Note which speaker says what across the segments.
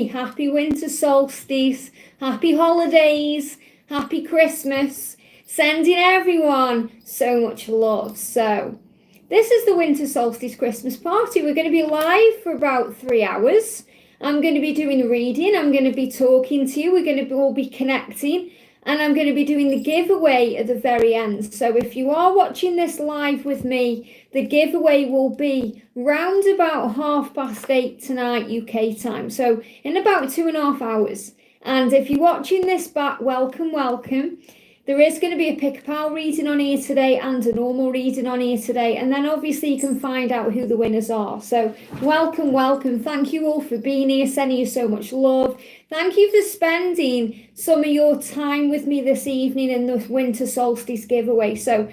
Speaker 1: Happy winter solstice, happy holidays, happy Christmas. Sending everyone so much love. So, this is the winter solstice Christmas party. We're going to be live for about 3 hours. I'm going to be doing reading. I'm going to be talking to you. We're going to all be connecting. And I'm going to be doing the giveaway at the very end. So if you are watching this live with me, the giveaway will be round about 8:30 tonight UK time. So in about 2.5 hours. And if you're watching this back, welcome, welcome. There is going to be a pick-a-pile reading on here today and a normal reading on here today. And then obviously you can find out who the winners are. So welcome, welcome. Thank you all for being here, sending you so much love. Thank you for spending some of your time with me this evening in the winter solstice giveaway. So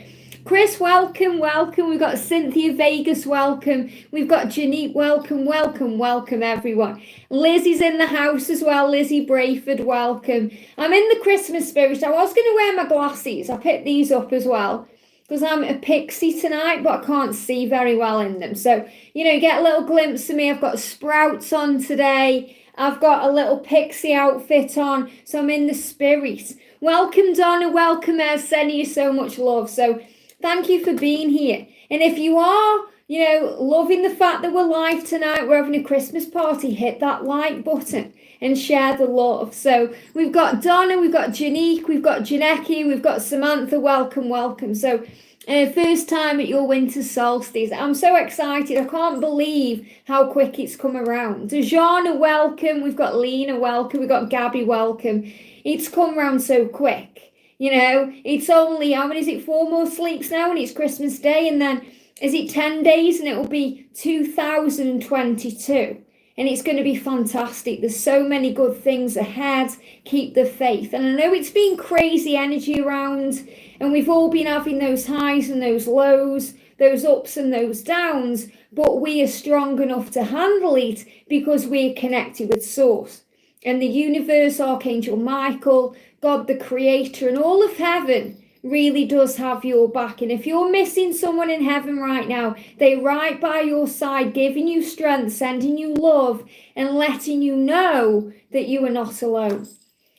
Speaker 1: Chris, welcome, welcome. We've got Cynthia Vegas, welcome. We've got Janique, welcome, welcome, welcome everyone. Lizzie's in the house as well. Lizzie Brayford, welcome. I'm in the Christmas spirit. I was going to wear my glasses. I picked these up as well because I'm a pixie tonight, but I can't see very well in them. So, you get a little glimpse of me. I've got sprouts on today. I've got a little pixie outfit on. So I'm in the spirit. Welcome, Donna. Welcome, Ez. Sending you so much love. So thank you for being here. And if you are, loving the fact that we're live tonight, we're having a Christmas party, hit that like button and share the love. So we've got Donna, we've got Janique, we've got Janecki, we've got Samantha. Welcome, welcome. So first time at your winter solstice. I'm so excited. I can't believe how quick it's come around. Dejana, welcome. We've got Lena, welcome. We've got Gabby, welcome. It's come around so quick. It's only, how many is it, 4 more sleeps now and it's Christmas Day, and then is it 10 days and it will be 2022 and it's going to be fantastic. There's so many good things ahead. Keep the faith. And I know it's been crazy energy around and we've all been having those highs and those lows, those ups and those downs, but we are strong enough to handle it because we're connected with Source. And the universe, Archangel Michael, God the Creator, and all of heaven really does have your back. And if you're missing someone in heaven right now, they're right by your side, giving you strength, sending you love, and letting you know that you are not alone.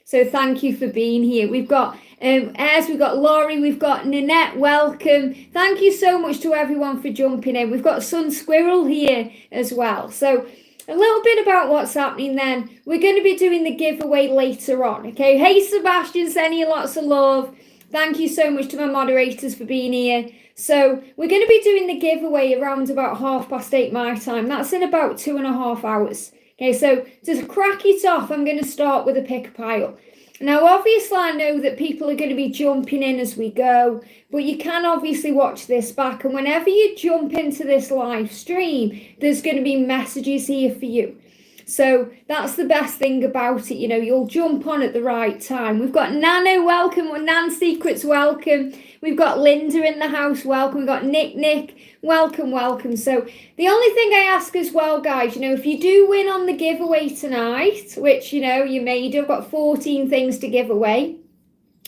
Speaker 1: So thank you for being here. We've got Ez, we've got Laurie, we've got Nanette, welcome. Thank you so much to everyone for jumping in. We've got Sun Squirrel here as well. So a little bit about what's happening then. We're going to be doing the giveaway later on, okay? Hey, Sebastian, sending you lots of love. Thank you so much to my moderators for being here. So we're going to be doing the giveaway around about 8:30 my time. That's in about 2.5 hours. Okay, so to crack it off, I'm going to start with a pick-a-pile. Now, obviously, I know that people are going to be jumping in as we go, but you can obviously watch this back. And whenever you jump into this live stream, there's going to be messages here for you. So that's the best thing about it. You'll jump on at the right time. We've got Nano, welcome. Nan Secrets, welcome. We've got Linda in the house, welcome. We've got Nick, welcome, welcome. So the only thing I ask as well, guys, if you do win on the giveaway tonight, which, you may do, I've got 14 things to give away.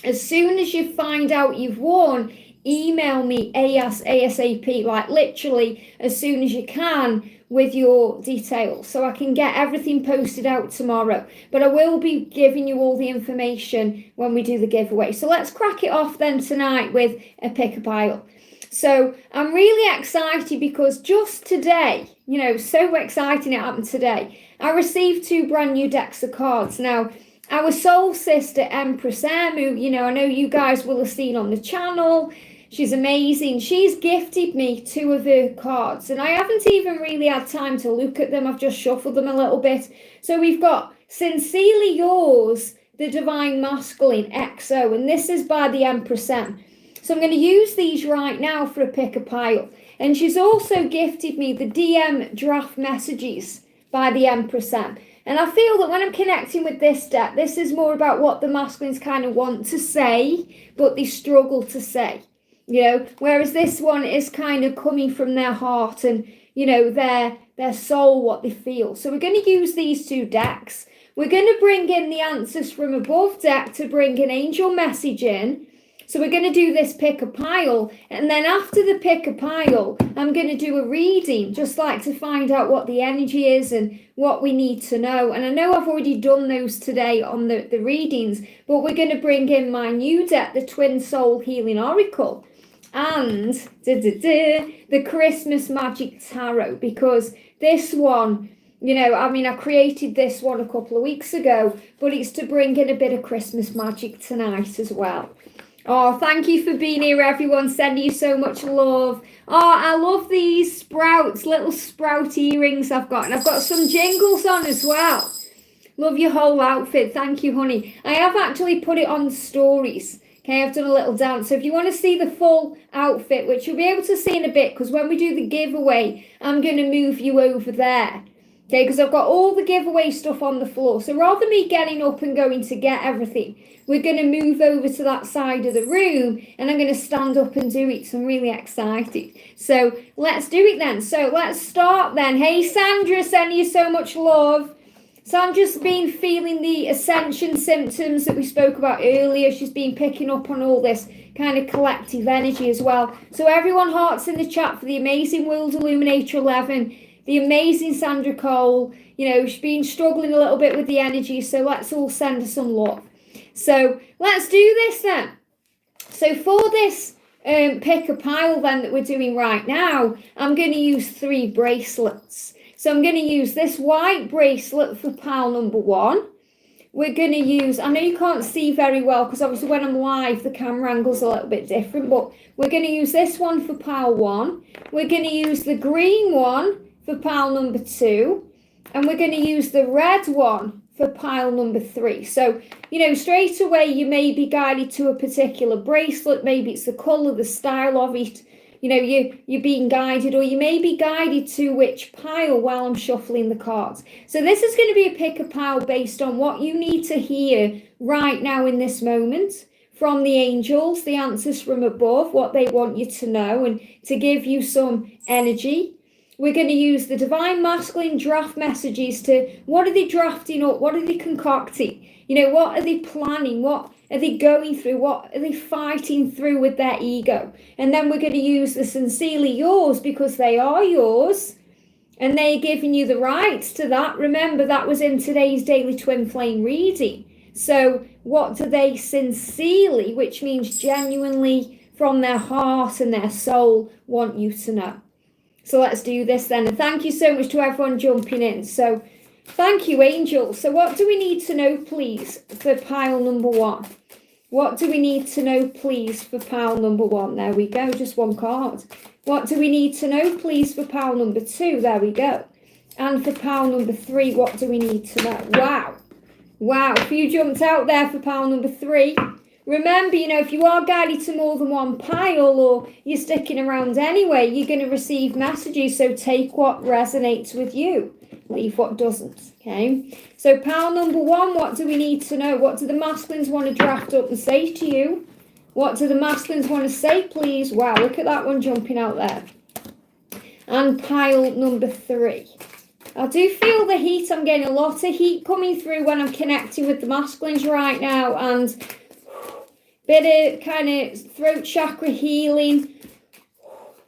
Speaker 1: As soon as you find out you've won, email me ASAP, like literally as soon as you can, with your details so I can get everything posted out tomorrow. But I will be giving you all the information when we do the giveaway. So let's crack it off then tonight with a pick-a-pile. So I'm really excited because just today, so exciting it happened today. I received 2 brand new decks of cards. Now, our soul sister, Empress, who, I know you guys will have seen on the channel. She's amazing. She's gifted me 2 of her cards and I haven't even really had time to look at them. I've just shuffled them a little bit. So we've got Sincerely Yours, the Divine Masculine XO, and this is by the Empress M. So I'm going to use these right now for a pick-a-pile. And she's also gifted me the DM Draft Messages by the Empress M. And I feel that when I'm connecting with this deck, this is more about what the masculines kind of want to say, but they struggle to say. Whereas this one is kind of coming from their heart and, their soul, what they feel. So we're going to use these 2 decks. We're going to bring in the Answers from Above deck to bring an angel message in. So we're going to do this pick a pile, and then after the pick a pile, I'm going to do a reading, just like to find out what the energy is and what we need to know. And I know I've already done those today on the readings, but we're going to bring in my new deck, the Twin Soul Healing Oracle, and the Christmas Magic Tarot, because this one, you know, I mean, I created this one a couple of weeks ago, but it's to bring in a bit of Christmas magic tonight as well. Oh, thank you for being here, everyone. Sending you so much love. Oh, I love these sprouts, little sprout earrings I've got. And I've got some jingles on as well. Love your whole outfit. Thank you, honey. I have actually put it on stories. Okay, I've done a little dance. So if you want to see the full outfit, which you'll be able to see in a bit, because when we do the giveaway, I'm going to move you over there. Okay, because I've got all the giveaway stuff on the floor. So rather than me getting up and going to get everything, we're going to move over to that side of the room and I'm going to stand up and do it. So I'm really excited. So let's do it then. So let's start then. Hey, Sandra, sending you so much love. Sandra's been feeling the ascension symptoms that we spoke about earlier. She's been picking up on all this kind of collective energy as well. So everyone, hearts in the chat for the amazing World Illuminator 11. The amazing Sandra Cole, you know, she's been struggling a little bit with the energy, so let's all send her some love. So let's do this then. So for this pick a pile then that we're doing right now, I'm going to use 3 bracelets. So I'm going to use this white bracelet for pile number 1. We're going to use, I know you can't see very well because obviously when I'm live the camera angle's a little bit different, but we're going to use this one for pile 1. We're going to use the green one for pile number 2, and we're going to use the red one for pile number 3. So, you know, straight away you may be guided to a particular bracelet, maybe it's the colour, the style of it, you know, you're being guided, or you may be guided to which pile while I'm shuffling the cards. So this is going to be a pick a pile based on what you need to hear right now in this moment from the angels, the answers from above, what they want you to know and to give you some energy. We're going to use the Divine Masculine draft messages to, what are they drafting up? What are they concocting? You know, what are they planning? What are they going through? What are they fighting through with their ego? And then we're going to use the Sincerely Yours, because they are yours and they're giving you the rights to that. Remember, that was in today's Daily Twin Flame reading. So what do they sincerely, which means genuinely from their heart and their soul, want you to know? So let's do this then. And thank you so much to everyone jumping in. So thank you, angels. So what do we need to know, please, for pile number 1? What do we need to know, please, for pile number 1? There we go, just one card. What do we need to know, please, for pile number 2? There we go. And for pile number 3, what do we need to know? Wow. Wow, if you jumped out there for pile number 3, remember, you know, if you are guided to more than one pile or you're sticking around anyway, you're going to receive messages. So take what resonates with you, leave what doesn't. Okay. So pile number 1, what do we need to know? What do the masculines want to draft up and say to you? What do the masculines want to say, please? Wow, look at that one jumping out there. And pile number 3. I do feel the heat. I'm getting a lot of heat coming through when I'm connecting with the masculines right now, and bit of kind of throat chakra healing,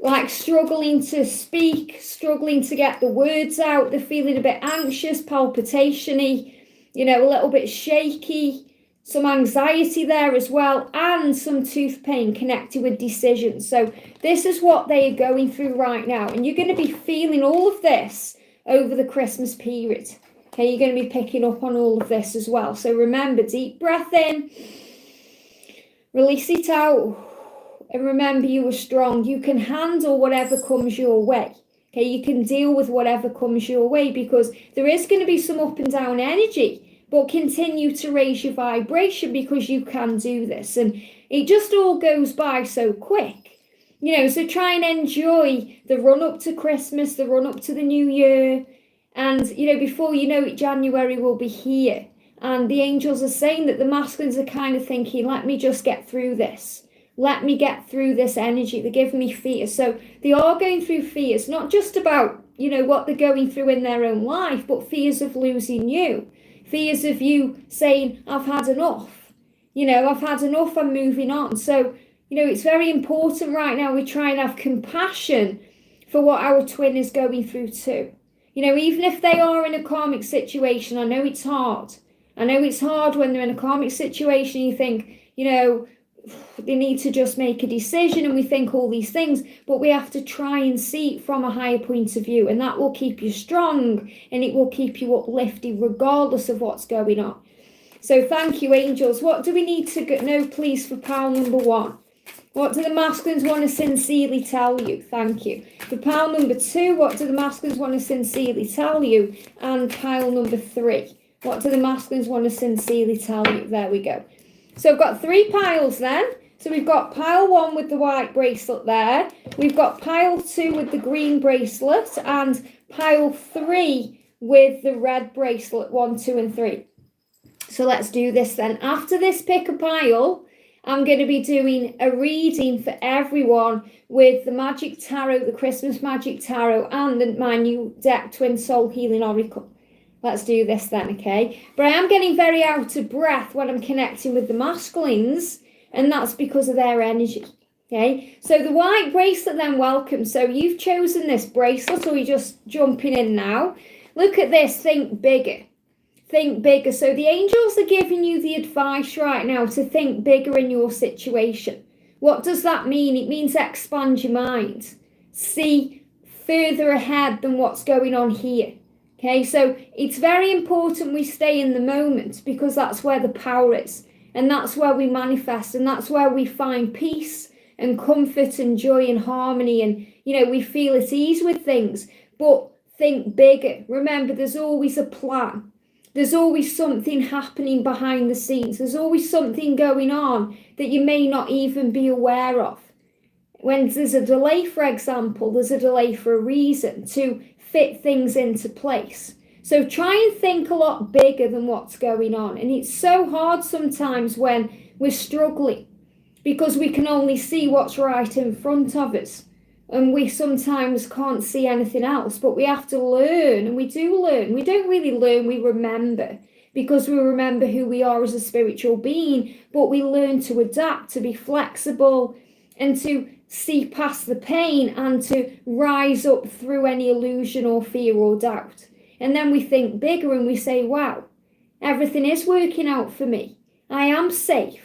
Speaker 1: like struggling to speak, struggling to get the words out. They're feeling a bit anxious, palpitation-y, you know, a little bit shaky, some anxiety there as well, and some tooth pain connected with decisions. So this is what they are going through right now, and you're going to be feeling all of this over the Christmas period. Okay, you're going to be picking up on all of this as well. So remember, deep breath in, release it out, and remember, you are strong. You can handle whatever comes your way. Okay, you can deal with whatever comes your way, because there is going to be some up and down energy, but continue to raise your vibration, because you can do this. And it just all goes by so quick, you know, so try and enjoy the run up to Christmas, the run up to the new year. And, you know, before you know it, January will be here. And the angels are saying that the masculines are kind of thinking, let me just get through this. Let me get through this energy. They're giving me fears. So they are going through fears, not just about, you know, what they're going through in their own life, but fears of losing you. Fears of you saying, I've had enough. I've had enough, I'm moving on. So, it's very important right now we try and have compassion for what our twin is going through too. Even if they are in a karmic situation, I know it's hard. I know it's hard when they're in a karmic situation, you think, they need to just make a decision, and we think all these things, but we have to try and see it from a higher point of view, and that will keep you strong and it will keep you uplifted regardless of what's going on. So thank you, angels. What do we need to know, please, for pile number 1? What do the masculines want to sincerely tell you? Thank you. For pile number 2, what do the masculines want to sincerely tell you? And pile number 3, what do the masculines want to sincerely tell you? There we go. So I've got 3 piles then. So we've got pile 1 with the white bracelet there. We've got pile 2 with the green bracelet. And pile 3 with the red bracelet, 1, 2, and 3. So let's do this then. After this pick a pile, I'm going to be doing a reading for everyone with the Magic Tarot, the Christmas Magic Tarot, and my new deck, Twin Soul Healing Oracle. Let's do this then, okay? But I am getting very out of breath when I'm connecting with the masculines, and that's because of their energy, okay? So the white bracelet then, welcome. So you've chosen this bracelet, or you're just jumping in now. Look at this, think bigger. Think bigger. So the angels are giving you the advice right now to think bigger in your situation. What does that mean? It means expand your mind. See further ahead than what's going on here. Okay, so it's very important we stay in the moment, because that's where the power is, and that's where we manifest, and that's where we find peace and comfort and joy and harmony, and we feel at ease with things. But think bigger. Remember, there's always a plan. There's always something happening behind the scenes. There's always something going on that you may not even be aware of. When there's a delay, for example, there's a delay for a reason, to fit things into place. So try and think a lot bigger than what's going on. And it's so hard sometimes when we're struggling, because we can only see what's right in front of us, and we sometimes can't see anything else. But we have to learn, and we do learn. We don't really learn, we remember, because we remember who we are as a spiritual being. But we learn to adapt, to be flexible, and to see past the pain, and to rise up through any illusion or fear or doubt. And then we think bigger, and we say, wow, everything is working out for me. I am safe.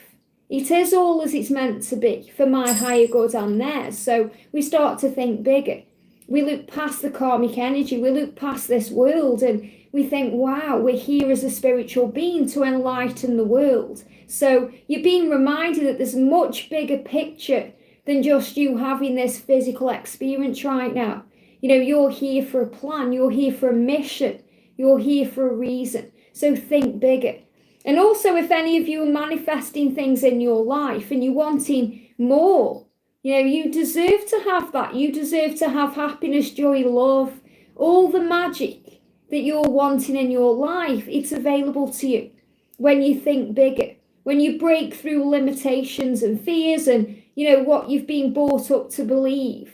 Speaker 1: It is all as it's meant to be for my higher good and theirs. So we start to think bigger. We look past the karmic energy. We look past this world, and we think, wow, we're here as a spiritual being to enlighten the world. So you're being reminded that there's a much bigger picture than just you having this physical experience right now. You're here for a plan. You're here for a mission. You're here for a reason. So think bigger. And also, if any of you are manifesting things in your life and you're wanting more, you deserve to have that. You deserve to have happiness, joy, love, all the magic that you're wanting in your life. It's available to you when you think bigger, when you break through limitations and fears and what you've been brought up to believe.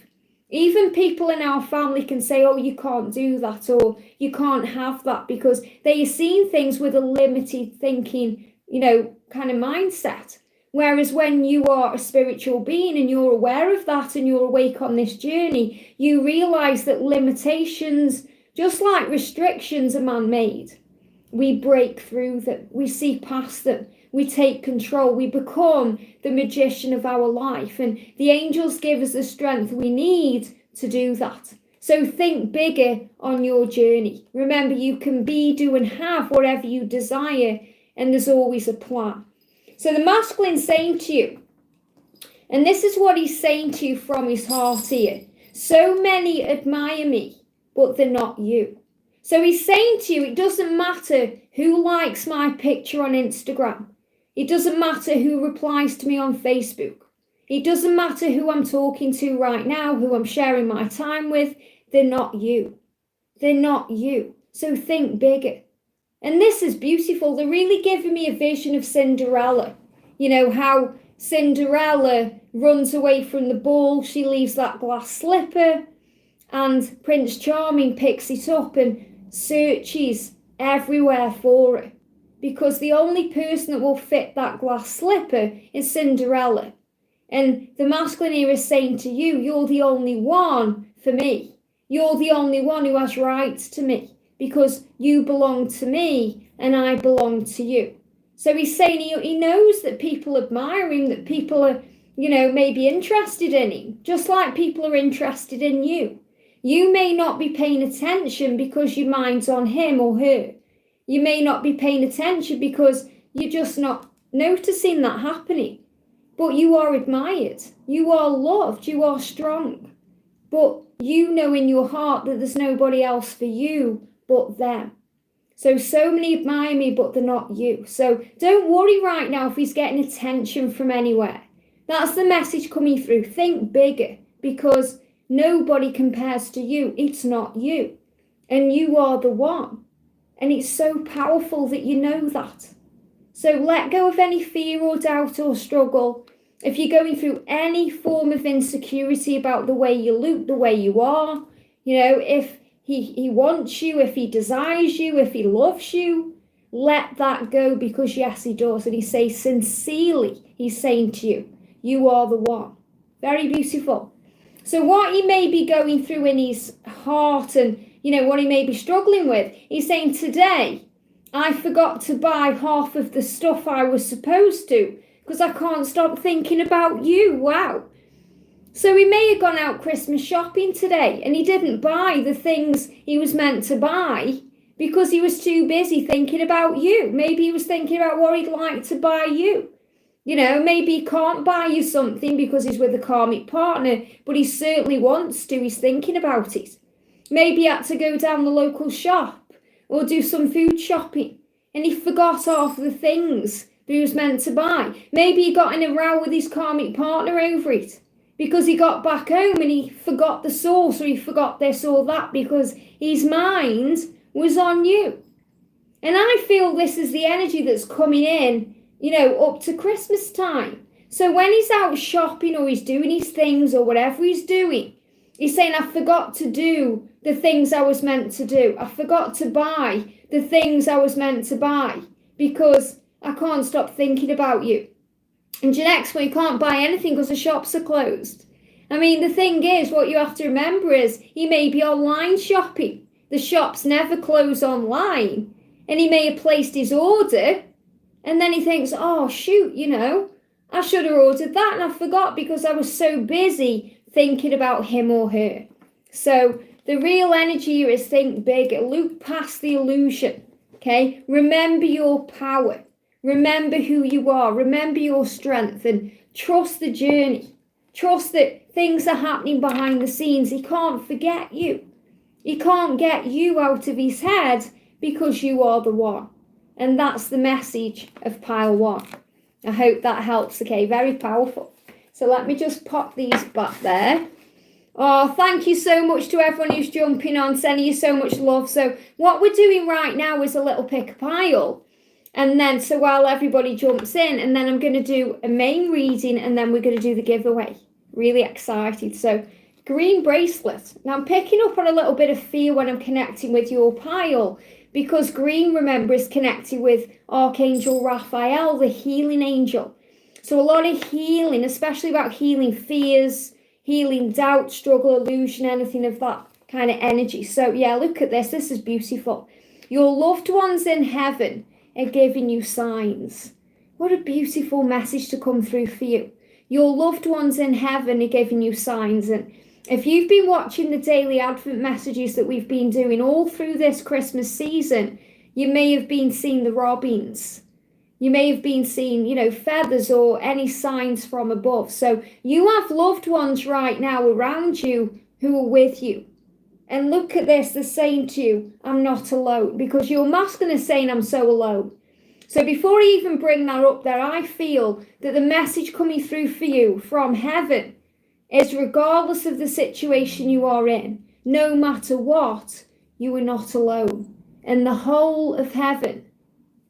Speaker 1: Even people in our family can say, oh, you can't do that, or you can't have that, because they are seeing things with a limited thinking, kind of mindset. Whereas when you are a spiritual being and you're aware of that and you're awake on this journey, you realize that limitations, just like restrictions, are man-made. We break through them. We see past them. We take control. We become the magician of our life. And the angels give us the strength we need to do that. So think bigger on your journey. Remember, you can be, do, and have whatever you desire. And there's always a plan. So the masculine's saying to you, and this is what he's saying to you from his heart here. So many admire me, but they're not you. So he's saying to you, it doesn't matter who likes my picture on Instagram. It doesn't matter who replies to me on Facebook. It doesn't matter who I'm talking to right now, who I'm sharing my time with. They're not you. They're not you. So think bigger. And this is beautiful. They're really giving me a vision of Cinderella. How Cinderella runs away from the ball. She leaves that glass slipper, and Prince Charming picks it up and searches everywhere for her. because the only person that will fit that glass slipper is Cinderella. And the masculine here is saying to you, you're the only one for me. You're the only one who has rights to me, because you belong to me and I belong to you. So he's saying he knows that people admire him, that people are, maybe interested in him, just like people are interested in you. You may not be paying attention because your mind's on him or her. You may not be paying attention because you're just not noticing that happening. But you are admired. You are loved. You are strong. But you know in your heart that there's nobody else for you but them. So many admire me, but they're not you. So don't worry right now if he's getting attention from anywhere. That's the message coming through. Think bigger, because nobody compares to you. It's not you. And you are the one. And it's so powerful that you know that. So let go of any fear or doubt or struggle. If you're going through any form of insecurity about the way you look, the way you are, if he wants you, if he desires you, if he loves you, let that go, because yes, he does. And he says sincerely, he's saying to you, you are the one. Very beautiful. So what he may be going through in his heart and, what he may be struggling with, he's saying, today, I forgot to buy half of the stuff I was supposed to because I can't stop thinking about you. Wow. So he may have gone out Christmas shopping today and he didn't buy the things he was meant to buy because he was too busy thinking about you. Maybe he was thinking about what he'd like to buy you. Maybe he can't buy you something because he's with a karmic partner, but he certainly wants to. He's thinking about it. Maybe he had to go down the local shop or do some food shopping and he forgot half the things that he was meant to buy. Maybe he got in a row with his karmic partner over it because he got back home and he forgot the sauce or he forgot this or that because his mind was on you. And I feel this is the energy that's coming in, up to Christmas time. So when he's out shopping or he's doing his things or whatever he's doing, he's saying, I forgot to do the things I was meant to do. I forgot to buy the things I was meant to buy because I can't stop thinking about you. And your next one, you can't buy anything because the shops are closed. I mean, the thing is, what you have to remember is he may be online shopping. The shops never close online. And he may have placed his order and then he thinks, oh, shoot, I should have ordered that and I forgot because I was so busy thinking about him or her. So the real energy here is think bigger. Look past the illusion, okay? Remember your power. Remember who you are. Remember your strength and trust the journey. Trust that things are happening behind the scenes. He can't forget you. He can't get you out of his head because you are the one. And that's the message of pile one. I hope that helps, okay? Very powerful. So let me just pop these back there. Oh, thank you so much to everyone who's jumping on, sending you so much love. So what we're doing right now is a little pick a pile. And then, so while everybody jumps in, and then I'm going to do a main reading, and then we're going to do the giveaway. Really excited. So, green bracelet. Now, I'm picking up on a little bit of fear when I'm connecting with your pile, because green, remember, is connected with Archangel Raphael, the healing angel. So, a lot of healing, especially about healing fears, healing doubt, struggle, illusion, anything of that kind of energy. So, yeah, look at this. This is beautiful. Your loved ones in heaven are giving you signs. What a beautiful message to come through for you. Your loved ones in heaven are giving you signs. And if you've been watching the daily Advent messages that we've been doing all through this Christmas season, you may have been seeing the robins. You may have been seeing, feathers or any signs from above. So you have loved ones right now around you who are with you. And look at this, they're saying to you, I'm not alone, because your masculine is saying, I'm so alone. So before I even bring that up there, I feel that the message coming through for you from heaven is regardless of the situation you are in, no matter what, you are not alone. And the whole of heaven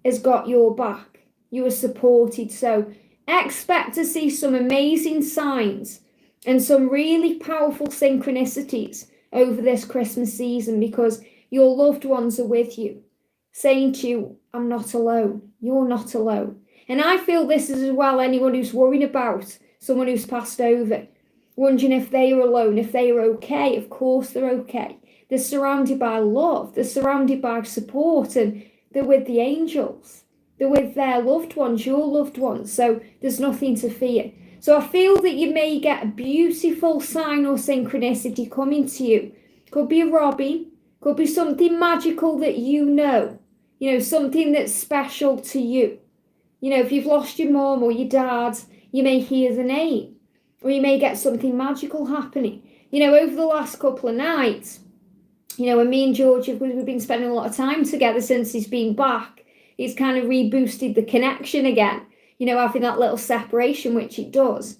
Speaker 1: has got your back. You are supported. So expect to see some amazing signs and some really powerful synchronicities over this Christmas season, because your loved ones are with you, saying to you, I'm not alone. You're not alone. And I feel this is as well anyone who's worrying about someone who's passed over, wondering if they are alone, if they are okay. Of course they're okay. They're surrounded by love. They're surrounded by support, and they're with the angels. They're with their loved ones, your loved ones. So there's nothing to fear. So I feel that you may get a beautiful sign or synchronicity coming to you. Could be a robin, could be something magical that you know, something that's special to you. If you've lost your mum or your dad, you may hear the name, or you may get something magical happening. Over the last couple of nights, when me and George, we've been spending a lot of time together since he's been back, he's kind of reboosted the connection again, having that little separation, which it does.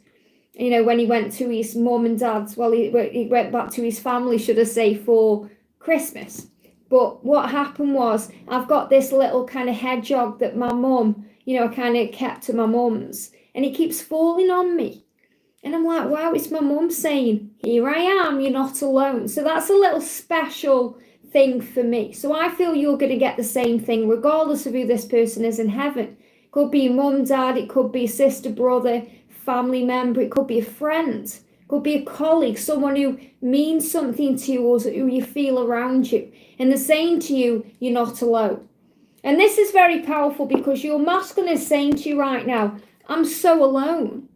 Speaker 1: When he went to his mum and dad's, he went back to his family, should I say, for Christmas. But what happened was, I've got this little kind of hedgehog that my mum, I kind of kept to my mum's, and it keeps falling on me. And I'm like, wow, it's my mum saying, here I am, you're not alone. So that's a little special thing for me. So I feel you're going to get the same thing, regardless of who this person is in heaven. It could be mum, dad, it could be sister, brother, family member, it could be a friend, it could be a colleague, someone who means something to you or who you feel around you. And they're saying to you, you're not alone. And this is very powerful because your masculine is saying to you right now, I'm so alone.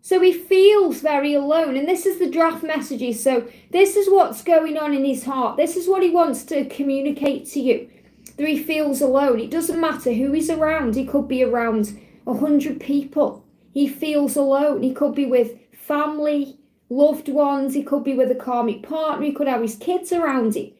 Speaker 1: So he feels very alone. And this is the draft messages. So this is what's going on in his heart. This is what he wants to communicate to you. That he feels alone. It doesn't matter who he's around. He could be around 100 people. He feels alone. He could be with family, loved ones. He could be with a karmic partner. He could have his kids around him.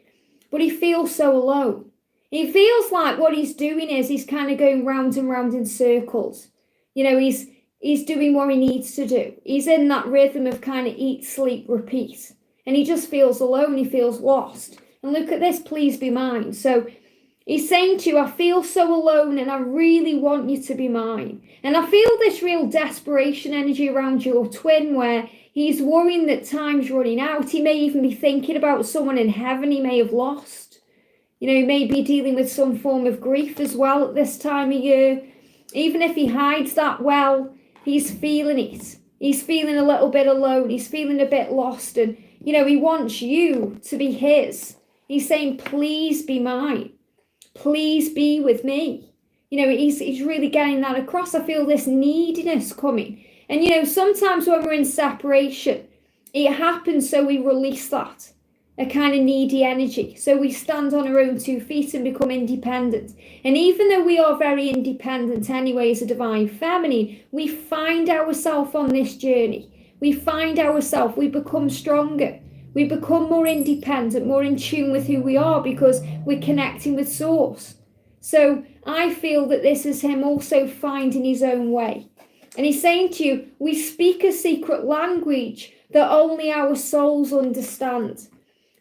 Speaker 1: But he feels so alone. He feels like what he's doing is he's kind of going round and round in circles. He's doing what he needs to do. He's in that rhythm of kind of eat, sleep, repeat. And he just feels alone. He feels lost. And look at this, please be mine. So he's saying to you, I feel so alone and I really want you to be mine. And I feel this real desperation energy around your twin where he's worrying that time's running out. He may even be thinking about someone in heaven he may have lost. He may be dealing with some form of grief as well at this time of year. Even if he hides that well, he's feeling it. He's feeling a little bit alone. He's feeling a bit lost. And, he wants you to be his. He's saying, please be mine. Please be with me. He's really getting that across. I feel this neediness coming. And, sometimes when we're in separation, it happens so we release that. A kind of needy energy. So we stand on our own 2 feet and become independent. And even though we are very independent anyway as a divine feminine, we find ourselves on this journey. We find ourselves, we become stronger. We become more independent, more in tune with who we are because we're connecting with source. So I feel that this is him also finding his own way. And he's saying to you, we speak a secret language that only our souls understand.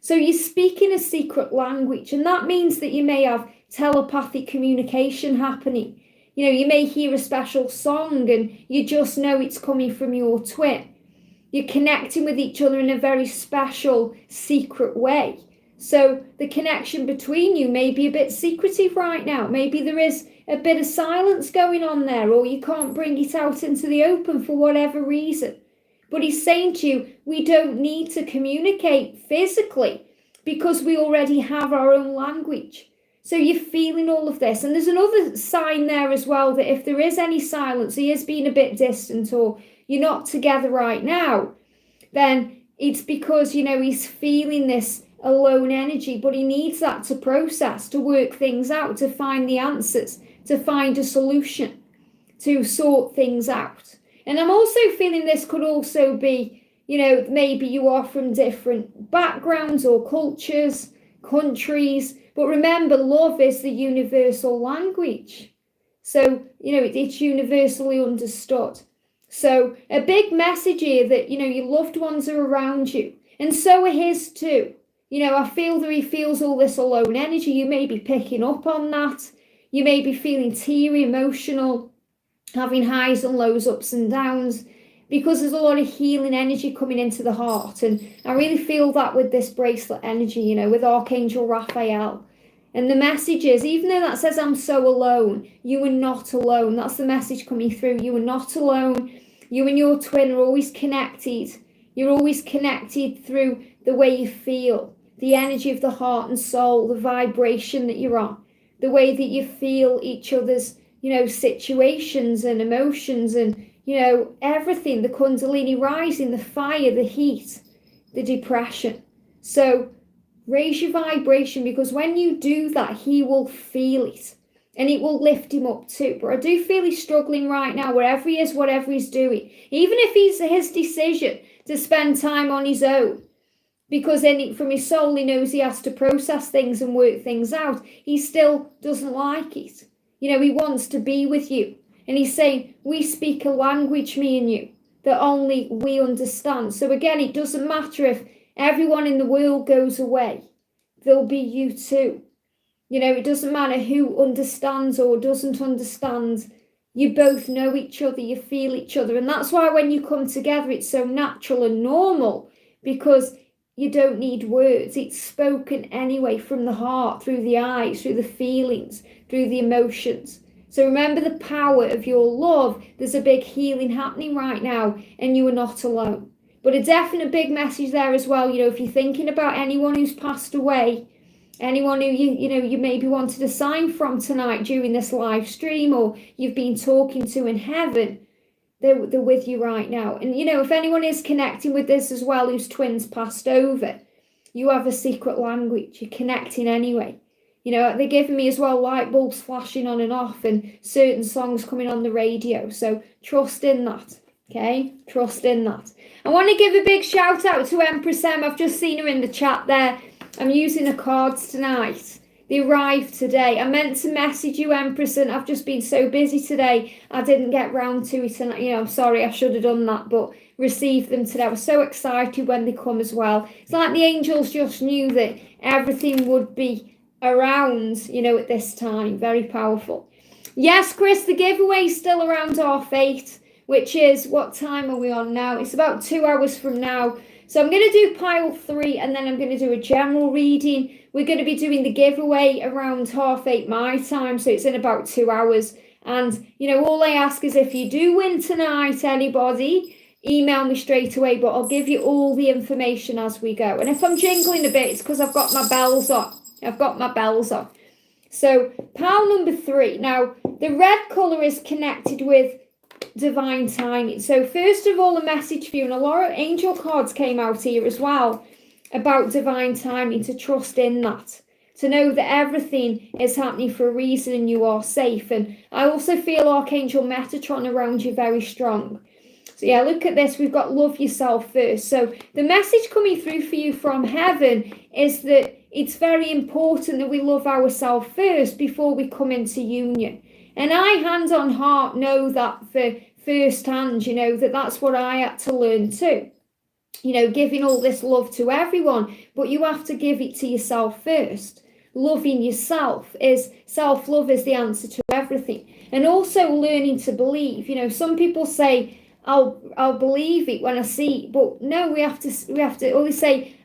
Speaker 1: So you're speaking a secret language, and that means that you may have telepathic communication happening. You may hear a special song and you just know it's coming from your twin. You're connecting with each other in a very special, secret way. So the connection between you may be a bit secretive right now. Maybe there is a bit of silence going on there, or you can't bring it out into the open for whatever reason. But he's saying to you, we don't need to communicate physically because we already have our own language. So you're feeling all of this. And there's another sign there as well that if there is any silence, he is being a bit distant or you're not together right now, then it's because, he's feeling this alone energy, but he needs that to process, to work things out, to find the answers, to find a solution, to sort things out. And I'm also feeling this could also be, maybe you are from different backgrounds or cultures, countries. But remember, love is the universal language. So, it's universally understood. So a big message here that, your loved ones are around you. And so are his too. I feel that he feels all this alone energy. You may be picking up on that. You may be feeling teary, emotional, having highs and lows, ups and downs, because there's a lot of healing energy coming into the heart. And I really feel that with this bracelet energy, with Archangel Raphael. And the message is, even though that says I'm so alone, you are not alone. That's the message coming through. You are not alone. You and your twin are always connected. You're always connected through the way you feel, the energy of the heart and soul, the vibration that you're on, the way that you feel each other's, situations and emotions and, everything, the Kundalini rising, the fire, the heat, the depression. So raise your vibration, because when you do that, he will feel it and it will lift him up too. But I do feel he's struggling right now, wherever he is, whatever he's doing, even if it's his decision to spend time on his own, because then from his soul he knows he has to process things and work things out. He still doesn't like it. He wants to be with you. And he's saying, we speak a language, me and you, that only we understand. So again, it doesn't matter if everyone in the world goes away. There'll be you too. It doesn't matter who understands or doesn't understand. You both know each other, you feel each other. And that's why when you come together, it's so natural and normal, because you don't need words. It's spoken anyway from the heart, through the eyes, through the feelings, through the emotions. So remember the power of your love. There's a big healing happening right now, and you are not alone. But a definite big message there as well. If you're thinking about anyone who's passed away, anyone who you maybe wanted a sign from tonight during this live stream, or you've been talking to in heaven, they're with you right now. And if anyone is connecting with this as well, whose twins passed over, you have a secret language. You're connecting anyway. They're giving me as well light bulbs flashing on and off, and certain songs coming on the radio. So trust in that. Okay, trust in that. I want to give a big shout out to Empress M. I've just seen her in the chat there. I'm using the cards tonight. They arrived today. I meant to message you, Empress, and I've just been so busy today, I didn't get round to it. And I'm sorry, I should have done that, but received them today. I was so excited when they come as well. It's like the angels just knew that everything would be around, at this time. Very powerful. Yes, Chris, the giveaway is still around 8:30. Which is, what time are we on now? It's about 2 hours from now. So I'm going to do pile 3, and then I'm going to do a general reading. We're going to be doing the giveaway around 8:30 my time, so it's in about 2 hours. And, all I ask is, if you do win tonight, anybody, email me straight away, but I'll give you all the information as we go. And if I'm jingling a bit, it's because I've got my bells on. So pile number 3. Now, the red colour is connected with divine timing. So first of all, a message for you, and a lot of angel cards came out here as well about divine timing, to trust in that, to know that everything is happening for a reason and you are safe. And I also feel Archangel Metatron around you very strong. So yeah, look at this. We've got love yourself first. So the message coming through for you from heaven is that it's very important that we love ourselves first before we come into union. And I, hand on heart, know that for firsthand, that's what I had to learn too. Giving all this love to everyone, but you have to give it to yourself first. Loving yourself self-love is the answer to everything. And also learning to believe. Some people say, I'll believe it when I see it, but no, we have to always say,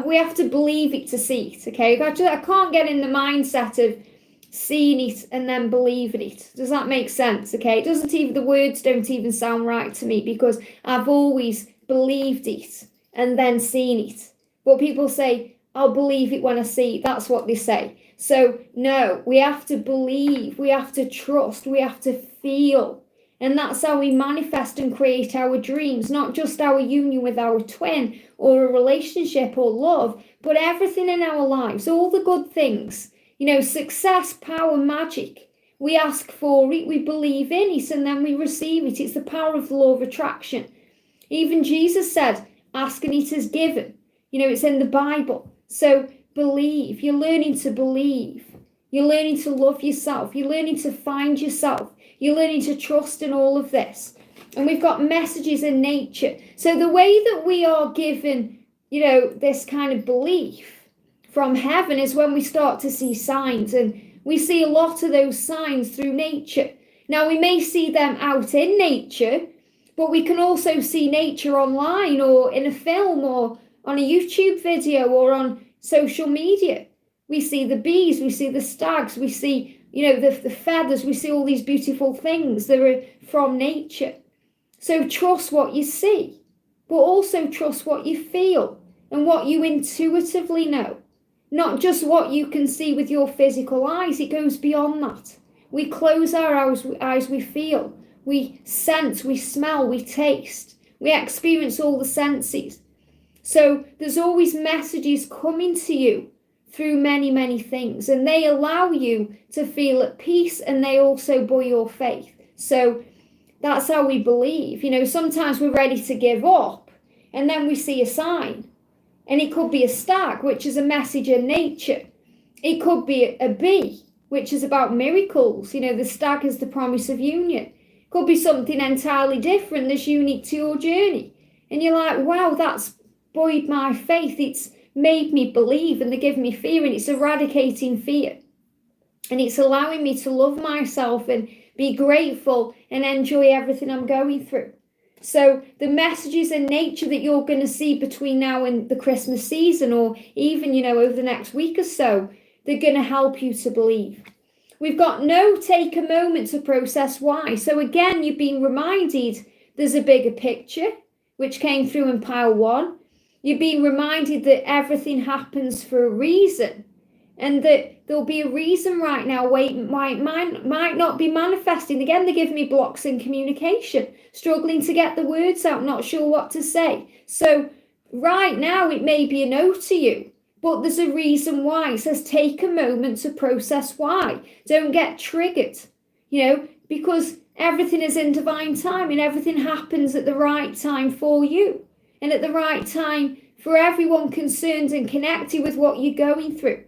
Speaker 1: we have to believe it to see it. Okay, I can't get in the mindset of seeing it and then believing it. Does that make sense? Okay, the words don't even sound right to me, because I've always believed it and then seen it. But people say, I'll believe it when I see it. That's what they say. So no, we have to believe, we have to trust, we have to feel. And that's how we manifest and create our dreams, not just our union with our twin or a relationship or love, but everything in our lives, all the good things. Success, power, magic. We ask for it, we believe in it, and then we receive it. It's the power of the law of attraction. Even Jesus said, ask and it is given. It's in the Bible. So believe. You're learning to believe. You're learning to love yourself. You're learning to find yourself. You're learning to trust in all of this. And we've got messages in nature. So the way that we are given, this kind of belief from heaven is when we start to see signs, and we see a lot of those signs through nature. Now, we may see them out in nature, but we can also see nature online or in a film or on a YouTube video or on social media. We see the bees, we see the stags, we see, the feathers, we see all these beautiful things that are from nature. So trust what you see, but also trust what you feel and what you intuitively know. Not just what you can see with your physical eyes, it goes beyond that. We close our eyes, we feel, we sense, we smell, we taste, we experience all the senses. So there's always messages coming to you through many, many things, and they allow you to feel at peace, and they also buoy your faith. So that's how we believe. Sometimes we're ready to give up, and then we see a sign, and it could be a stag, which is a message in nature. It could be a bee, which is about miracles. The stag is the promise of union. It could be something entirely different that's unique to your journey, and you're like, wow, that's buoyed my faith. It's made me believe, and they give me fear, and it's eradicating fear, and it's allowing me to love myself and be grateful and enjoy everything I'm going through. So the messages in nature that you're going to see between now and the Christmas season, or even over the next week or so, they're going to help you to believe. We've got take a moment to process why. So again, you've been reminded there's a bigger picture, which came through in pile 1. You're being reminded that everything happens for a reason, and that there'll be a reason right now why it might not be manifesting. Again, they give me blocks in communication, struggling to get the words out, not sure what to say. So right now it may be a no to you, but there's a reason why. It says take a moment to process why. Don't get triggered, because everything is in divine time, and everything happens at the right time for you. And at the right time for everyone concerned and connected with what you're going through.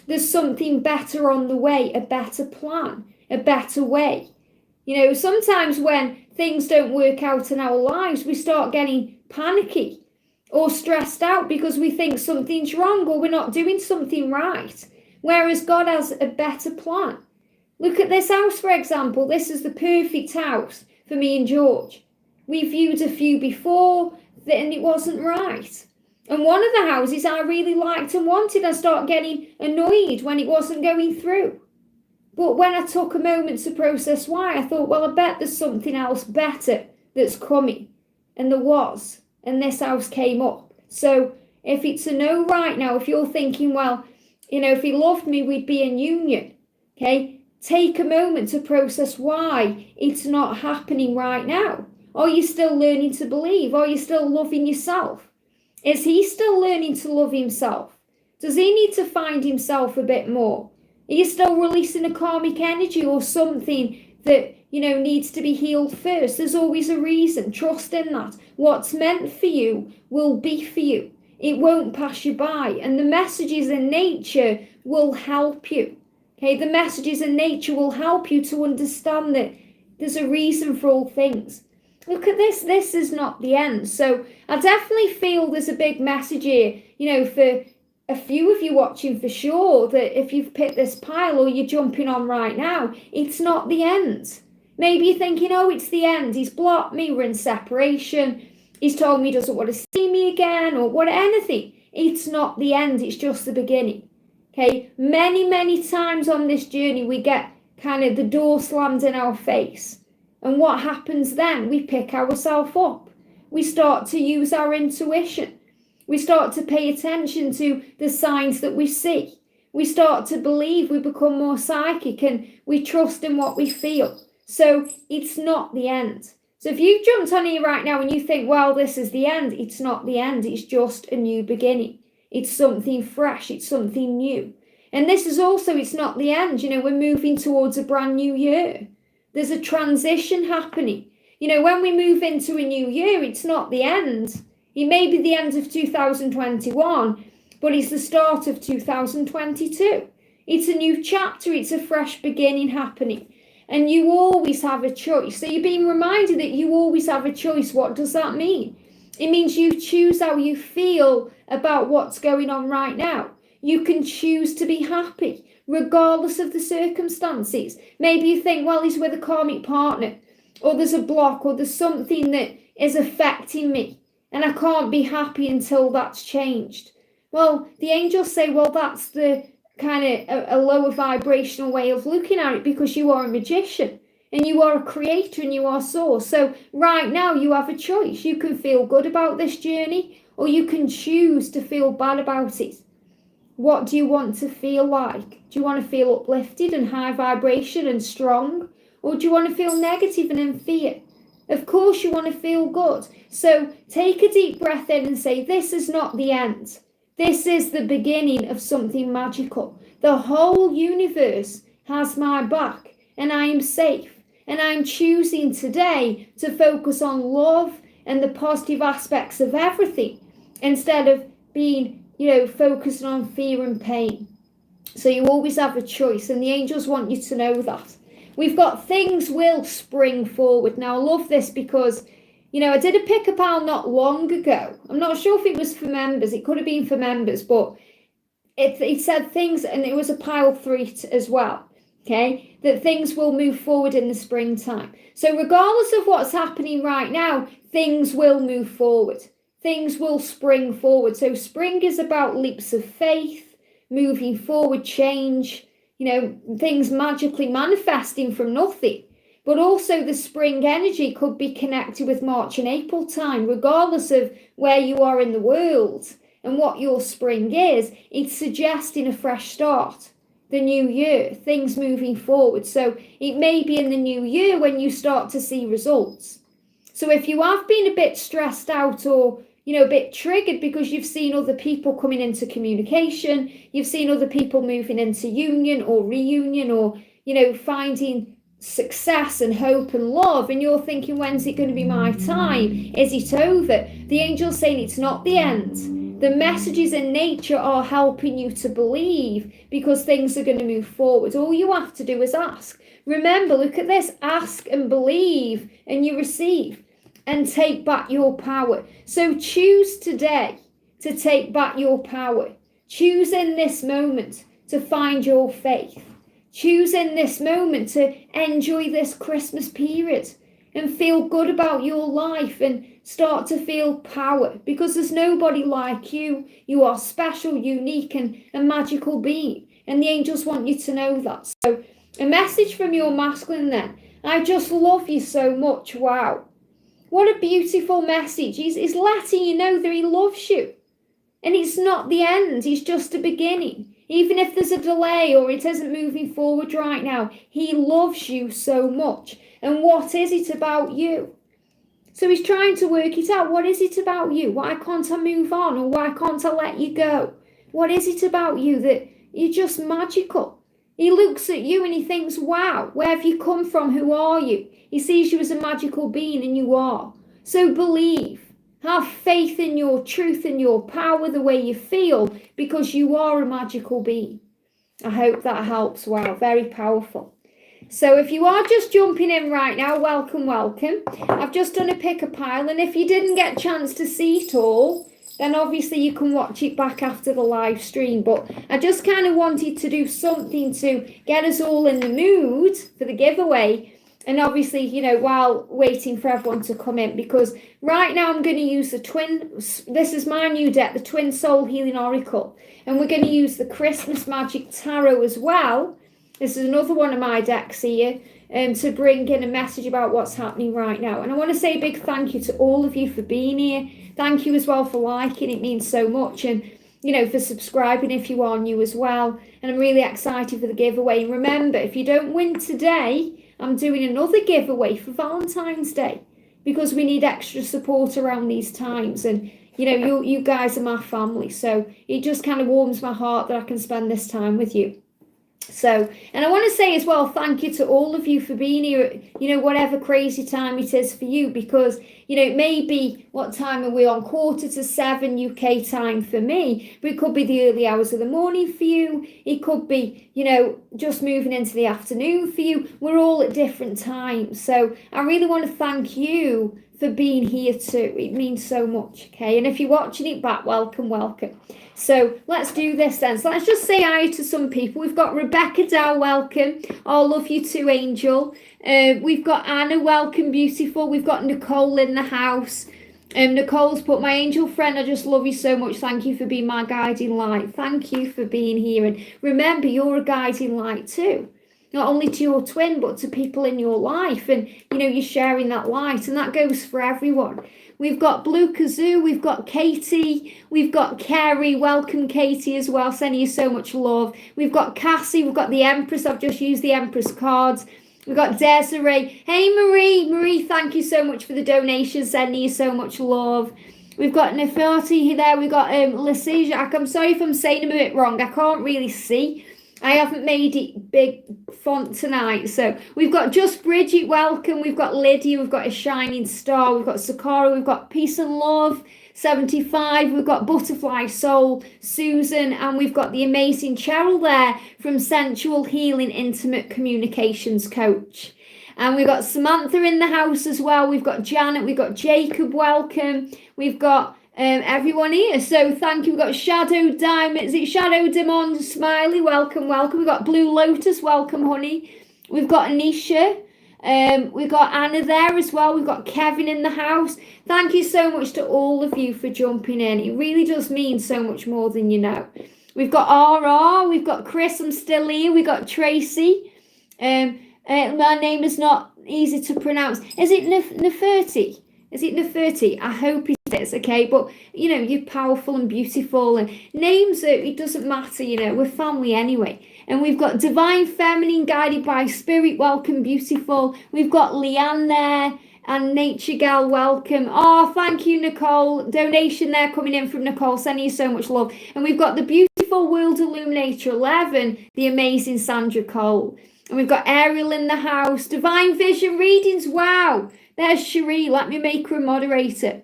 Speaker 1: There's something better on the way, a better plan, a better way. Sometimes when things don't work out in our lives, we start getting panicky or stressed out because we think something's wrong or we're not doing something right. Whereas God has a better plan. Look at this house, for example. This is the perfect house for me and George. We viewed a few before, and it wasn't right. And one of the houses I really liked and wanted, I started getting annoyed when it wasn't going through. But when I took a moment to process why, I thought, well, I bet there's something else better that's coming. And there was. And this house came up. So if it's a no right now, if you're thinking, well, if he loved me, we'd be in union. Okay? Take a moment to process why it's not happening right now. Are you still learning to believe? Are you still loving yourself? Is he still learning to love himself? Does he need to find himself a bit more? Are you still releasing a karmic energy or something that, needs to be healed first? There's always a reason. Trust in that. What's meant for you will be for you. It won't pass you by. And the messages in nature will help you. Okay, the messages in nature will help you to understand that there's a reason for all things. Look at this. This is not the end. So I definitely feel there's a big message here, for a few of you watching for sure, that if you've picked this pile or you're jumping on right now, it's not the end. Maybe you're thinking, oh, it's the end. He's blocked me. We're in separation. He's told me he doesn't want to see me again or what, anything. It's not the end. It's just the beginning. Okay. Many, many times on this journey, we get kind of the door slammed in our face. And what happens then? We pick ourselves up. We start to use our intuition. We start to pay attention to the signs that we see. We start to believe, we become more psychic, and we trust in what we feel. So it's not the end. So if you've jumped on here right now and you think, well, this is the end, it's not the end. It's just a new beginning. It's something fresh. It's something new. And this is also, it's not the end. We're moving towards a brand new year. There's a transition happening. When we move into a new year, it's not the end. It may be the end of 2021, but it's the start of 2022. It's a new chapter. It's a fresh beginning happening. And you always have a choice. So you're being reminded that you always have a choice. What does that mean? It means you choose how you feel about what's going on right now. You can choose to be happy, regardless of the circumstances. Maybe you think, well, he's with a karmic partner, or there's a block, or there's something that is affecting me, and I can't be happy until that's changed. Well, the angels say, well, that's the kind of a lower vibrational way of looking at it, because you are a magician and you are a creator and you are source. So right now you have a choice. You can feel good about this journey, or you can choose to feel bad about it. What do you want to feel like? Do you want to feel uplifted and high vibration and strong? Or do you want to feel negative and in fear? Of course you want to feel good. So take a deep breath in and say, this is not the end. This is the beginning of something magical. The whole universe has my back and I am safe. And I'm choosing today to focus on love and the positive aspects of everything, instead of being focusing on fear and pain. So you always have a choice, and the angels want you to know that. We've got things will spring forward. Now, I love this because, I did a pick-a-pile not long ago. I'm not sure if it was for members. It could have been for members, but it said things, and it was a pile 3 as well, okay, that things will move forward in the springtime. So regardless of what's happening right now, things will move forward. Things will spring forward. So spring is about leaps of faith, moving forward, change, things magically manifesting from nothing. But also the spring energy could be connected with March and April time, regardless of where you are in the world and what your spring is. It's suggesting a fresh start, the new year, things moving forward. So it may be in the new year when you start to see results. So if you have been a bit stressed out, or a bit triggered because you've seen other people coming into communication, you've seen other people moving into union or reunion, or, finding success and hope and love, and you're thinking, when's it going to be my time? Is it over? The angel's saying it's not the end. The messages in nature are helping you to believe, because things are going to move forward. All you have to do is ask. Remember, look at this, ask and believe and you receive. And take back your power. So choose today to take back your power. Choose in this moment to find your faith. Choose in this moment to enjoy this Christmas period and feel good about your life and start to feel power, because there's nobody like you. You are special, unique, and a magical being. And the angels want you to know that. So a message from your masculine then. I just love you so much. Wow. What a beautiful message. He's letting you know that he loves you. And it's not the end. It's just a beginning. Even if there's a delay or it isn't moving forward right now, he loves you so much. And what is it about you? So he's trying to work it out. What is it about you? Why can't I move on? Or why can't I let you go? What is it about you that you're just magical? He looks at you and he thinks, wow, where have you come from? Who are you? He sees you as a magical being, and you are. So believe. Have faith in your truth and your power the way you feel, because you are a magical being. I hope that helps. Wow, very powerful. So if you are just jumping in right now, welcome, welcome. I've just done a pick-a-pile, and if you didn't get a chance to see it all, then obviously you can watch it back after the live stream. But I just kind of wanted to do something to get us all in the mood for the giveaway. And obviously, while waiting for everyone to come in, because right now I'm going to use this is my new deck, the Twin Soul Healing Oracle. And we're going to use the Christmas Magic Tarot as well. This is another one of my decks here, to bring in a message about what's happening right now. And I want to say a big thank you to all of you for being here. Thank you as well for liking. It means so much. And, for subscribing if you are new as well. And I'm really excited for the giveaway. And remember, if you don't win today, I'm doing another giveaway for Valentine's Day, because we need extra support around these times. And, you guys are my family. So it just kind of warms my heart that I can spend this time with you. So, and I want to say as well, thank you to all of you for being here at, whatever crazy time it is for you, because, it may be, what time are we on? 6:45 UK time for me, but it could be the early hours of the morning for you. It could be, just moving into the afternoon for you. We're all at different times. So I really want to thank you for being here too. It means so much. Okay. And if you're watching it back, welcome, welcome. So let's do this then. So let's just say hi to some people. We've got Rebecca Dow, welcome. Oh, love you too, Angel. We've got Anna, welcome, beautiful. We've got Nicole in the house. Nicole's put, my angel friend, I just love you so much. Thank you for being my guiding light. Thank you for being here. And remember, you're a guiding light too. Not only to your twin, but to people in your life. And, you know, you're sharing that light. And that goes for everyone. We've got Blue Kazoo. We've got Katie. We've got Kerry. Welcome, Katie, as well. Sending you so much love. We've got Cassie. We've got the Empress. I've just used the Empress cards. We've got Desiree. Hey, Marie. Marie, thank you so much for the donation. Sending you so much love. We've got Neferti there. We've got Lysia. I'm sorry if I'm saying them a bit wrong. I can't really see. I haven't made it big font tonight. So we've got Just Bridget. Welcome. We've got Lydia. We've got A Shining Star. We've got Sakara. We've got Peace and Love. 75, we've got Butterfly Soul, Susan, and we've got the amazing Cheryl there from Sensual Healing Intimate Communications Coach. And we've got Samantha in the house as well. We've got Janet, we've got Jacob, welcome. We've got everyone here, so thank you. We've got Shadow Diamond, is it Shadow Demon Smiley? Welcome, welcome. We've got Blue Lotus, welcome, honey. We've got Anisha. We've got Anna there as well. We've got Kevin in the house. Thank you so much to all of you for jumping in. It really does mean so much more than you know. We've got RR. We've got Chris. I'm still here. We've got Tracy. My name is not easy to pronounce. Is it Neferti? Is it Neferti? I hope it is, okay? But, you know, you're powerful and beautiful. And names, it doesn't matter, you know. We're family anyway. And we've got Divine Feminine, Guided by Spirit, welcome, beautiful. We've got Leanne there, and Nature Gal, welcome. Oh, thank you, Nicole. Donation there coming in from Nicole, sending you so much love. And we've got the beautiful World Illuminator 11, the amazing Sandra Cole. And we've got Ariel in the house. Divine Vision readings, wow. There's Cherie, let me make her a moderator.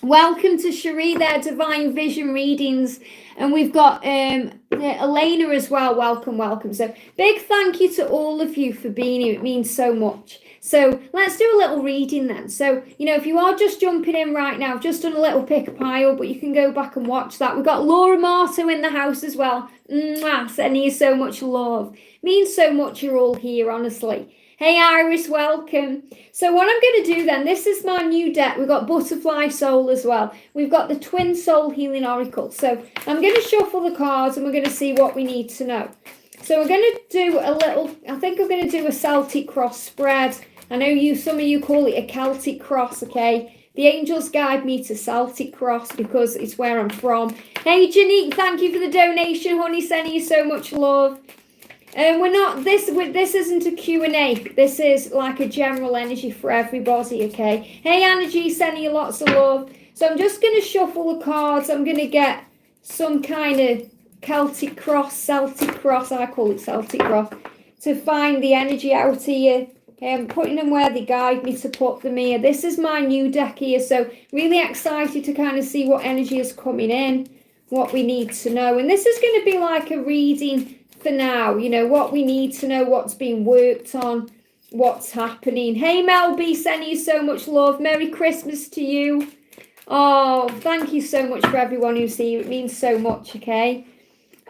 Speaker 1: Welcome to Cherie there, Divine Vision readings. And we've got Elena as well. Welcome, welcome. So big thank you to all of you for being here. It means so much. So let's do a little reading then. So, you know, if you are just jumping in right now, I've just done a little pick a pile, but you can go back and watch that. We've got Laura Marto in the house as well. Mwah, sending you so much love. It means so much you're all here, honestly. Hey Iris, welcome. So what I'm going to do then, this is my new deck. We've got Butterfly Soul as well. We've got the Twin Soul Healing Oracle. So I'm going to shuffle the cards and we're going to see what we need to know. So we're going to do a little, I think I'm going to do a Celtic cross spread. I know some of you call it a Celtic cross, okay? The angels guide me to Celtic cross because it's where I'm from. Hey Janique, thank you for the donation, honey, sending you so much love. We're not, this isn't a Q&A. This is like a general energy for everybody, okay? Hey, Energy, sending you lots of love. So I'm just going to shuffle the cards. I'm going to get some kind of Celtic cross, I call it Celtic cross, to find the energy out here. Okay, I'm putting them where they guide me to put them here. This is my new deck here, so really excited to kind of see what energy is coming in, what we need to know. And this is going to be like a reading for now, you know, what we need to know, what's being worked on, what's happening. Hey Mel B, sending you so much love. Merry Christmas to you. Oh, thank you so much for everyone who's here. It means so much, okay?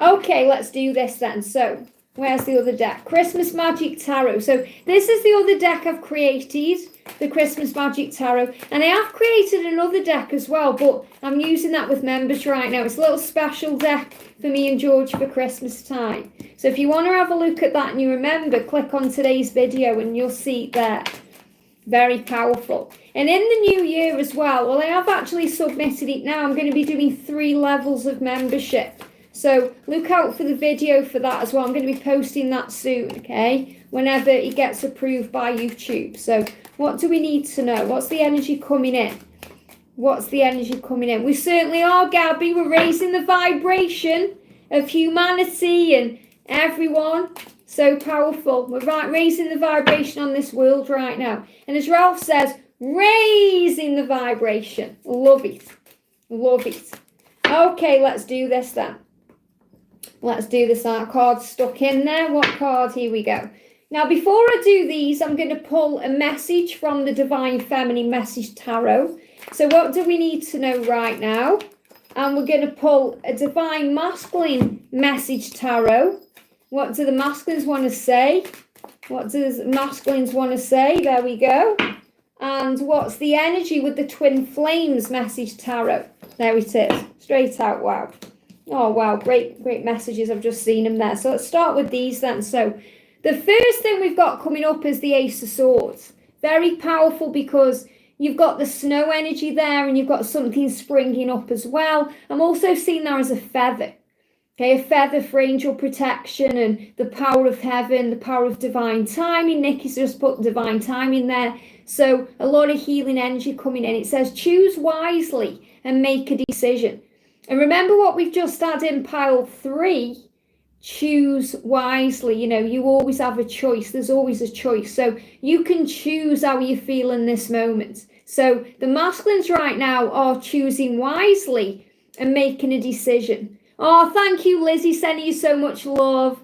Speaker 1: Okay, let's do this then. So, where's the other deck? Christmas Magic Tarot. So, this is the other deck I've created, the Christmas Magic Tarot. And I have created another deck as well, but I'm using that with members right now. It's a little special deck for me and George for Christmas time. So if you want to have a look at that and you remember, click on today's video and you'll see it there. Very powerful. And in the new year as well, I have actually submitted it now. I'm going to be doing 3 levels of membership. So look out for the video for that as well. I'm going to be posting that soon, okay? Whenever it gets approved by YouTube. So what do we need to know? What's the energy coming in? What's the energy coming in? We certainly are, Gabby. We're raising the vibration of humanity and everyone. So powerful. We're raising the vibration on this world right now. And as Ralph says, raising the vibration. Love it. Love it. Okay, let's do this then. Let's do this. Our card's stuck in there. What card? Here we go. Now, before I do these, I'm going to pull a message from the Divine Feminine Message Tarot. So what do we need to know right now? And we're going to pull a Divine Masculine Message Tarot. What do the masculines want to say? What does masculines want to say? There we go. And what's the energy with the twin flames message tarot? There it is, straight out. Wow. Oh, wow, great messages. I've just seen them there. So let's start with these then. So the first thing we've got coming up is the Ace of Swords. Very powerful because you've got the snow energy there and you've got something springing up as well. I'm also seeing there as a feather. Okay, a feather for angel protection and the power of heaven, the power of divine timing. Nikki's just put divine timing there. So a lot of healing energy coming in. It says choose wisely and make a decision. And remember what we've just had in pile 3, choose wisely. You know, you always have a choice. There's always a choice. So you can choose how you feel in this moment. So the masculines right now are choosing wisely and making a decision. Oh, thank you, Lizzie, sending you so much love.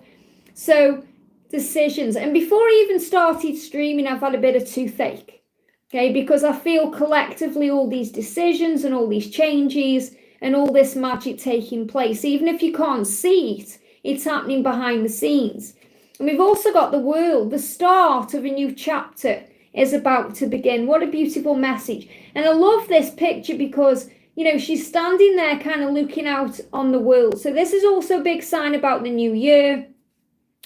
Speaker 1: So decisions. And before I even started streaming, I've had a bit of toothache. Okay, because I feel collectively all these decisions and all these changes and all this magic taking place. Even if you can't see it, it's happening behind the scenes. And we've also got the world. The start of a new chapter is about to begin. What a beautiful message. And I love this picture because, you know, she's standing there kind of looking out on the world. So this is also a big sign about the new year.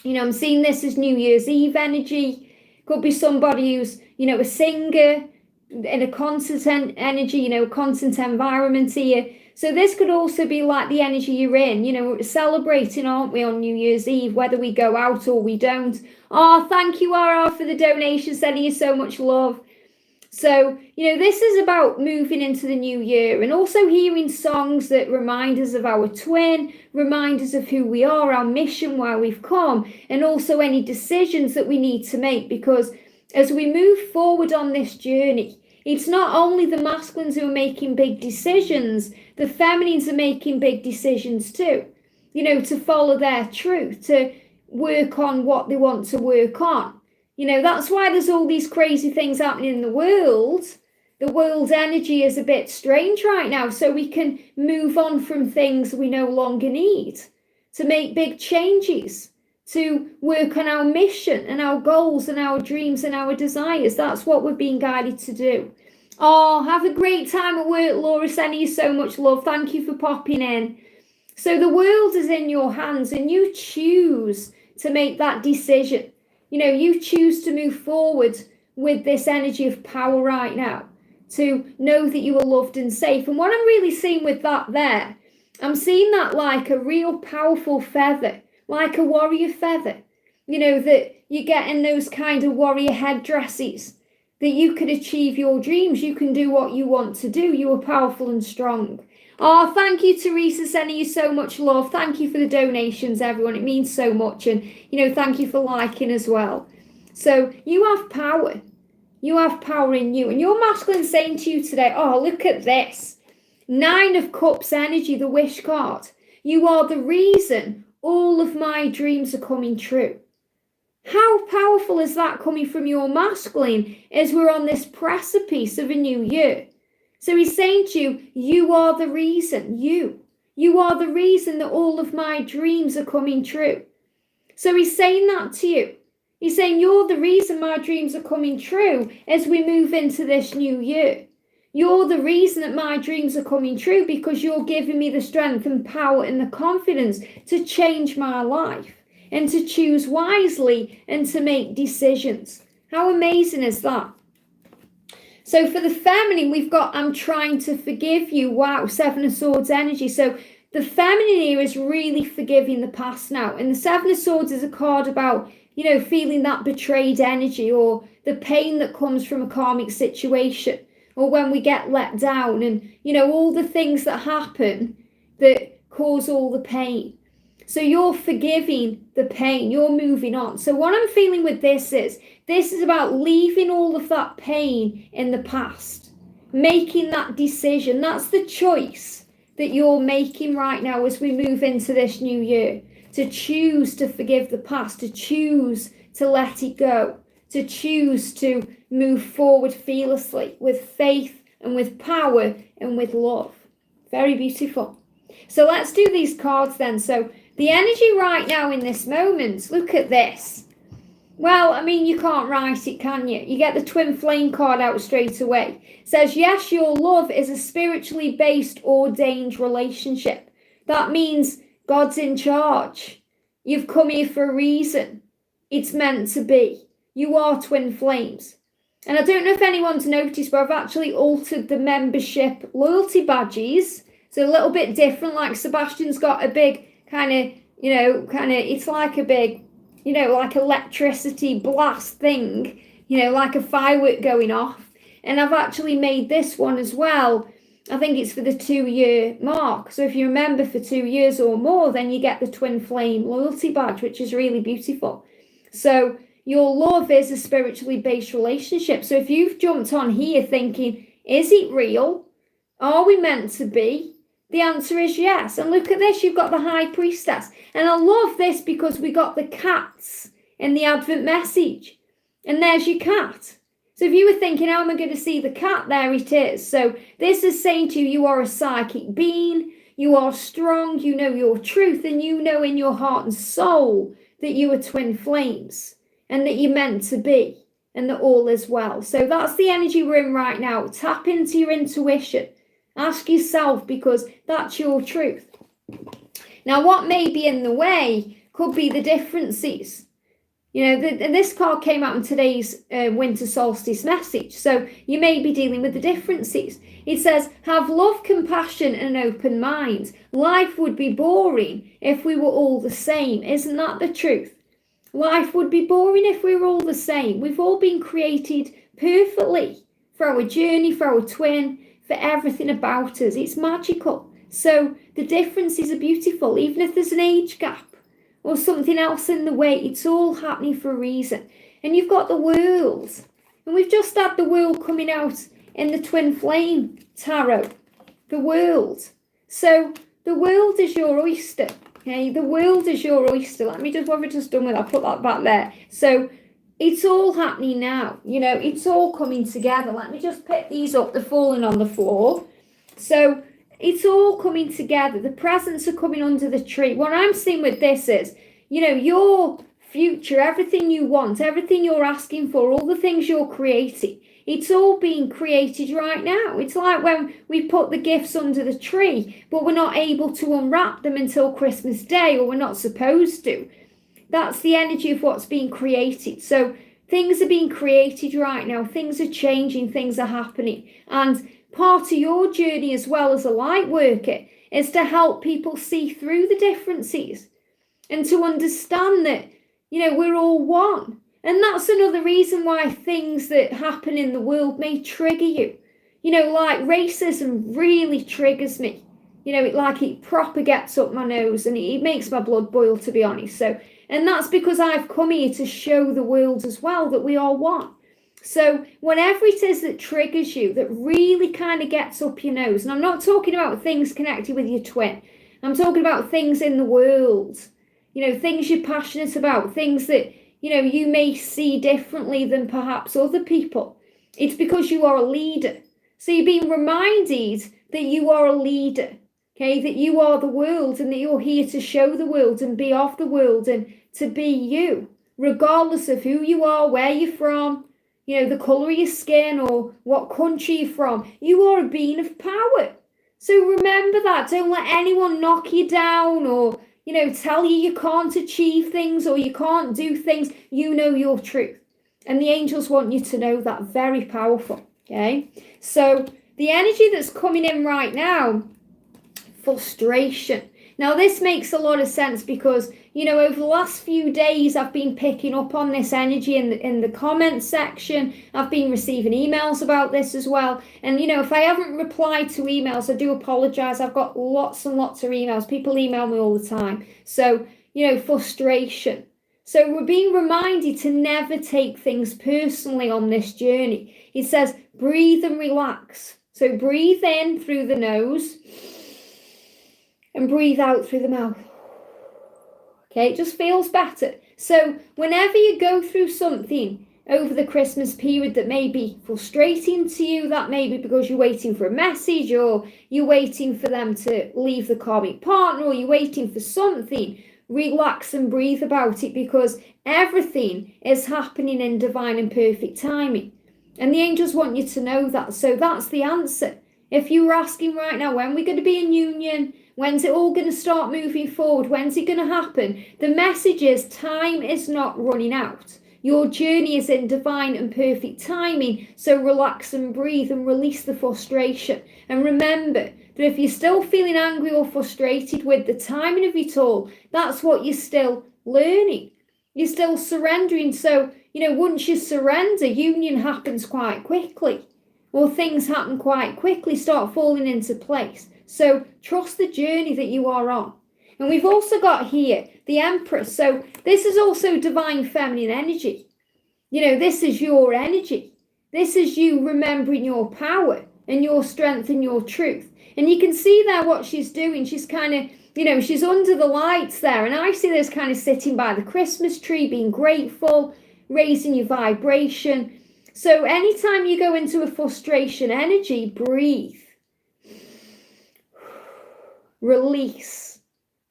Speaker 1: You know, I'm seeing this as New Year's Eve energy. Could be somebody who's, you know, a singer in a constant energy, you know, constant environment here. So this could also be like the energy you're in. You know, we're celebrating, aren't we, on New Year's Eve, whether we go out or we don't. Oh, thank you, RR, for the donation, sending you so much love. So, you know, this is about moving into the new year and also hearing songs that remind us of our twin, remind us of who we are, our mission, where we've come, and also any decisions that we need to make. Because as we move forward on this journey, it's not only the masculines who are making big decisions, the feminines are making big decisions too. You know, to follow their truth, to work on what they want to work on. You know, that's why there's all these crazy things happening in the world. The world's energy is a bit strange right now, so we can move on from things we no longer need, to make big changes, to work on our mission and our goals and our dreams and our desires. That's what we're being guided to do. Oh, have a great time at work, Laura, sending you so much love. Thank you for popping in. So the world is in your hands and you choose to make that decision. You know, you choose to move forward with this energy of power right now, to know that you are loved and safe. And what I'm really seeing with that there, I'm seeing that like a real powerful feather, like a warrior feather, you know, that you get in those kind of warrior headdresses, that you can achieve your dreams. You can do what you want to do. You are powerful and strong. Oh, thank you, Teresa, sending you so much love. Thank you for the donations, everyone. It means so much. And, you know, thank you for liking as well. So you have power. You have power in you. And your masculine saying to you today, oh, look at this. 9 of Cups energy, the wish card. You are the reason all of my dreams are coming true. How powerful is that coming from your masculine as we're on this precipice of a new year? So he's saying to you, you are the reason, you are the reason that all of my dreams are coming true. So he's saying that to you. He's saying you're the reason my dreams are coming true as we move into this new year. You're the reason that my dreams are coming true because you're giving me the strength and power and the confidence to change my life and to choose wisely and to make decisions. How amazing is that? So for the feminine, we've got, I'm trying to forgive you. Wow, 7 of Swords energy. So the feminine here is really forgiving the past now. And the 7 of Swords is a card about, you know, feeling that betrayed energy or the pain that comes from a karmic situation or when we get let down and, you know, all the things that happen that cause all the pain. So you're forgiving the pain, you're moving on. So what I'm feeling with this is about leaving all of that pain in the past, making that decision. That's the choice that you're making right now as we move into this new year, to choose to forgive the past, to choose to let it go, to choose to move forward fearlessly with faith and with power and with love. Very beautiful. So let's do these cards then. So the energy right now in this moment, look at this. Well, I mean, you can't write it, can you? You get the twin flame card out straight away. It says, yes, your love is a spiritually based, ordained relationship. That means God's in charge. You've come here for a reason. It's meant to be. You are twin flames. And I don't know if anyone's noticed, but I've actually altered the membership loyalty badges. So a little bit different, like Sebastian's got a big kind of, it's like a big, like electricity blast thing, like a firework going off. And I've actually made this one as well. I think it's for the 2-year mark. So if you remember for 2 years or more, then you get the twin flame loyalty badge, which is really beautiful. So your love is a spiritually based relationship. So if you've jumped on here thinking, is it real? Are we meant to be? The answer is yes. And look at this, you've got the High Priestess. And I love this because we got the cats in the Advent message. And there's your cat. So if you were thinking, how am I going to see the cat? There it is. So this is saying to you, you are a psychic being. You are strong. You know your truth. And you know in your heart and soul that you are twin flames. And that you're meant to be. And that all is well. So that's the energy we're in right now. Tap into your intuition. Ask yourself, because that's your truth. Now, what may be in the way could be the differences. This card came out in today's winter solstice message. So you may be dealing with the differences. It says, have love, compassion, and an open mind. Life would be boring if we were all the same. Isn't that the truth? Life would be boring if we were all the same. We've all been created perfectly for our journey, for our twin, for everything about us. It's magical. So the differences are beautiful, even if there's an age gap or something else in the way. It's all happening for a reason. And you've got the world. And we've just had the world coming out in the twin flame tarot. The world. So the world is your oyster. Okay, the world is your oyster. Let me just, what have I just done with that? Put that back there. So it's all happening now. It's all coming together. Let me just pick these up. They're falling on the floor. So it's all coming together. The presents are coming under the tree. What I'm seeing with this is, your future, everything you want, everything you're asking for, all the things you're creating, it's all being created right now. It's like when we put the gifts under the tree, but we're not able to unwrap them until Christmas Day, or we're not supposed to. That's the energy of what's being created. So things are being created right now. Things are changing. Things are happening. And part of your journey as well as a light worker is to help people see through the differences and to understand that, we're all one. And that's another reason why things that happen in the world may trigger you. Like racism really triggers me. It proper gets up my nose and it makes my blood boil, to be honest. So, and that's because I've come here to show the world as well that we are one. So whatever it is that triggers you, that really kind of gets up your nose, and I'm not talking about things connected with your twin. I'm talking about things in the world, things you're passionate about, things that, you may see differently than perhaps other people. It's because you are a leader. So you're being reminded that you are a leader, okay, that you are the world and that you're here to show the world and be of the world and to be you, regardless of who you are, where you're from, the colour of your skin or what country you're from. You are a being of power. So remember that. Don't let anyone knock you down or, tell you can't achieve things or you can't do things. You know your truth. And the angels want you to know that. Very powerful. Okay. So the energy that's coming in right now, frustration. Now this makes a lot of sense because, over the last few days, I've been picking up on this energy in the comments section. I've been receiving emails about this as well. And, if I haven't replied to emails, I do apologize. I've got lots and lots of emails. People email me all the time. So, frustration. So we're being reminded to never take things personally on this journey. It says, breathe and relax. So breathe in through the nose and breathe out through the mouth. Okay, it just feels better. So whenever you go through something over the Christmas period that may be frustrating to you, that may be because you're waiting for a message or you're waiting for them to leave the karmic partner or you're waiting for something, relax and breathe about it, because everything is happening in divine and perfect timing. And the angels want you to know that. So that's the answer. If you were asking right now, when we're going to be in union, when's it all going to start moving forward, when's it going to happen? The message is time is not running out. Your journey is in divine and perfect timing. So relax and breathe and release the frustration. And remember that if you're still feeling angry or frustrated with the timing of it all, that's what you're still learning. You're still surrendering. So, once you surrender, union happens quite quickly. Or things happen quite quickly, start falling into place. So trust the journey that you are on. And we've also got here the Empress. So this is also divine feminine energy. This is your energy. This is you remembering your power and your strength and your truth. And you can see there what she's doing. She's kind of, she's under the lights there. And I see this kind of sitting by the Christmas tree, being grateful, raising your vibration. So anytime you go into a frustration energy, breathe. Release.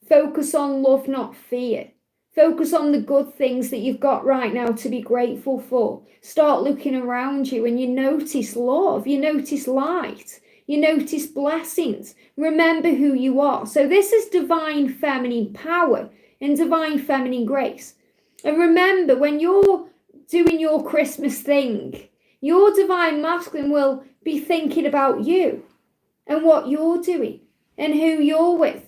Speaker 1: Focus on love, not fear. Focus on the good things that you've got right now to be grateful for. Start looking around you and you notice love, you notice light, you notice blessings. Remember who you are. So this is divine feminine power and divine feminine grace. And remember, when you're doing your Christmas thing, your divine masculine will be thinking about you and what you're doing and who you're with.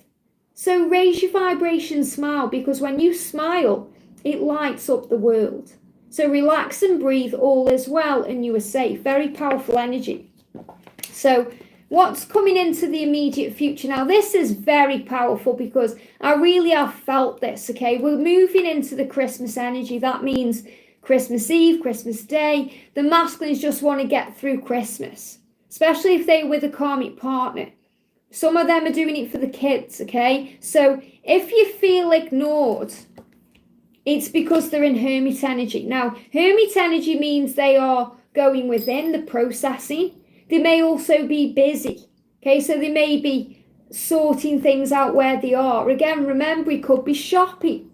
Speaker 1: So raise your vibration, smile, because when you smile, it lights up the world. So relax and breathe, all is well and you are safe. Very powerful energy. So what's coming into the immediate future? Now this is very powerful because I really have felt this, okay? We're moving into the Christmas energy. That means Christmas Eve, Christmas Day. The masculines just want to get through Christmas, especially if they're with a karmic partner. Some of them are doing it for the kids, okay? So if you feel ignored, it's because they're in Hermit Energy. Now, Hermit Energy means they are going within the processing. They may also be busy, okay? So they may be sorting things out where they are. Again, remember, he could be shopping.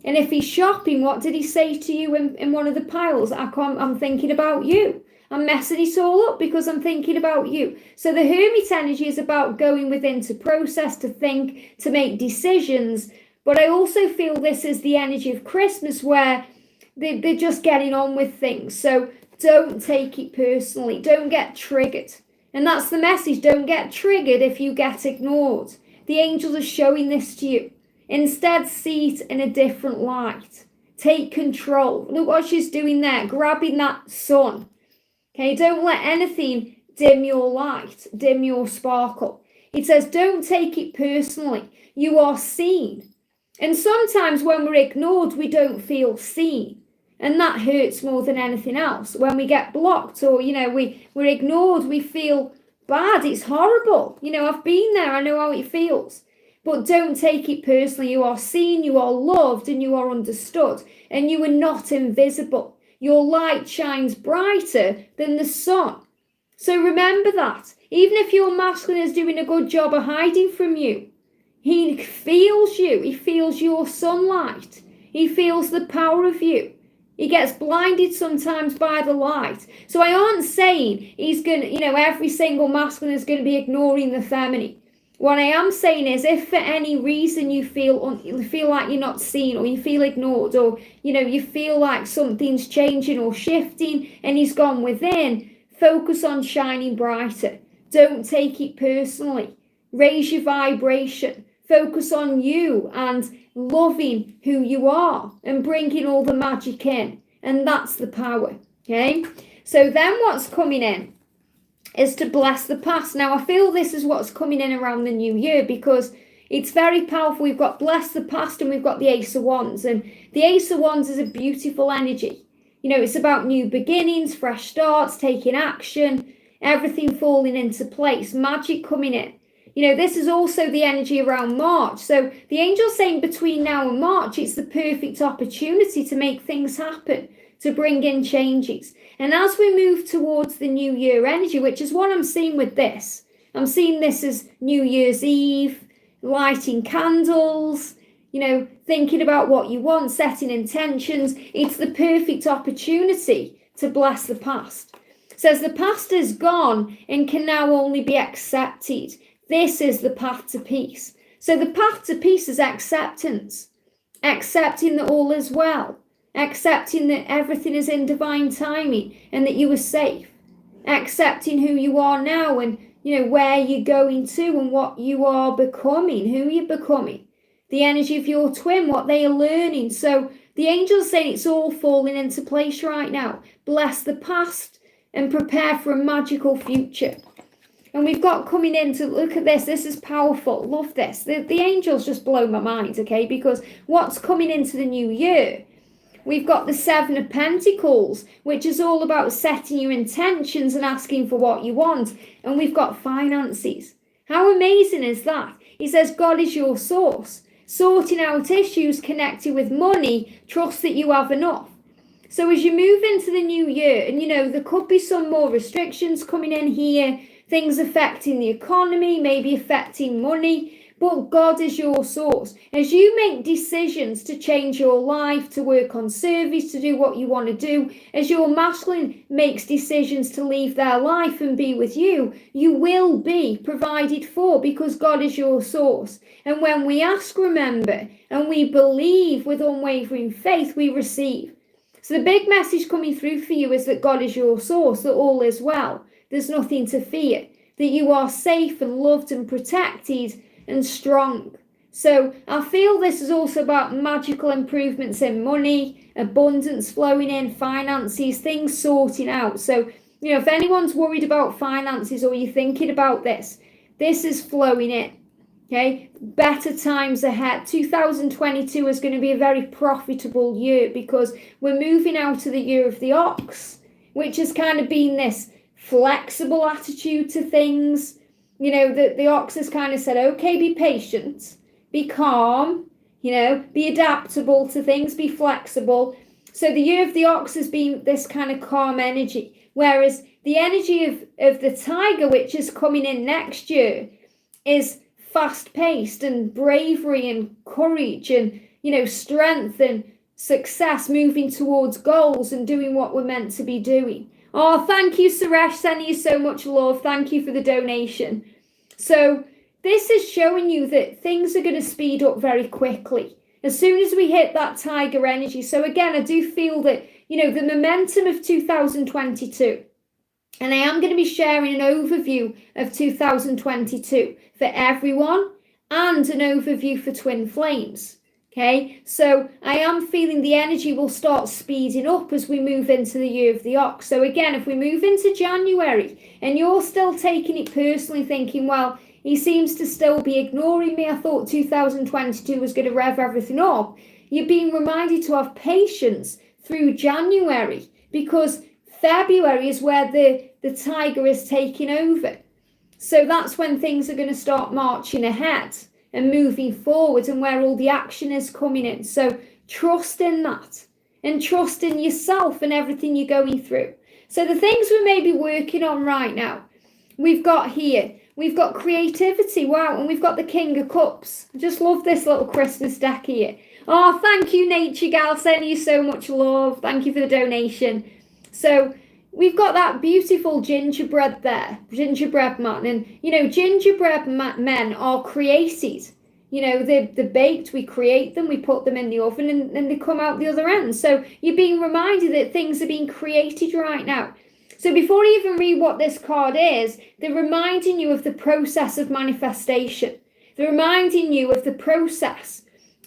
Speaker 1: And if he's shopping, what did he say to you in one of the piles? I'm thinking about you. I'm messing it all up because I'm thinking about you. So the Hermit Energy is about going within to process, to think, to make decisions. But I also feel this is the energy of Christmas where they're just getting on with things. So don't take it personally. Don't get triggered. And that's the message. Don't get triggered if you get ignored. The angels are showing this to you. Instead, see it in a different light. Take control. Look what she's doing there, grabbing that sun. Okay, don't let anything dim your light, dim your sparkle. It says, don't take it personally. You are seen. And sometimes when we're ignored, we don't feel seen. And that hurts more than anything else. When we get blocked or, we're ignored, we feel bad. It's horrible. I've been there. I know how it feels. But don't take it personally. You are seen, you are loved, and you are understood. And you are not invisible. Your light shines brighter than the sun. So remember that. Even if your masculine is doing a good job of hiding from you, he feels you. He feels your sunlight. He feels the power of you. He gets blinded sometimes by the light. So I aren't saying he's going to, every single masculine is going to be ignoring the feminine. What I am saying is, if for any reason you feel like you're not seen, or you feel ignored, or you feel like something's changing or shifting and he's gone within, focus on shining brighter. Don't take it personally. Raise your vibration. Focus on you and loving who you are and bringing all the magic in. And that's the power, okay? So then what's coming in is to bless the past. Now, I feel this is what's coming in around the new year because it's very powerful. We've got bless the past and we've got the Ace of Wands. And the Ace of Wands is a beautiful energy. It's about new beginnings, fresh starts, taking action, everything falling into place, magic coming in. This is also the energy around March. So the angel's saying between now and March, it's the perfect opportunity to make things happen, to bring in changes. And as we move towards the New Year energy, which is what I'm seeing with this, I'm seeing this as New Year's Eve, lighting candles, thinking about what you want, setting intentions. It's the perfect opportunity to bless the past. It says the past is gone and can now only be accepted. This is the path to peace. So the path to peace is acceptance. Accepting that all is well. Accepting that everything is in divine timing and that you are safe. Accepting who you are now and, where you're going to and what you are becoming, who you're becoming. The energy of your twin, what they are learning. So the angel's saying it's all falling into place right now. Bless the past and prepare for a magical future. And we've got coming in to look at this. This is powerful. Love this. The angels just blow my mind, okay? Because what's coming into the new year? We've got the Seven of Pentacles, which is all about setting your intentions and asking for what you want. And we've got finances. How amazing is that? He says God is your source. Sorting out issues connected with money, trust that you have enough. So as you move into the new year, and there could be some more restrictions coming in here, things affecting the economy, maybe affecting money, but God is your source. As you make decisions to change your life, to work on service, to do what you want to do, as your masculine makes decisions to leave their life and be with you, you will be provided for because God is your source. And when we ask, remember, and we believe with unwavering faith, we receive. So the big message coming through for you is that God is your source, that all is well. There's nothing to fear, that you are safe and loved and protected and strong. So I feel this is also about magical improvements in money, abundance flowing in, finances, things sorting out. So, if anyone's worried about finances or you're thinking about this is flowing in. Okay, better times ahead. 2022 is going to be a very profitable year because we're moving out of the year of the ox, which has kind of been this flexible attitude to things. The ox has kind of said, okay, be patient, be calm, be adaptable to things, be flexible. So the year of the ox has been this kind of calm energy, whereas the energy of the tiger, which is coming in next year, is fast-paced and bravery and courage and, strength and success, moving towards goals and doing what we're meant to be doing. Oh, thank you, Suresh. Sending you so much love. Thank you for the donation. So this is showing you that things are going to speed up very quickly as soon as we hit that tiger energy. So again, I do feel that, the momentum of 2022, and I am going to be sharing an overview of 2022 for everyone and an overview for twin flames. Okay, so I am feeling the energy will start speeding up as we move into the year of the ox. So again, if we move into January and you're still taking it personally, thinking, well, he seems to still be ignoring me. I thought 2022 was going to rev everything up. You're being reminded to have patience through January because February is where the tiger is taking over. So that's when things are going to start marching ahead and moving forward and where all the action is coming in. So trust in that and trust in yourself and everything you're going through. So the things we may be working on right now, we've got creativity. Wow. And we've got the King of Cups. I just love this little Christmas deck here. Oh, thank you, Nature Gal. Sending you so much love. Thank you for the donation. So we've got that beautiful gingerbread there, gingerbread man. And, gingerbread men are created. They're baked, we create them, we put them in the oven and they come out the other end. So you're being reminded that things are being created right now. So before you even read what this card is, they're reminding you of the process of manifestation. They're reminding you of the process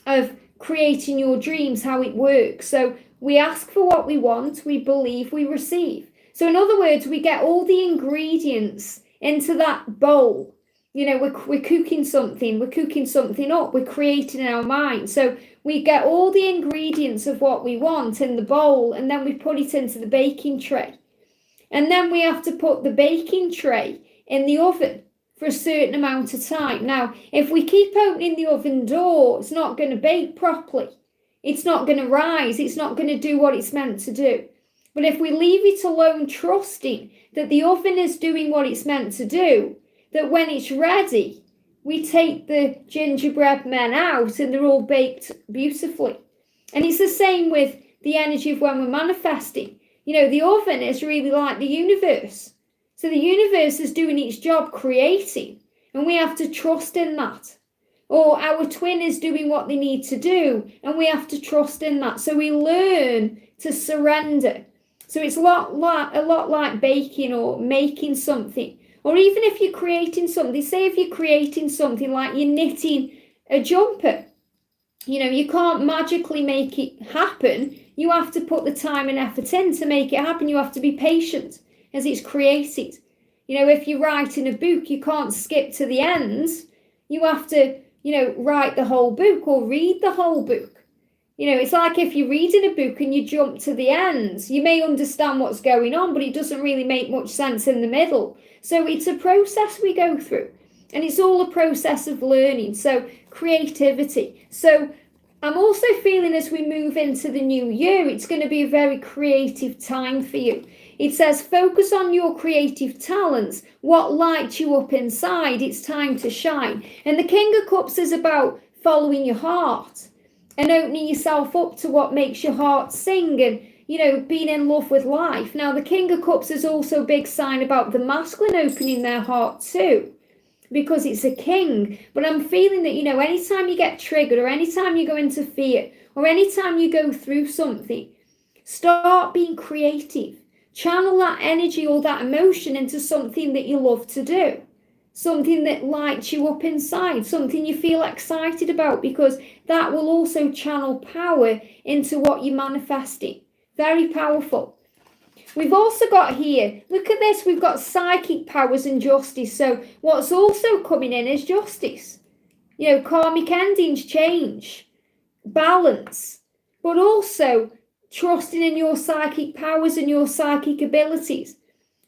Speaker 1: of creating your dreams, how it works. So we ask for what we want, we believe, we receive. So in other words, we get all the ingredients into that bowl. We're cooking something up, we're creating in our mind. So we get all the ingredients of what we want in the bowl and then we put it into the baking tray. And then we have to put the baking tray in the oven for a certain amount of time. Now, if we keep opening the oven door, it's not going to bake properly. It's not going to rise. It's not going to do what it's meant to do. But if we leave it alone, trusting that the oven is doing what it's meant to do, that when it's ready, we take the gingerbread men out and they're all baked beautifully. And it's the same with the energy of when we're manifesting. You know, the oven is really like the universe. So the universe is doing its job creating, and we have to trust in that. Or our twin is doing what they need to do, and we have to trust in that. So we learn to surrender. So it's a lot like baking or making something. Or even if you're creating something, say if you're creating something like you're knitting a jumper, you know, you can't magically make it happen. You have to put the time and effort in to make it happen. You have to be patient as it's created. You know, if you're writing a book, you can't skip to the end. You have to, you know, write the whole book or read the whole book. You know, it's like if you're reading a book and you jump to the end, you may understand what's going on, but it doesn't really make much sense in the middle. So it's a process we go through, and it's all a process of learning. So creativity. So I'm also feeling as we move into the new year, it's going to be a very creative time for you. It says, focus on your creative talents, what lights you up inside. It's time to shine. And the King of Cups is about following your heart and opening yourself up to what makes your heart sing and, you know, being in love with life. Now, the King of Cups is also a big sign about the masculine opening their heart too, because it's a king. But I'm feeling that, you know, anytime you get triggered or anytime you go into fear or anytime you go through something, start being creative. Channel that energy or that emotion into something that you love to do. Something that lights you up inside, something you feel excited about, because that will also channel power into what you're manifesting. Very powerful. We've also got here, look at this, we've got psychic powers and justice. So what's also coming in is justice. You know, karmic endings, change, balance, but also trusting in your psychic powers and your psychic abilities,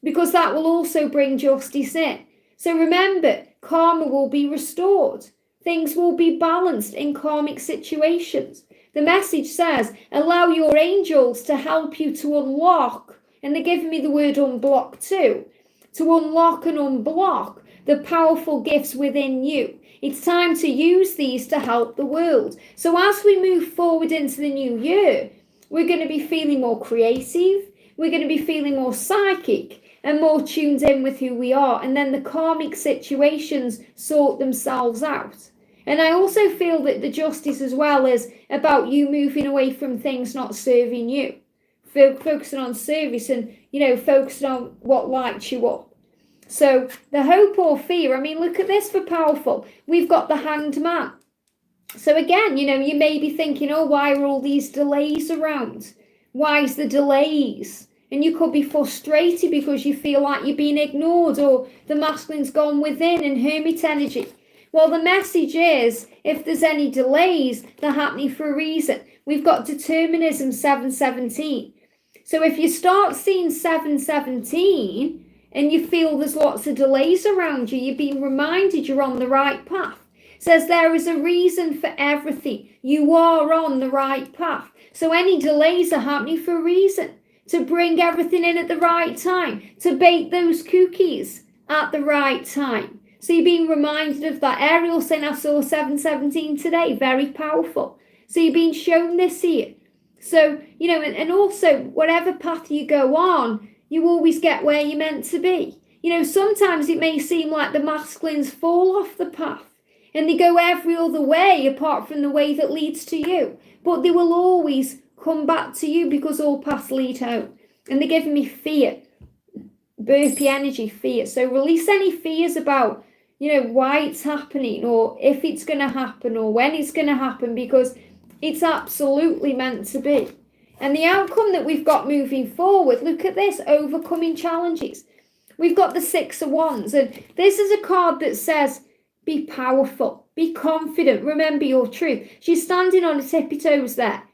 Speaker 1: because that will also bring justice in. So remember, karma will be restored. Things will be balanced in karmic situations. The message says, allow your angels to help you to unlock, and they're giving me the word unblock too, to unlock and unblock the powerful gifts within you. It's time to use these to help the world. So as we move forward into the new year, we're going to be feeling more creative. We're going to be feeling more psychic and more tuned in with who we are. And then the karmic situations sort themselves out. And I also feel that the justice as well is about you moving away from things not serving you. Focusing on service and, you know, focusing on what lights you up. So the hope or fear, I mean, look at this for powerful. We've got the Hanged Man. So again, you know, you may be thinking, oh, why are all these delays around? Why is the delays? And you could be frustrated because you feel like you're being ignored or the masculine's gone within and Hermit Energy. Well, the message is, if there's any delays, they're happening for a reason. We've got determinism 717. So if you start seeing 717 and you feel there's lots of delays around you, you're being reminded you're on the right path. It says there is a reason for everything. You are on the right path. So any delays are happening for a reason. To bring everything in at the right time, to bake those cookies at the right time. So you're being reminded of that. Ariel saying, I saw 717 today, very powerful. So you're being shown this here. So, you know, and also whatever path you go on, you always get where you're meant to be. You know, sometimes it may seem like the masculines fall off the path and they go every other way apart from the way that leads to you. But they will always come back to you because all paths lead home. And they're giving me fear. Burpee energy, fear. So release any fears about, you know, why it's happening or if it's going to happen or when it's going to happen, because it's absolutely meant to be. And the outcome that we've got moving forward, look at this, overcoming challenges. We've got the Six of Wands. And this is a card that says, be powerful, be confident, remember your truth. She's standing on her tippy toes there.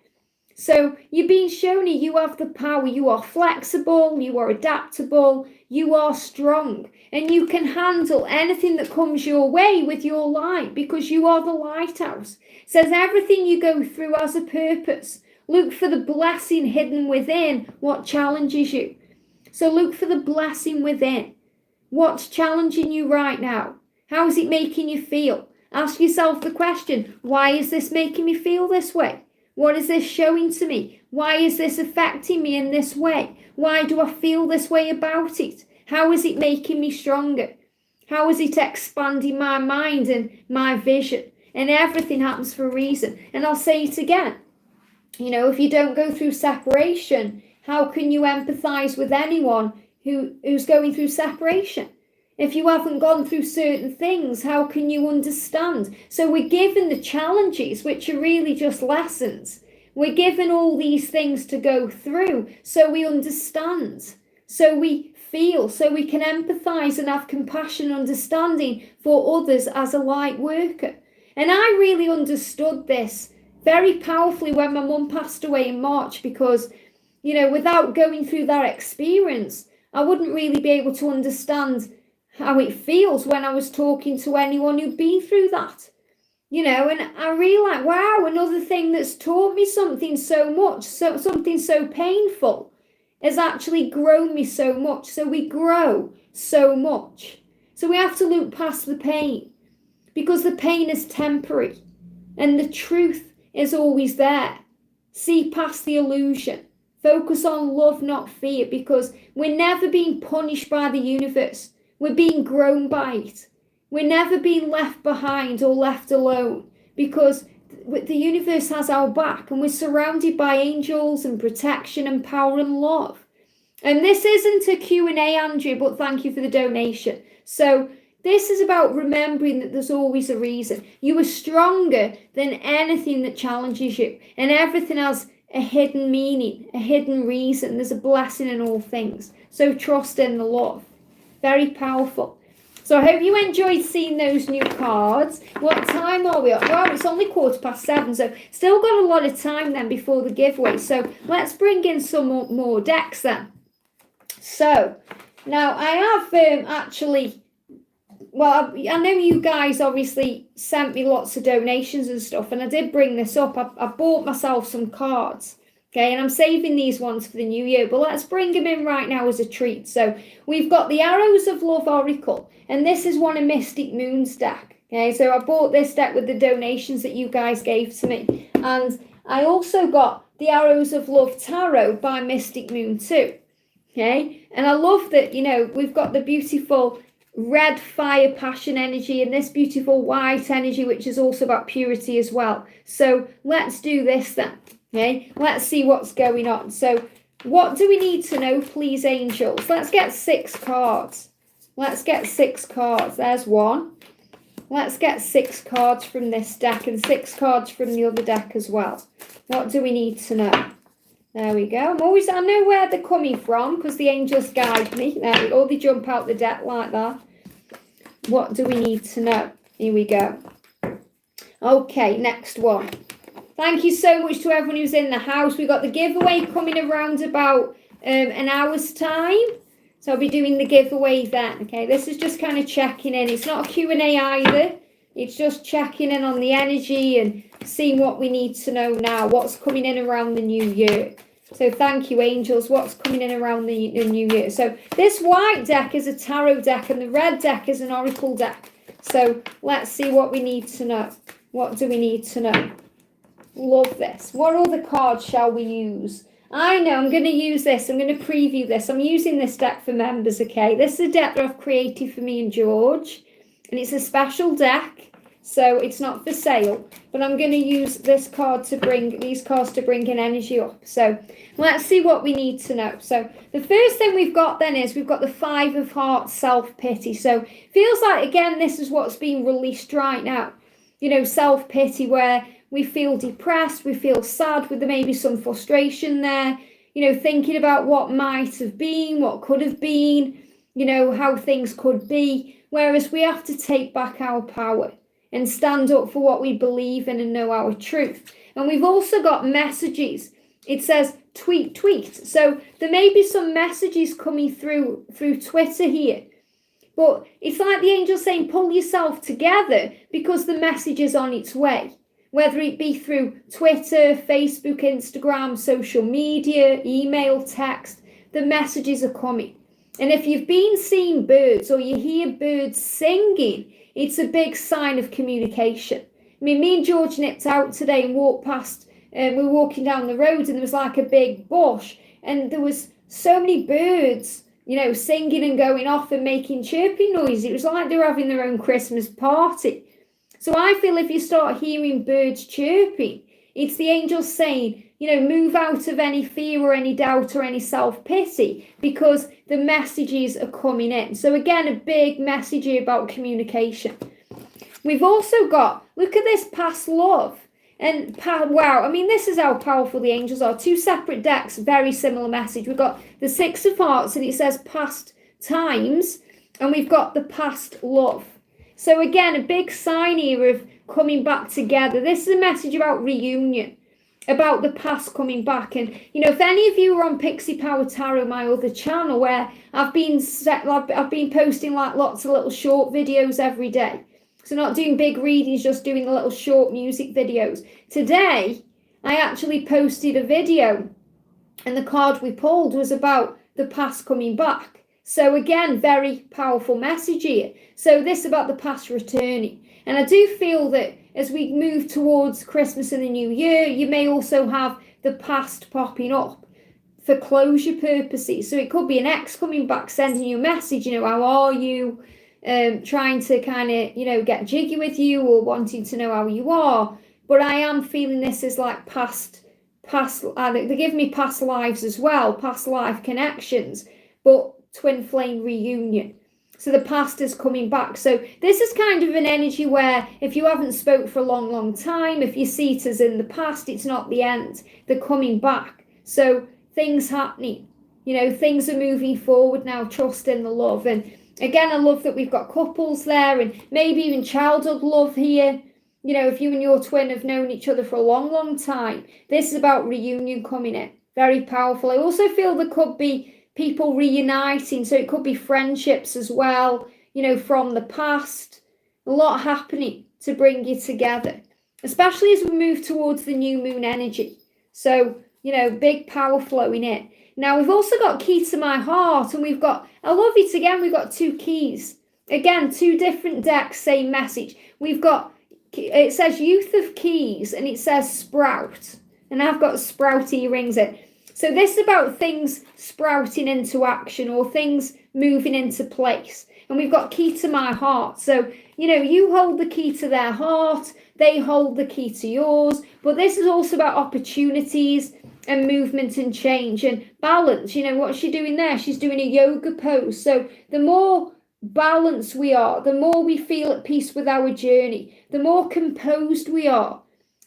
Speaker 1: So you're being shown here you have the power, you are flexible, you are adaptable, you are strong, and you can handle anything that comes your way with your light because you are the lighthouse. It says everything you go through has a purpose. Look for the blessing hidden within what challenges you. So look for the blessing within. What's challenging you right now? How is it making you feel? Ask yourself the question, why is this making me feel this way? What is this showing to me? Why is this affecting me in this way? Why do I feel this way about it? How is it making me stronger? How is it expanding my mind and my vision? And everything happens for a reason. And I'll say it again. If you don't go through separation, how can you empathize with anyone who's going through separation? If you haven't gone through certain things, how can you understand? So we're given the challenges, which are really just lessons. We're given all these things to go through so we understand, so we feel, so we can empathize and have compassion and understanding for others as a light worker. And I really understood this very powerfully when my mum passed away in March, because, without going through that experience, I wouldn't really be able to understand how it feels when I was talking to anyone who'd been through that. And I realized, wow, another thing that's taught me something so much, something so painful, has actually grown me so much. So we grow so much. So we have to look past the pain, because the pain is temporary and the truth is always there. See past the illusion. Focus on love, not fear, because we're never being punished by the universe. We're being grown by it. We're never being left behind or left alone, because the universe has our back and we're surrounded by angels and protection and power and love. And this isn't a Q&A, Andrew, but thank you for the donation. So this is about remembering that there's always a reason. You are stronger than anything that challenges you, and everything has a hidden meaning, a hidden reason. There's a blessing in all things. So trust in the love. Very powerful. So I hope you enjoyed seeing those new cards. What time are we at? Well, it's only 7:15, so still got a lot of time then before the giveaway. So let's bring in some more decks then. So now I have I know you guys obviously sent me lots of donations and stuff, and I did bring this up. I bought myself some cards. Okay, and I'm saving these ones for the new year, but let's bring them in right now as a treat. So we've got the Arrows of Love Oracle, and this is one of Mystic Moon's deck. Okay, so I bought this deck with the donations that you guys gave to me. And I also got the Arrows of Love Tarot by Mystic Moon too. Okay, and I love that, we've got the beautiful red fire passion energy and this beautiful white energy, which is also about purity as well. So let's do this then. Okay, let's see what's going on. So what do we need to know, please, angels? Let's get 6 cards. Let's get 6 cards. There's one. Let's get 6 cards from this deck and 6 cards from the other deck as well. What do we need to know? There we go. I know where they're coming from because the angels guide me. There we go. They jump out the deck like that. What do we need to know? Here we go. Okay, next one. Thank you so much to everyone who's in the house. We've got the giveaway coming around about an hour's time. So I'll be doing the giveaway then. Okay, this is just kind of checking in. It's not a Q&A either. It's just checking in on the energy and seeing what we need to know now. What's coming in around the new year. So thank you, angels. What's coming in around the new year. So this white deck is a tarot deck and the red deck is an oracle deck. So let's see what we need to know. What do we need to know? Love this. What other cards shall we use? I know I'm going to use this. I'm going to preview this. I'm using this deck for members, okay? This is a deck that I've created for me and George. And it's a special deck. So it's not for sale. But I'm going to use these cards to bring in energy up. So let's see what we need to know. So the first thing we've got then is we've got the 5 of Hearts, self-pity. So feels like, again, this is what's being released right now. Self-pity, where we feel depressed, we feel sad, with maybe some frustration there, thinking about what might have been, what could have been, how things could be. Whereas we have to take back our power and stand up for what we believe in and know our truth. And we've also got messages. It says tweet. So there may be some messages coming through Twitter here. But it's like the angel saying, pull yourself together because the message is on its way. Whether it be through Twitter, Facebook, Instagram, social media, email, text, the messages are coming. And if you've been seeing birds or you hear birds singing, it's a big sign of communication. I mean, me and George nipped out today and walked past, we were walking down the road and there was like a big bush and there was so many birds, you know, singing and going off and making chirping noise. It was like they were having their own Christmas party. So I feel if you start hearing birds chirping, it's the angels saying, you know, move out of any fear or any doubt or any self-pity, because the messages are coming in. So again, a big message here about communication. We've also got, look at this, past love. And wow, I mean, this is how powerful the angels are. Two separate decks, very similar message. We've got the Six of Hearts and it says past times, and we've got the past love. So again, a big sign here of coming back together. This is a message about reunion, about the past coming back. And, you know, if any of you are on Pixie Power Tarot, my other channel, where I've been posting like lots of little short videos every day. So not doing big readings, just doing the little short music videos. Today, I actually posted a video and the card we pulled was about the past coming back. So again, very powerful message here. So this about the past returning. And I do feel that as we move towards Christmas and the New Year, you may also have the past popping up for closure purposes. So it could be an ex coming back, sending you a message, you know, how are you? Trying to kind of, you know, get jiggy with you or wanting to know how you are. But I am feeling this as like past, they give me past lives as well, past life connections, but twin flame reunion. So the past is coming back. So this is kind of an energy where if you haven't spoke for a long, long time, if you see it as in the past, it's not the end. They're coming back. So things happening, you know, things are moving forward now, trust in the love. And again, I love that we've got couples there and maybe even childhood love here. You know, if you and your twin have known each other for a long, long time, this is about reunion coming in. Very powerful. I also feel there could be people reuniting. So it could be friendships as well, you know, from the past. A lot happening to bring you together, especially as we move towards the new moon energy. So, you know, big power flowing in. Now, we've also got Key to My Heart, and we've got, I love it again, we've got two keys. Again, two different decks, same message. We've got, it says Youth of Keys, and it says Sprout. And I've got Sprout earrings in. So this is about things sprouting into action or things moving into place. And we've got Key to My Heart. So, you know, you hold the key to their heart, they hold the key to yours. But this is also about opportunities and movement and change and balance. You know, what's she doing there? She's doing a yoga pose. So the more balanced we are, the more we feel at peace with our journey, the more composed we are,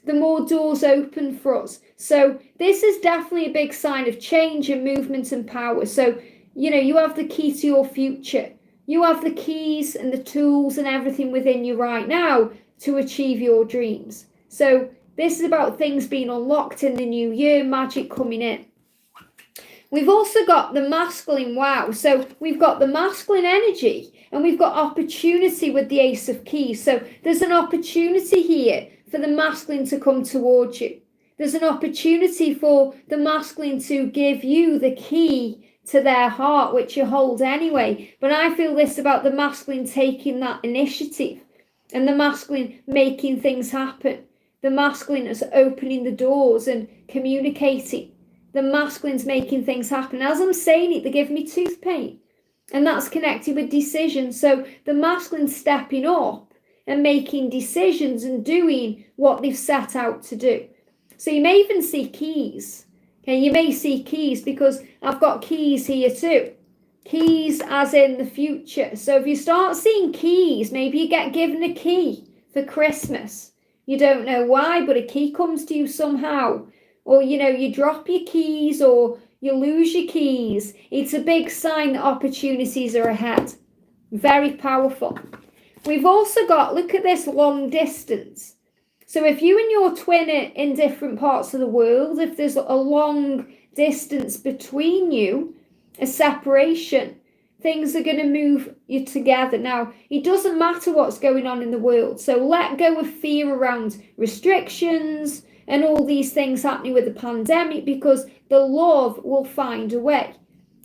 Speaker 1: the more doors open for us. So this is definitely a big sign of change and movement and power. So, you know, you have the key to your future. You have the keys and the tools and everything within you right now to achieve your dreams. So this is about things being unlocked in the new year, magic coming in. We've also got the masculine, wow. So we've got the masculine energy and we've got opportunity with the Ace of Keys. So there's an opportunity here for the masculine to come towards you. There's an opportunity for the masculine to give you the key to their heart, which you hold anyway. But I feel this about the masculine taking that initiative and the masculine making things happen. The masculine is opening the doors and communicating. The masculine's making things happen. As I'm saying it, they give me tooth pain. And that's connected with decisions. So the masculine's stepping up and making decisions and doing what they've set out to do. So you may even see keys. Okay, you may see keys because I've got keys here too. Keys as in the future. So if you start seeing keys, maybe you get given a key for Christmas. You don't know why, but a key comes to you somehow. Or, you know, you drop your keys or you lose your keys. It's a big sign that opportunities are ahead. Very powerful. We've also got, look at this, long distance. So if you and your twin are in different parts of the world, if there's a long distance between you, a separation, things are going to move you together. Now, it doesn't matter what's going on in the world. So let go of fear around restrictions and all these things happening with the pandemic, because the love will find a way.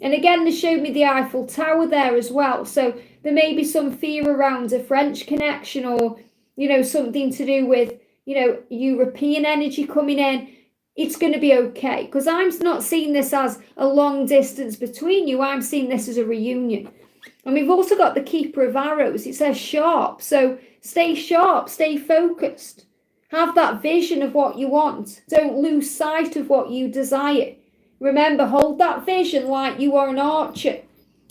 Speaker 1: And again, they showed me the Eiffel Tower there as well. So there may be some fear around a French connection, or, something to do with, European energy coming in. It's going to be okay, because I'm not seeing this as a long distance between you. I'm seeing this as a reunion. And we've also got the Keeper of Arrows. It says sharp. So stay sharp, stay focused. Have that vision of what you want. Don't lose sight of what you desire. Remember, hold that vision like you are an archer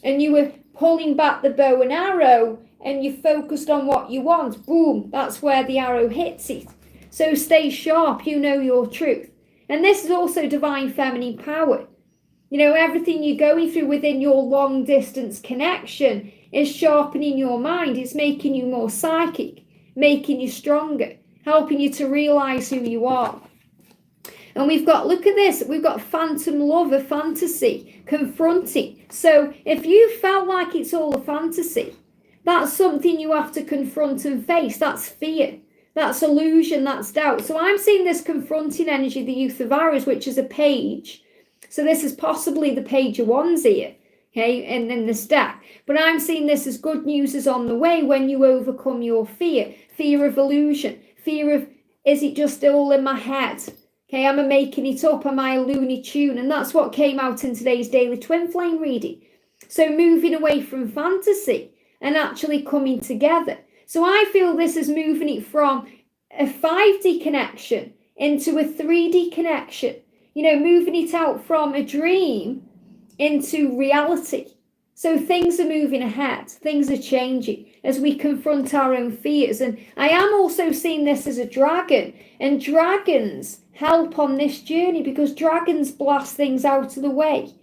Speaker 1: and you were pulling back the bow and arrow and you focused on what you want. Boom, that's where the arrow hits it. So stay sharp, you know your truth. And this is also divine feminine power. Everything you're going through within your long distance connection is sharpening your mind. It's making you more psychic, making you stronger, helping you to realize who you are. And we've got, look at this, we've got phantom love, a fantasy, confronting. So if you felt like it's all a fantasy, that's something you have to confront and face. That's fear, that's illusion, that's doubt. So I'm seeing this confronting energy, the Youth of Arrows, which is a page. So this is possibly the page of wands here, okay, and in this deck. But I'm seeing this as good news is on the way when you overcome your fear of illusion, fear of, is it just all in my head? Okay, am I making it up? Am I a Looney Tune? And that's what came out in today's daily twin flame reading. So moving away from fantasy and actually coming together. So I feel this is moving it from a 5D connection into a 3D connection. Moving it out from a dream into reality. So things are moving ahead. Things are changing as we confront our own fears. And I am also seeing this as a dragon. And dragons help on this journey because dragons blast things out of the way.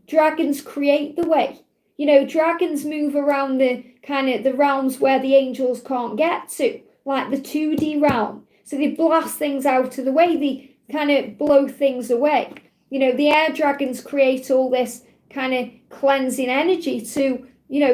Speaker 1: Dragons create the way. Dragons move around the the realms where the angels can't get to, like the 2D realm. So they blast things out of the way. They blow things away. The air dragons create all this cleansing energy to,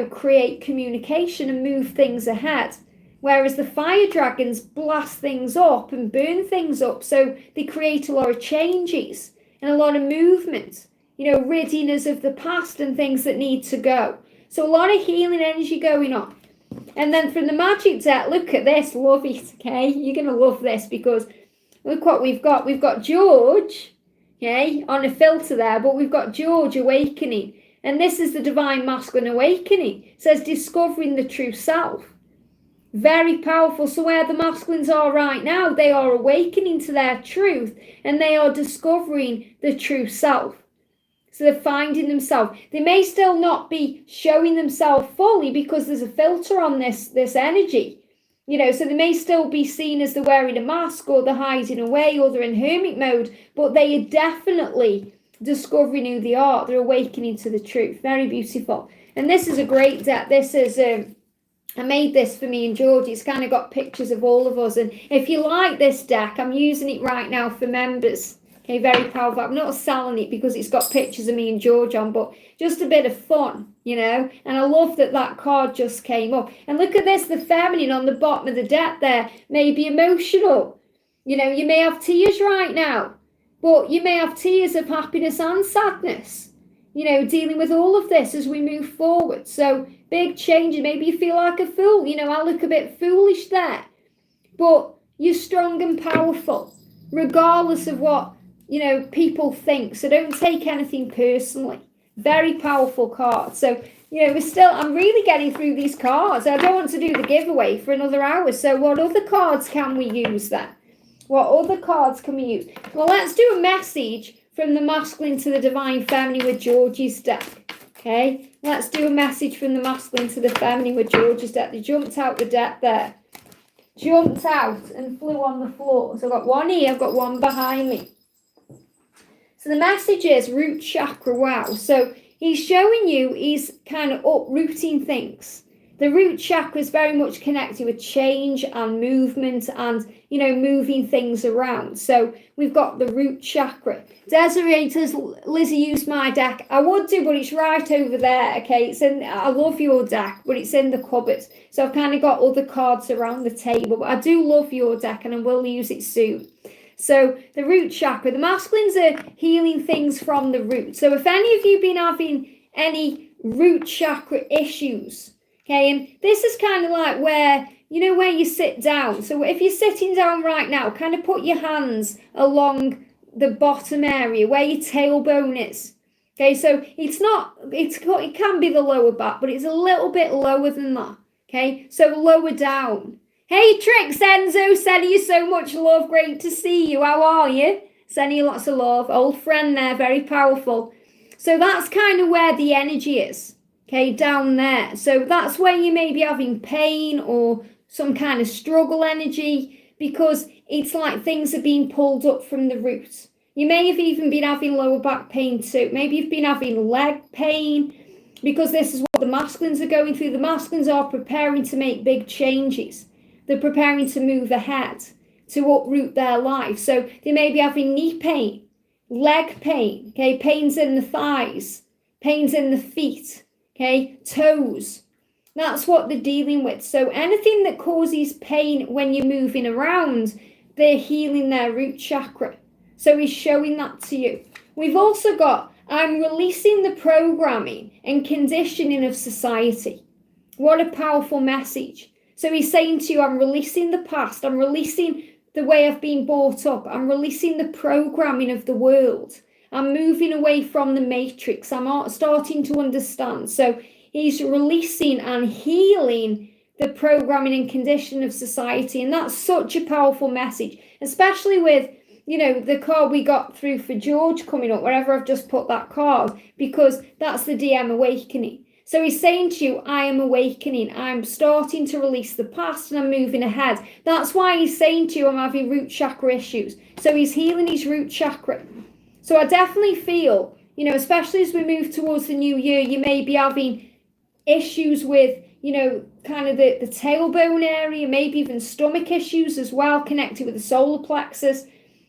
Speaker 1: create communication and move things ahead. Whereas the fire dragons blast things up and burn things up. So they create a lot of changes and a lot of movement, ridding us of the past and things that need to go. So a lot of healing energy going on. And then from the magic deck, look at this, love it, okay? You're going to love this because look what we've got. We've got George, okay, on a filter there, but we've got George awakening. And this is the divine masculine awakening. It says discovering the true self. Very powerful. So where the masculines are right now, they are awakening to their truth and they are discovering the true self. So they're finding themselves. They may still not be showing themselves fully because there's a filter on this energy. So they may still be seen as they're wearing a mask or they're hiding away or they're in hermit mode, but they are definitely discovering who they are. They're awakening to the truth. Very beautiful. And this is a great deck. This is, I made this for me and George. It's got pictures of all of us. And if you like this deck, I'm using it right now for members. Okay, very powerful. I'm not selling it because it's got pictures of me and George on, but just a bit of fun, And I love that card just came up. And look at this, the feminine on the bottom of the deck there may be emotional. You may have tears right now, but you may have tears of happiness and sadness. Dealing with all of this as we move forward. So big changes. Maybe you feel like a fool. I look a bit foolish there. But you're strong and powerful, regardless of what people think. So don't take anything personally. Very powerful card. So, I'm really getting through these cards. I don't want to do the giveaway for another hour. So what other cards can we use then? What other cards can we use? Well, let's do a message from the masculine to the divine feminine with George's deck. Okay, let's do a message from the masculine to the feminine with George's deck. They jumped out the deck there. Jumped out and flew on the floor. So I've got one here, I've got one behind me. So the message is root chakra. Wow. So he's showing you he's uprooting things. The root chakra is very much connected with change and movement and, moving things around. So we've got the root chakra. Desiree says, Lizzie used my deck. I would do, but it's right over there. Okay. I love your deck, but it's in the cupboard. So I've got other cards around the table, but I do love your deck and I will use it soon. So the root chakra, the masculines are healing things from the root. So if any of you been having any root chakra issues. Okay, and this is kind of like where, where you sit down. So if you're sitting down right now, kind of put your hands along the bottom area where your tailbone is. Okay, so it can be the lower back, but it's a little bit lower than that. Okay, so lower down. Hey, Trix, Enzo, sending you so much love. Great to see you. How are you? Sending you lots of love. Old friend there, very powerful. So that's kind of where the energy is. Okay, down there. So that's where you may be having pain or some kind of struggle energy, because it's like things are being pulled up from the root. You may have even been having lower back pain too. Maybe you've been having leg pain, because this is what the masculines are going through. The masculines are preparing to make big changes. They're preparing to move ahead, to uproot their life. So they may be having knee pain, leg pain, okay, pains in the thighs, pains in the feet, okay, toes. That's what they're dealing with. So anything that causes pain when you're moving around, they're healing their root chakra. So he's showing that to you. We've also got, I'm releasing the programming and conditioning of society. What a powerful message. So he's saying to you, I'm releasing the past. I'm releasing the way I've been brought up. I'm releasing the programming of the world. I'm moving away from the matrix. I'm starting to understand. So he's releasing and healing the programming and conditioning of society. And that's such a powerful message, especially with, the card we got through for George coming up, wherever I've just put that card, because that's the DM awakening. So he's saying to you, I am awakening. I'm starting to release the past and I'm moving ahead. That's why he's saying to you, I'm having root chakra issues. So he's healing his root chakra. So I definitely feel, especially as we move towards the new year, you may be having issues with, kind of the tailbone area, maybe even stomach issues as well, connected with the solar plexus.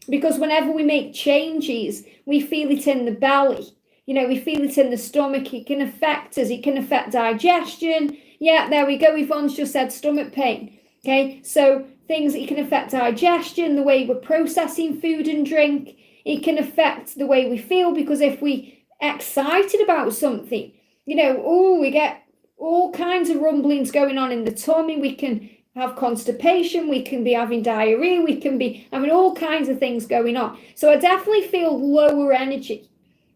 Speaker 1: Because whenever we make changes, we feel it in the belly. We feel it in the stomach. It can affect us. It can affect digestion. Yeah, there we go. Yvonne's just said stomach pain. Okay, so things that can affect digestion, the way we're processing food and drink. It can affect the way we feel, because if we excited about something, we get all kinds of rumblings going on in the tummy. We can have constipation, we can be having diarrhea, we can be having all kinds of things going on. So I definitely feel lower energy,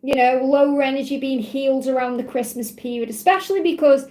Speaker 1: lower energy being healed around the Christmas period, especially because,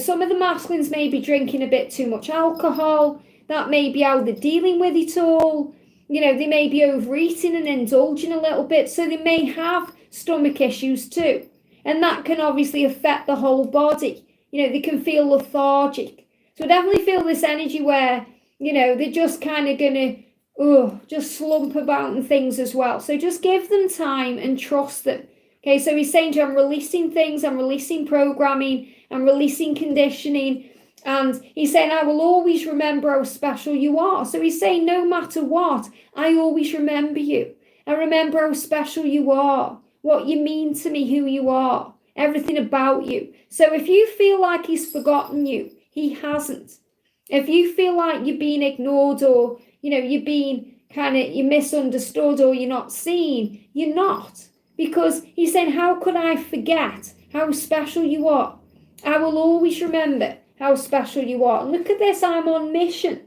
Speaker 1: some of the masculines may be drinking a bit too much alcohol. That may be how they're dealing with it all. They may be overeating and indulging a little bit, so they may have stomach issues too. And that can obviously affect the whole body. They can feel lethargic. So I definitely feel this energy where, they're just kind of going to, just slump about and things as well. So just give them time and trust them. Okay, so he's saying to you, I'm releasing things, I'm releasing programming, I'm releasing conditioning. And he's saying, I will always remember how special you are. So he's saying, no matter what, I always remember you. I remember how special you are, what you mean to me, who you are, everything about you. So if you feel like he's forgotten you, he hasn't. If you feel like you're being ignored, or, you're being you're misunderstood, or you're not seen, you're not. Because he's saying, how could I forget how special you are? I will always remember how special you are. And look at this, I'm on mission.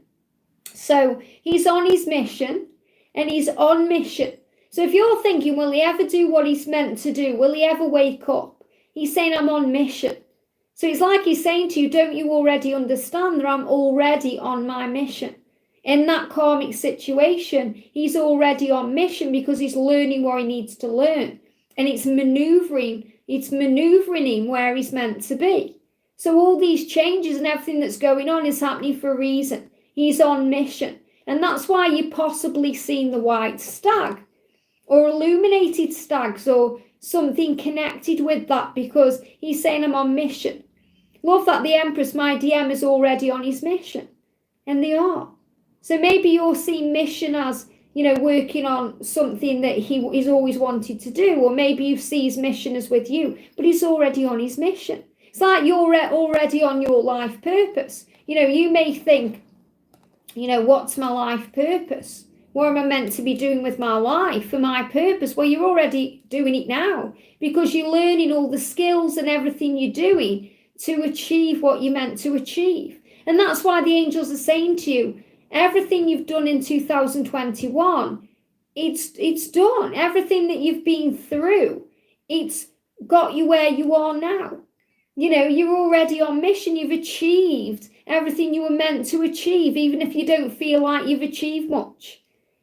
Speaker 1: So he's on his mission, and he's on mission. So if you're thinking, will he ever do what he's meant to do? Will he ever wake up? He's saying, I'm on mission. So it's like he's saying to you, don't you already understand that I'm already on my mission? In that karmic situation, he's already on mission, because he's learning what he needs to learn. And it's maneuvering him where he's meant to be. So all these changes and everything that's going on is happening for a reason. He's on mission. And that's why you're possibly seeing the white stag, or illuminated stags, or something connected with that, because he's saying, I'm on mission. Love that the Empress, my DM, is already on his mission. And they are. So maybe you're seeing mission as, working on something that he's always wanted to do. Or maybe you see his mission as with you, but he's already on his mission. It's like you're already on your life purpose. You may think, what's my life purpose? What am I meant to be doing with my life for my purpose? Well, you're already doing it now because you're learning all the skills and everything you're doing to achieve what you're meant to achieve. And that's why the angels are saying to you, everything you've done in 2021, it's done. Everything that you've been through, it's got you where you are now. You know, you're already on mission. You've achieved everything you were meant to achieve, even if you don't feel like you've achieved much.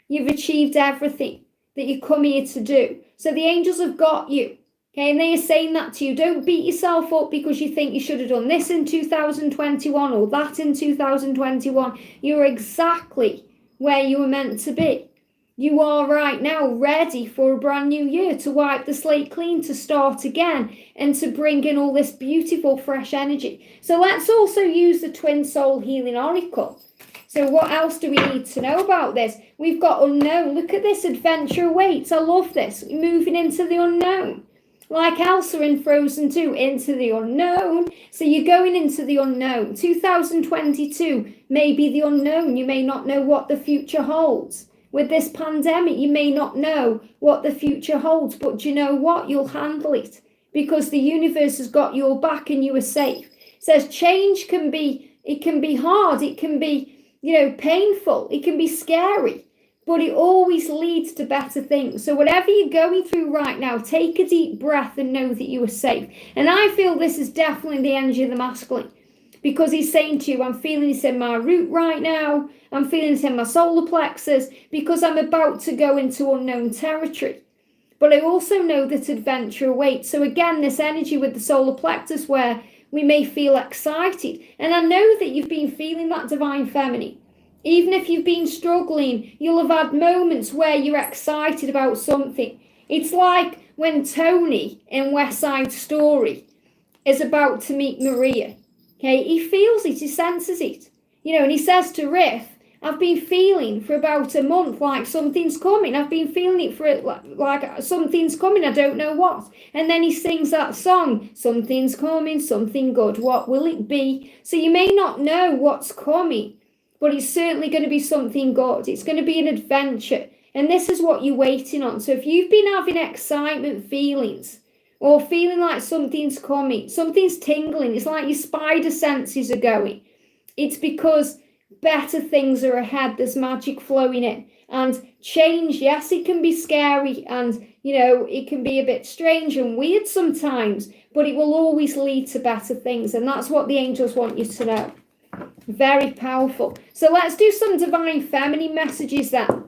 Speaker 1: You've achieved everything that you come here to do. So the angels have got you. Okay, and they are saying that to you. Don't beat yourself up because you think you should have done this in 2021 or that in 2021. You're exactly where you were meant to be. You are right now ready for a brand new year, to wipe the slate clean, to start again, and to bring in all this beautiful fresh energy. So let's also use the Twin Soul Healing Oracle. So what else do we need to know about this? We've got unknown. Look at this, adventure awaits. I love this. Moving into the unknown. Like Elsa in Frozen 2, into the unknown. So you're going into the unknown. 2022 may be the unknown. You may not know what the future holds. With this pandemic, you may not know what the future holds, but you know what? You'll handle it because the universe has got your back and you are safe. It says change can be hard. It can be, painful. It can be scary, but it always leads to better things. So whatever you're going through right now, take a deep breath and know that you are safe. And I feel this is definitely the energy of the masculine, because he's saying to you, I'm feeling this in my root right now. I'm feeling this in my solar plexus because I'm about to go into unknown territory. But I also know that adventure awaits. So again, this energy with the solar plexus where we may feel excited. And I know that you've been feeling that divine feminine. Even if you've been struggling, you'll have had moments where you're excited about something. It's like when Tony in West Side Story is about to meet Maria. Okay, he feels it, he senses it. And he says to Riff, I've been feeling for about a month like something's coming. I've been feeling it for like something's coming, I don't know what. And then he sings that song, something's coming, something good, what will it be? So you may not know what's coming, but it's certainly going to be something good. It's going to be an adventure. And this is what you're waiting on. So if you've been having excitement feelings or feeling like something's coming, something's tingling, it's like your spider senses are going, it's because better things are ahead. There's magic flowing in. And change, yes, it can be scary and, it can be a bit strange and weird sometimes, but it will always lead to better things. And that's what the angels want you to know. Very powerful. So let's do some divine feminine messages then.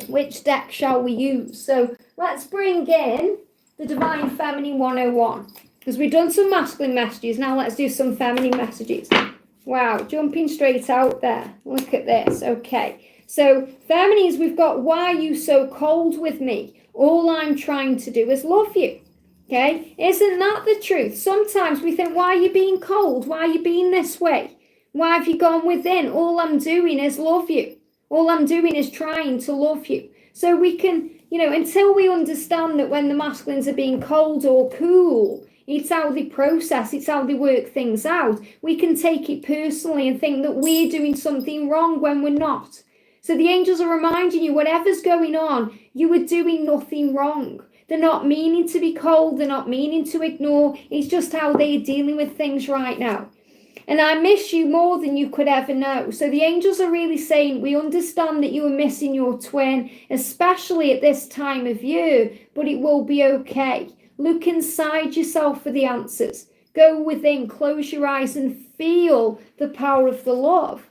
Speaker 1: Which deck shall we use? So let's bring in the Divine Feminine 101. Because we've done some masculine messages. Now let's do some feminine messages. Wow, jumping straight out there. Look at this. Okay. So feminines, we've got, why are you so cold with me? All I'm trying to do is love you. Okay. Isn't that the truth? Sometimes we think, why are you being cold? Why are you being this way? Why have you gone within? All I'm doing is love you. All I'm doing is trying to love you. So we can, until we understand that when the masculines are being cold or cool, it's how they process, it's how they work things out. We can take it personally and think that we're doing something wrong when we're not. So the angels are reminding you, whatever's going on, you are doing nothing wrong. They're not meaning to be cold. They're not meaning to ignore. It's just how they are dealing with things right now. And I miss you more than you could ever know. So the angels are really saying, we understand that you are missing your twin, especially at this time of year, but it will be okay. Look inside yourself for the answers. Go within, close your eyes and feel the power of the love.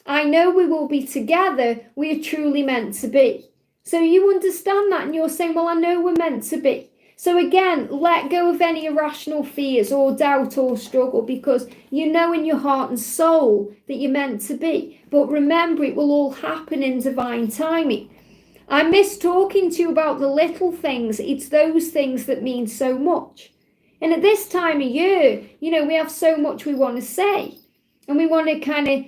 Speaker 1: I know we will be together. We are truly meant to be. So you understand that and you're saying, well, I know we're meant to be. So again, let go of any irrational fears or doubt or struggle, because you know in your heart and soul that you're meant to be. But remember, it will all happen in divine timing. I miss talking to you about the little things. It's those things that mean so much. And at this time of year, we have so much we want to say. And we want to kind of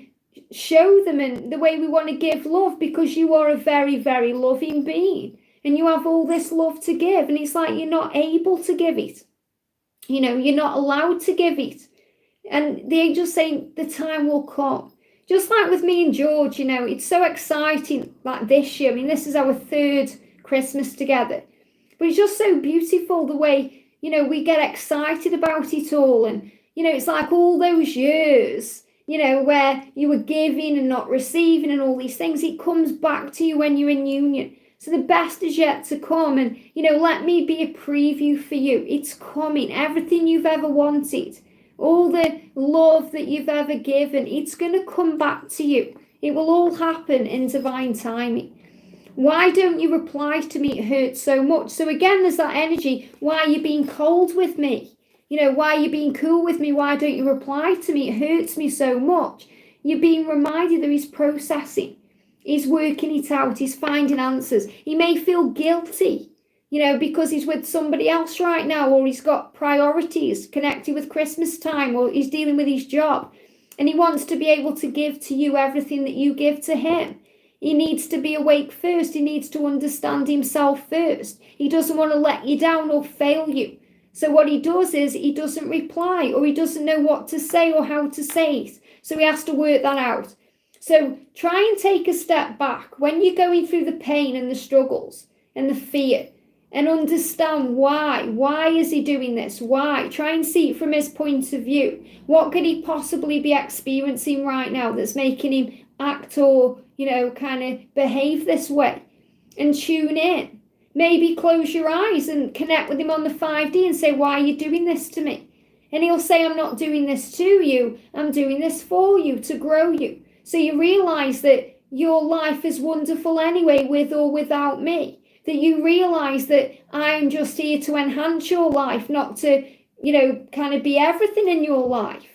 Speaker 1: show them in the way we want to give love, because you are a very, very loving being. And you have all this love to give. And it's like you're not able to give it. You're not allowed to give it. And the angel's saying the time will come. just like with me and George, it's so exciting, like this year. I mean, this is our 3rd Christmas together. But it's just so beautiful the way, we get excited about it all. And, it's like all those years, where you were giving and not receiving and all these things, it comes back to you when you're in union. So the best is yet to come. And, let me be a preview for you. It's coming. Everything you've ever wanted, all the love that you've ever given, it's going to come back to you. It will all happen in divine timing. Why don't you reply to me? It hurts so much. So again, there's that energy. Why are you being cold with me? Why are you being cool with me? Why don't you reply to me? It hurts me so much. You're being reminded that he's processing. He's working it out. He's finding answers. He may feel guilty, because he's with somebody else right now, or he's got priorities connected with Christmas time, or he's dealing with his job. And he wants to be able to give to you everything that you give to him. He needs to be awake first. He needs to understand himself first. He doesn't want to let you down or fail you. So what he does is he doesn't reply, or he doesn't know what to say or how to say it. So he has to work that out. So try and take a step back when you're going through the pain and the struggles and the fear, and understand why. Why is he doing this? Why? Try and see it from his point of view. What could he possibly be experiencing right now that's making him act or, kind of behave this way? And tune in. Maybe close your eyes and connect with him on the 5D and say, why are you doing this to me? And he'll say, I'm not doing this to you. I'm doing this for you, to grow you. So you realize that your life is wonderful anyway, with or without me. That you realize that I'm just here to enhance your life, not to, kind of be everything in your life.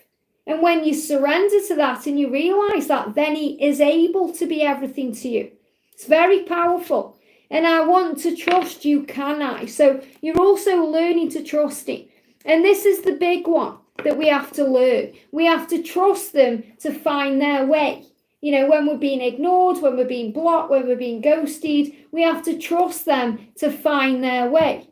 Speaker 1: And when you surrender to that and you realize that, then he is able to be everything to you. It's very powerful. And I want to trust you, can I? So you're also learning to trust him. And this is the big one that we have to learn. We have to trust them to find their way. When we're being ignored, when we're being blocked, when we're being ghosted, we have to trust them to find their way.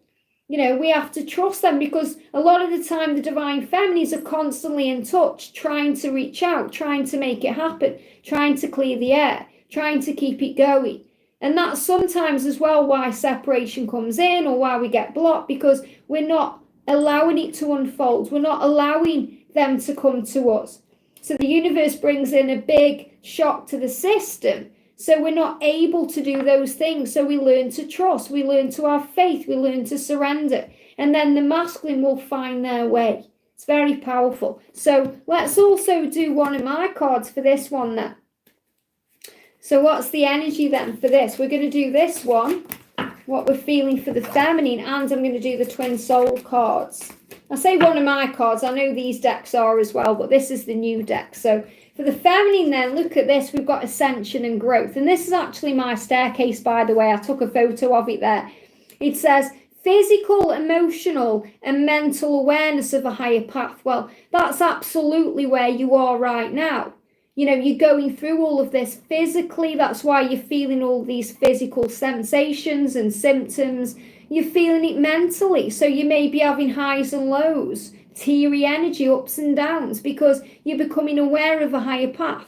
Speaker 1: We have to trust them, because a lot of the time the divine feminines are constantly in touch, trying to reach out, trying to make it happen, trying to clear the air, trying to keep it going. And that's sometimes as well why separation comes in, or why we get blocked, because we're not allowing it to unfold. We're not allowing them to come to us. So the universe brings in a big shock to the system. So we're not able to do those things. So we learn to trust. We learn to have faith. We learn to surrender. And then the masculine will find their way. It's very powerful. So let's also do one of my cards for this one then. So what's the energy then for this? We're going to do this one, what we're feeling for the feminine, and I'm going to do the twin soul cards. I say one of my cards. I know these decks are as well, but this is the new deck. So for the feminine then, look at this. We've got ascension and growth. And this is actually my staircase, by the way. I took a photo of it there. It says physical, emotional, and mental awareness of a higher path. Well, that's absolutely where you are right now. You're going through all of this physically. That's why you're feeling all these physical sensations and symptoms. You're feeling it mentally. So you may be having highs and lows, teary energy, ups and downs, because you're becoming aware of a higher path.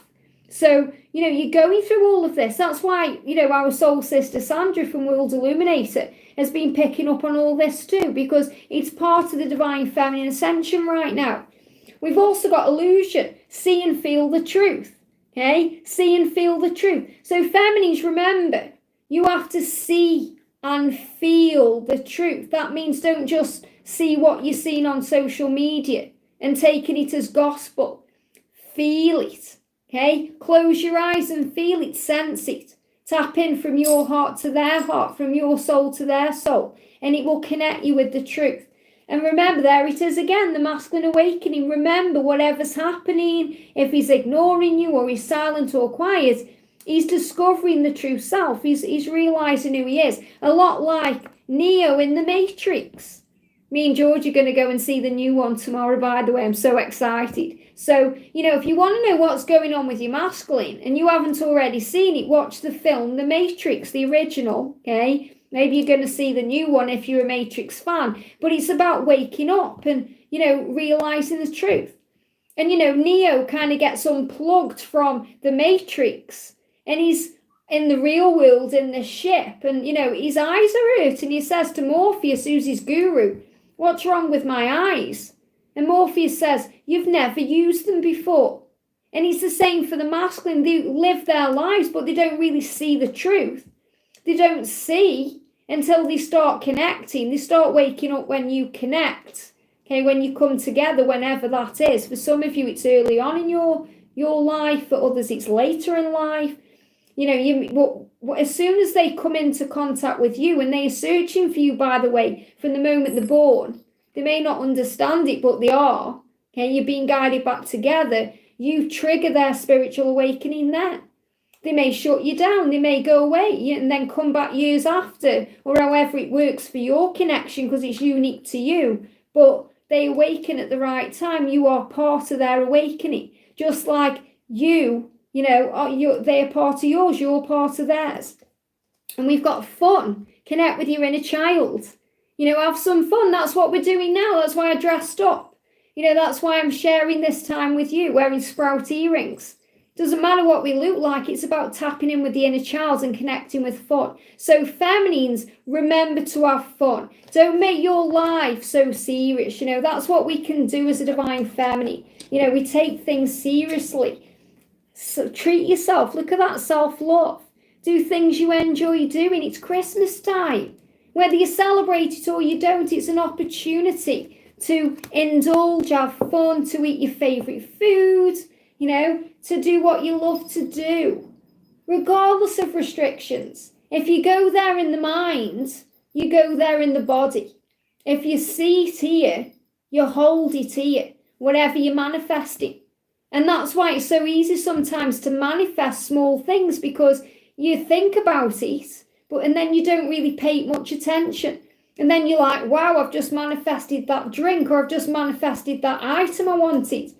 Speaker 1: So, you're going through all of this. That's why, our soul sister Sandra from World Illuminator has been picking up on all this too, because it's part of the divine feminine ascension right now. We've also got illusion, see and feel the truth. Okay, see and feel the truth. So feminines, remember, you have to see and feel the truth. That means don't just see what you're seeing on social media and taking it as gospel. Feel it. Okay, close your eyes and feel it, sense it. Tap in from your heart to their heart, from your soul to their soul, and it will connect you with the truth. And remember, there it is again, the masculine awakening. Remember, whatever's happening, if he's ignoring you or he's silent or quiet, he's discovering the true self. He's realizing who he is. A lot like Neo in the Matrix. Me and George are going to go and see the new one tomorrow, by the way. I'm so excited. So, if you want to know what's going on with your masculine and you haven't already seen it, watch the film The Matrix, the original, okay? Maybe you're going to see the new one if you're a Matrix fan. But it's about waking up and, realizing the truth. And, Neo kind of gets unplugged from the Matrix, and he's in the real world in the ship, and, his eyes are hurt, and he says to Morpheus, who's his guru, "What's wrong with my eyes?" And Morpheus says, "You've never used them before." And it's the same for the masculine. They live their lives, but they don't really see the truth. They don't see until they start connecting. They start waking up when you connect. Okay, when you come together, whenever that is. For some of you, it's early on in your life. For others, it's later in life. As soon as they come into contact with you, and they are searching for you, by the way, from the moment they're born, they may not understand it, but they are. Okay, you're being guided back together. You trigger their spiritual awakening then. They may shut you down, they may go away and then come back years after, or however it works for your connection, because it's unique to you. But they awaken at the right time. You are part of their awakening. Just like they are part of yours, you're part of theirs. And we've got fun. Connect with your inner child. Have some fun. That's what we're doing now. That's why I dressed up. That's why I'm sharing this time with you, wearing sprout earrings. Doesn't matter what we look like. It's about tapping in with the inner child and connecting with fun. So feminines, remember to have fun. Don't make your life so serious. That's what we can do as a divine feminine. We take things seriously. So treat yourself. Look at that self-love. Do things you enjoy doing. It's Christmas time. Whether you celebrate it or you don't, it's an opportunity to indulge, have fun, to eat your favourite food, to do what you love to do, regardless of restrictions. If you go there in the mind, you go there in the body. If you see it here, you hold it here, whatever you're manifesting. And that's why it's so easy sometimes to manifest small things, because you think about it, and then you don't really pay much attention. And then you're like, wow, I've just manifested that drink, or I've just manifested that item I wanted.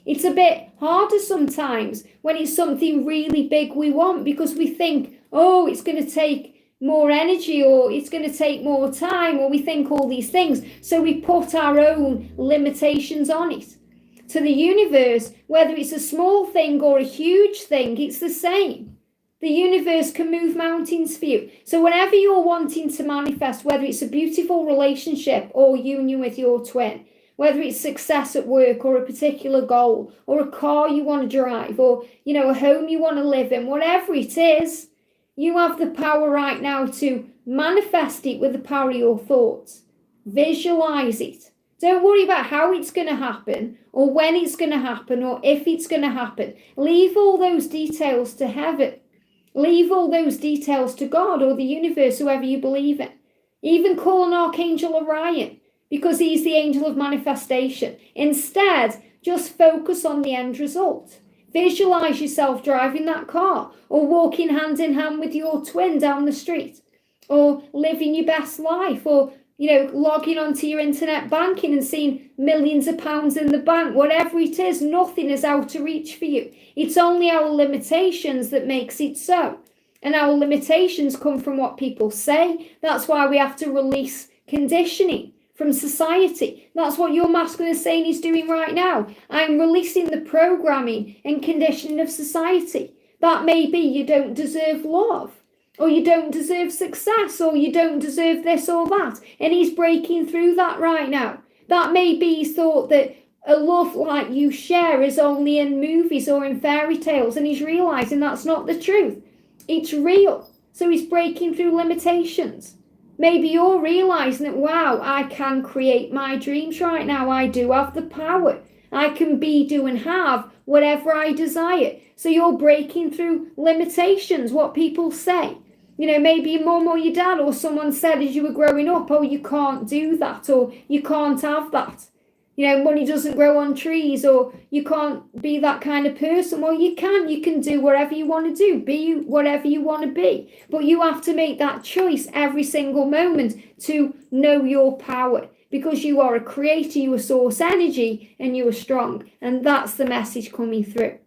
Speaker 1: It's a bit harder sometimes when it's something really big we want, because we think, oh, it's going to take more energy, or it's going to take more time, or we think all these things. So we put our own limitations on it. To the universe, whether it's a small thing or a huge thing, it's the same. The universe can move mountains for you. So whenever you're wanting to manifest, whether it's a beautiful relationship or union with your twin, whether it's success at work or a particular goal, or a car you want to drive, or, a home you want to live in, whatever it is, you have the power right now to manifest it with the power of your thoughts. Visualize it. Don't worry about how it's going to happen, or when it's going to happen, or if it's going to happen. Leave all those details to heaven. Leave all those details to God or the universe, whoever you believe in. Even call an Archangel Orion, because he's the angel of manifestation. Instead, just focus on the end result. Visualize yourself driving that car, or walking hand in hand with your twin down the street, or living your best life, or logging onto your internet banking and seeing millions of pounds in the bank. Whatever it is, nothing is out of reach for you. It's only our limitations that makes it so. And our limitations come from what people say. That's why we have to release conditioning from society. That's what your masculine is saying he's doing right now. I'm releasing the programming and conditioning of society. That may be you don't deserve love, or you don't deserve success, or you don't deserve this or that. And he's breaking through that right now. That may be his thought that a love like you share is only in movies or in fairy tales, and he's realizing that's not the truth. It's real. So he's breaking through limitations. Maybe you're realizing that, wow, I can create my dreams right now. I do have the power. I can be, do, and have whatever I desire. So you're breaking through limitations, what people say. Maybe your mum or your dad or someone said as you were growing up, oh, you can't do that, or you can't have that. Money doesn't grow on trees, or you can't be that kind of person. Well, you can do whatever you want to do, be whatever you want to be. But you have to make that choice every single moment to know your power, because you are a creator, you are source energy, and you are strong. And that's the message coming through.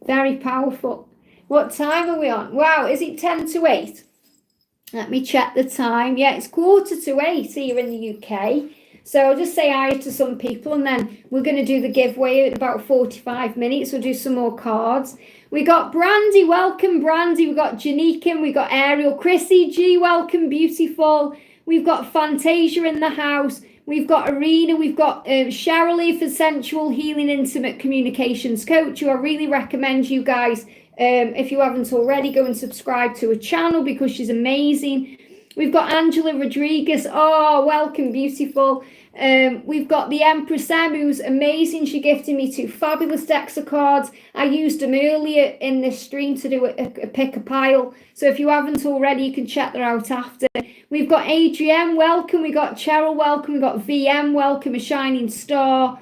Speaker 1: Very powerful. What time are we on? Wow, is it 10 to 8? Let me check the time. Yeah, it's 7:45 here in the UK. So I'll just say hi to some people, and then we're going to do the giveaway in about 45 minutes. We'll do some more cards. We got Brandy, welcome Brandy. We got Janikin, we got Ariel, Chrissy G, welcome, beautiful. We've got Fantasia in the house. We've got Arena, we've got Cheryl for Sensual Healing Intimate Communications Coach, who I really recommend you guys, if you haven't already, go and subscribe to her channel because she's amazing. We've got Angela Rodriguez. Oh, welcome, beautiful. We've got the Empress M, who's amazing. She gifted me 2 fabulous decks of cards. I used them earlier in this stream to do a pick a pile. So if you haven't already, you can check that out after. We've got Adrienne, welcome. We got Cheryl, welcome. We got VM, welcome. A Shining Star.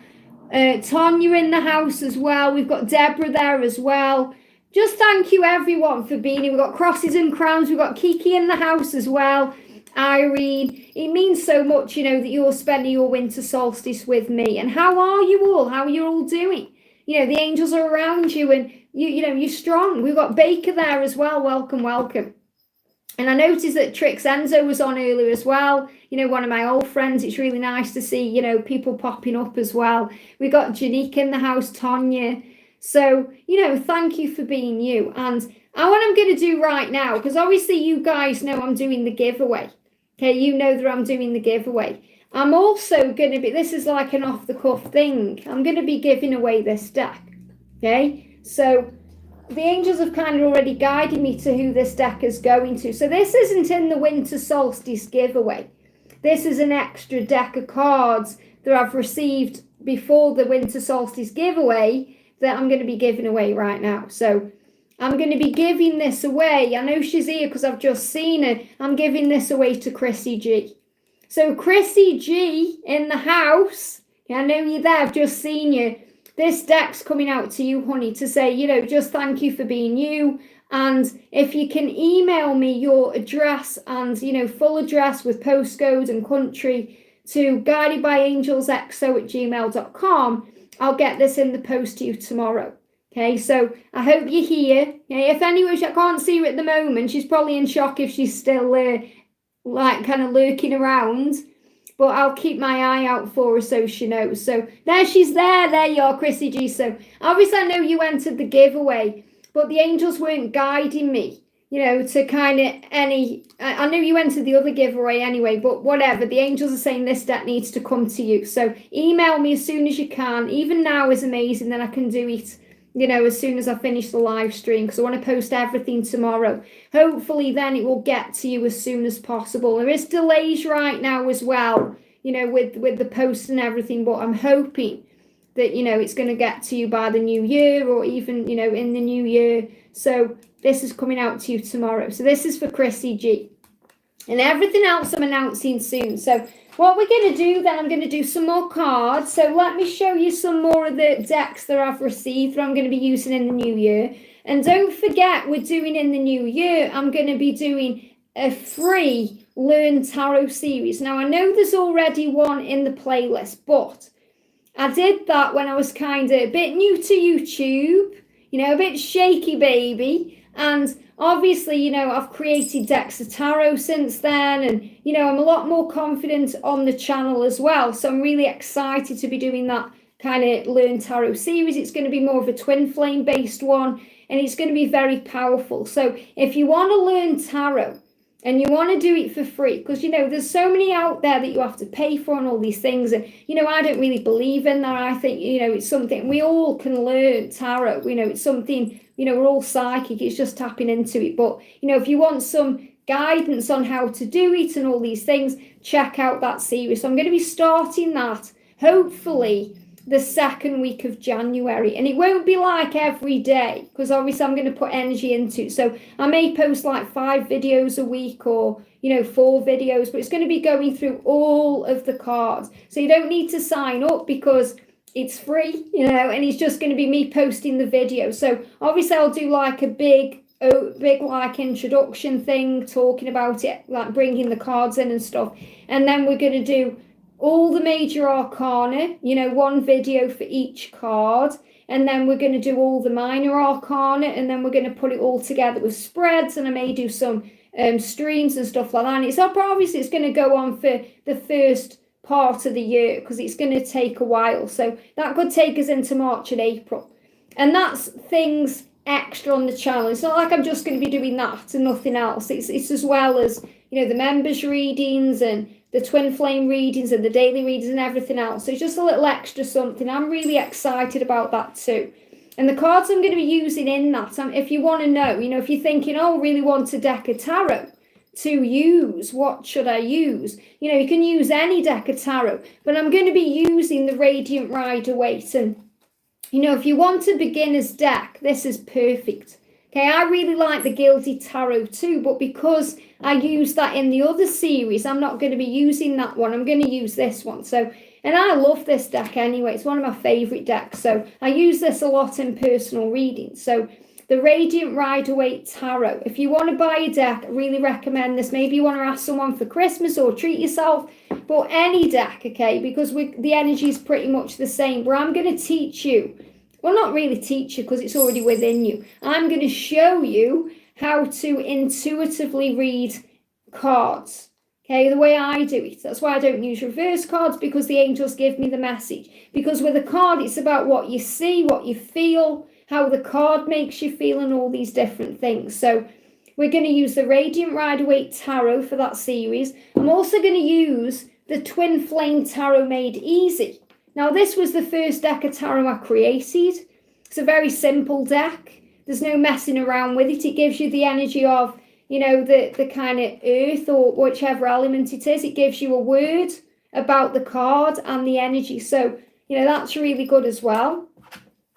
Speaker 1: Tonya in the house as well. We've got Deborah there as well. Just thank you everyone for being here. We've got Crosses and Crowns. We've got Kiki in the house as well. Irene, it means so much, you know, that you're spending your winter solstice with me. And how are you all? How are you all doing? You know, the angels are around you, and you know, you're strong. We've got Baker there as well. Welcome, welcome. And I noticed that Trix Enzo was on earlier as well. You know, one of my old friends. It's really nice to see, you know, people popping up as well. We got Janique in the house, Tonya. So, you know, thank you for being you. And what I'm going to do right now, because obviously you guys know I'm doing the giveaway. Okay, you know that I'm doing the giveaway. I'm also going to be, this is like an off-the-cuff thing. I'm going to be giving away this deck. Okay, so the angels have kind of already guided me to who this deck is going to. So this isn't in the winter solstice giveaway. This is an extra deck of cards that I've received before the winter solstice giveaway that I'm going to be giving away right now. So I'm going to be giving this away. I know she's here because I've just seen her. I'm giving this away to Chrissy G. So Chrissy G in the house. I know you're there. I've just seen you. This deck's coming out to you, honey, to say, you know, just thank you for being you. And if you can email me your address and, you know, full address with postcode and country to guidedbyangelsxo@gmail.com, I'll get this in the post to you tomorrow. Okay, so I hope you're here. Okay, if anyone, I can't see her at the moment. She's probably in shock if she's still like kind of lurking around. But I'll keep my eye out for her so she knows. So there she's there. There you are, Chrissy G. So obviously I know you entered the giveaway, but the angels weren't guiding me, you know, to kind of I know you entered the other giveaway anyway, but whatever. The angels are saying this deck needs to come to you. So email me as soon as you can. Even now is amazing. Then I can do it, you know, as soon as I finish the live stream, because I want to post everything tomorrow. Hopefully then it will get to you as soon as possible. There is delays right now as well, you know, with the post and everything, but I'm hoping that, you know, it's going to get to you by the new year, or even, you know, in the new year. So this is coming out to you tomorrow. So this is for Chrissy G. And everything else I'm announcing soon. So what we're going to do then, I'm going to do some more cards. So let me show you some more of the decks that I've received that I'm going to be using in the new year. And don't forget, we're doing in the new year, I'm going to be doing a free Learn Tarot series. Now, I know there's already one in the playlist, but I did that when I was kind of a bit new to YouTube, you know, a bit shaky baby. And obviously, you know, I've created decks of tarot since then, and, you know, I'm a lot more confident on the channel as well. So I'm really excited to be doing that kind of Learn Tarot series. It's going to be more of a twin flame based one, and it's going to be very powerful. So if you want to learn tarot and you want to do it for free, because, you know, there's so many out there that you have to pay for and all these things. And, you know, I don't really believe in that. I think, you know, it's something we all can learn tarot. You know, it's something, you know, we're all psychic. It's just tapping into it. But, you know, if you want some guidance on how to do it and all these things, check out that series. So I'm going to be starting that hopefully the second week of January, and it won't be like every day, because obviously I'm going to put energy into it. So I may post like 5 videos a week, or, you know, 4 videos, but it's going to be going through all of the cards. So you don't need to sign up because it's free, you know, and it's just going to be me posting the video. So obviously I'll do like a big like introduction thing, talking about it, like bringing the cards in and stuff. And then we're going to do all the major arcana, you know, 1 video for each card. And then we're going to do all the minor arcana, and then we're going to put it all together with spreads, and I may do some streams and stuff like that. And it's obviously it's going to go on for the first part of the year because it's going to take a while. So that could take us into March and April. And that's things extra on the channel. It's not like I'm just going to be doing that and nothing else. It's as well as, you know, the members readings and the twin flame readings and the daily readings and everything else. So it's just a little extra something. I'm really excited about that too. And the cards I'm going to be using in that, if you want to know, you know, if you're thinking, oh, I really want a deck of tarot to use, what should I use? You know, you can use any deck of tarot, but I'm going to be using the Radiant Rider-Waite. And, you know, if you want a beginner's deck, this is perfect. Okay, I really like the Gilded Tarot too, but because I use that in the other series, I'm not going to be using that one. I'm going to use this one. So, and I love this deck anyway. It's one of my favourite decks. So I use this a lot in personal readings. So the Radiant Rider-Waite Tarot. If you want to buy a deck, I really recommend this. Maybe you want to ask someone for Christmas or treat yourself. But any deck, okay, because the energy is pretty much the same. But I'm going to teach you. Well, not really teach you because it's already within you. I'm going to show you how to intuitively read cards. Okay, the way I do it. That's why I don't use reverse cards, because the angels give me the message. Because with a card, it's about what you see, what you feel, how the card makes you feel, and all these different things. So we're going to use the Radiant Rider-Waite Tarot for that series. I'm also going to use the Twin Flame Tarot Made Easy. Now, this was the first deck of tarot I created. It's a very simple deck. There's no messing around with it. It gives you the energy of, you know, the kind of earth or whichever element it is. It gives you a word about the card and the energy. So, you know, that's really good as well.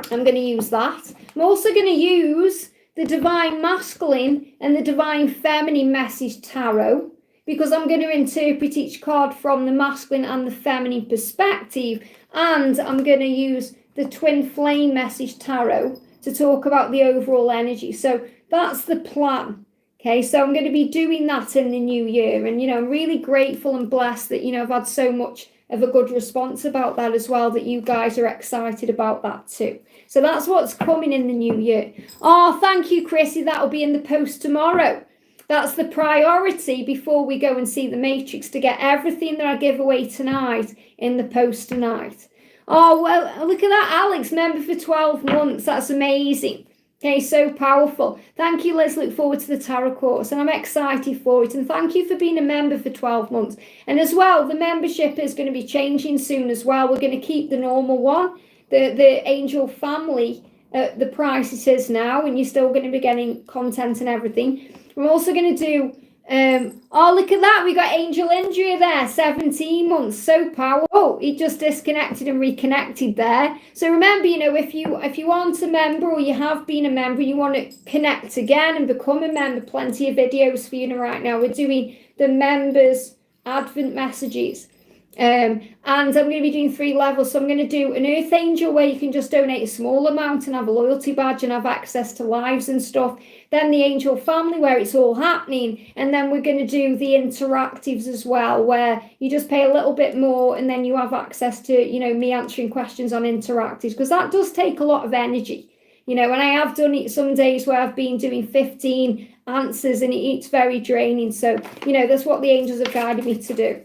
Speaker 1: I'm going to use that. I'm also going to use the Divine Masculine and the Divine Feminine Message Tarot, because I'm going to interpret each card from the masculine and the feminine perspective. And I'm going to use the Twin Flame Message Tarot to talk about the overall energy. So that's the plan. Okay, so I'm going to be doing that in the new year. And, you know, I'm really grateful and blessed that, you know, I've had so much of a good response about that as well, that you guys are excited about that too. So that's what's coming in the new year. Oh, thank you, Chrissy. That'll be in the post tomorrow. That's the priority before we go and see the Matrix, to get everything that I give away tonight in the post tonight. Oh, well, look at that, Alex, member for 12 months. That's amazing. Okay, so powerful. Thank you, Liz. Look forward to the tarot course, and I'm excited for it. And thank you for being a member for 12 months. And as well, the membership is going to be changing soon as well. We're going to keep the normal one, the Angel Family, the price it is now, and you're still going to be getting content and everything. We're also going to do, oh, look at that. We got Angel Indria there, 17 months. So powerful. Oh, he just disconnected and reconnected there. So remember, you know, if you aren't a member, or you have been a member, you want to connect again and become a member, plenty of videos for you right now. We're doing the members Advent messages. And I'm going to be doing 3 levels. So I'm going to do an Earth Angel, where you can just donate a small amount and have a loyalty badge and have access to lives and stuff. Then the Angel Family, where it's all happening. And then we're going to do the interactives as well, where you just pay a little bit more and then you have access to, you know, me answering questions on interactives, because that does take a lot of energy, you know, and I have done it some days where I've been doing 15 answers and it's very draining. So, you know, that's what the angels have guided me to do.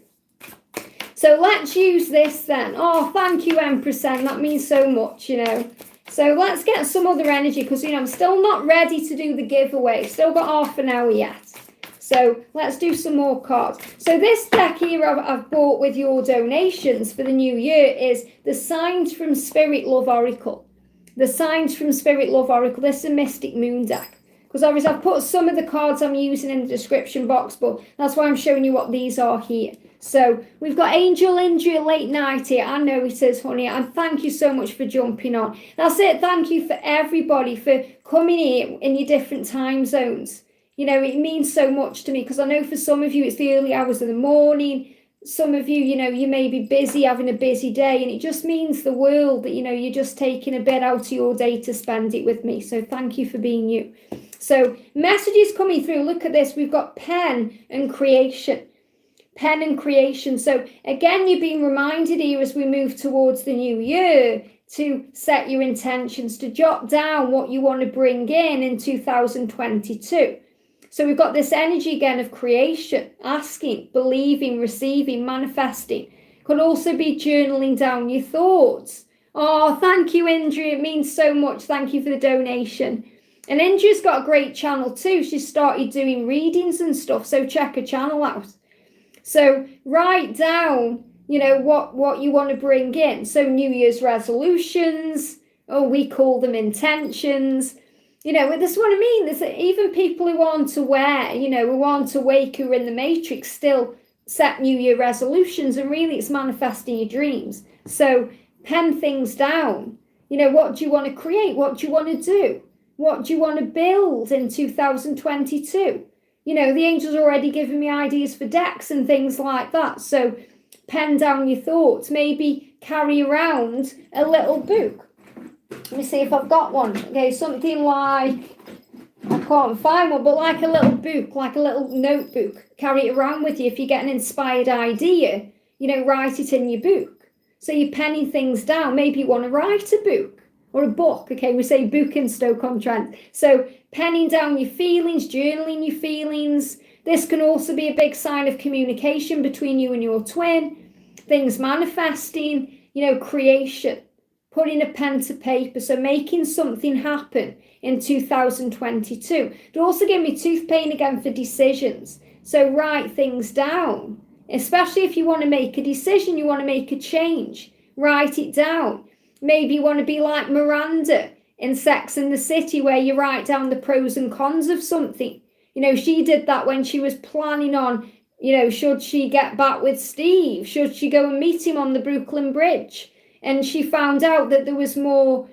Speaker 1: So let's use this then. Oh, thank you, Empress. That means so much, you know. So let's get some other energy, because, you know, I'm still not ready to do the giveaway. Still got half an hour yet. So let's do some more cards. So this deck here I've bought with your donations for the new year is the Signs from Spirit Love Oracle. The Signs from Spirit Love Oracle. This is a Mystic Moon deck. Because obviously I've put some of the cards I'm using in the description box, but that's why I'm showing you what these are here. So we've got Angel Indria late night here. I know it is, honey. And thank you so much for jumping on. That's it. Thank you for everybody for coming here in your different time zones. You know, it means so much to me, because I know for some of you it's the early hours of the morning. Some of you, you know, you may be busy, having a busy day, and it just means the world that, you know, you're just taking a bit out of your day to spend it with me. So thank you for being you. So messages coming through. Look at this. We've got pen and creation. Pen and creation. So again, you're being reminded here as we move towards the new year to set your intentions, to jot down what you want to bring in 2022. So we've got this energy again of creation, asking, believing, receiving, manifesting. Could also be journaling down your thoughts. Oh, thank you, Indra. It means so much. Thank you for the donation. And Indra's got a great channel too. She started doing readings and stuff, so check her channel out. So write down, what you want to bring in. So New Year's resolutions, we call them intentions. That's what I mean. There's even people who aren't aware, who aren't awake, who are in the matrix, still set New Year resolutions, and really it's manifesting your dreams. So pen things down. What do you want to create? What do you want to do? What do you want to build in 2022? The angels are already giving me ideas for decks and things like that. So pen down your thoughts. Maybe carry around a little book. Let me see if I've got one. Okay, something like, I can't find one, but like a little book, like a little notebook. Carry it around with you. If you get an inspired idea, write it in your book. So you're penning things down. Maybe you want to write a book or a book. Okay, we say book in Stoke-on-Trent. So penning down your feelings, journaling your feelings. This can also be a big sign of communication between you and your twin. Things manifesting, creation. Putting a pen to paper, so making something happen in 2022. It also gave me tooth pain again for decisions. So write things down, especially if you want to make a decision, you want to make a change. Write it down. Maybe you want to be like Miranda in Sex and the City, where you write down the pros and cons of something. She did that when she was planning on, should she get back with Steve? Should she go and meet him on the Brooklyn Bridge? And she found out that there was more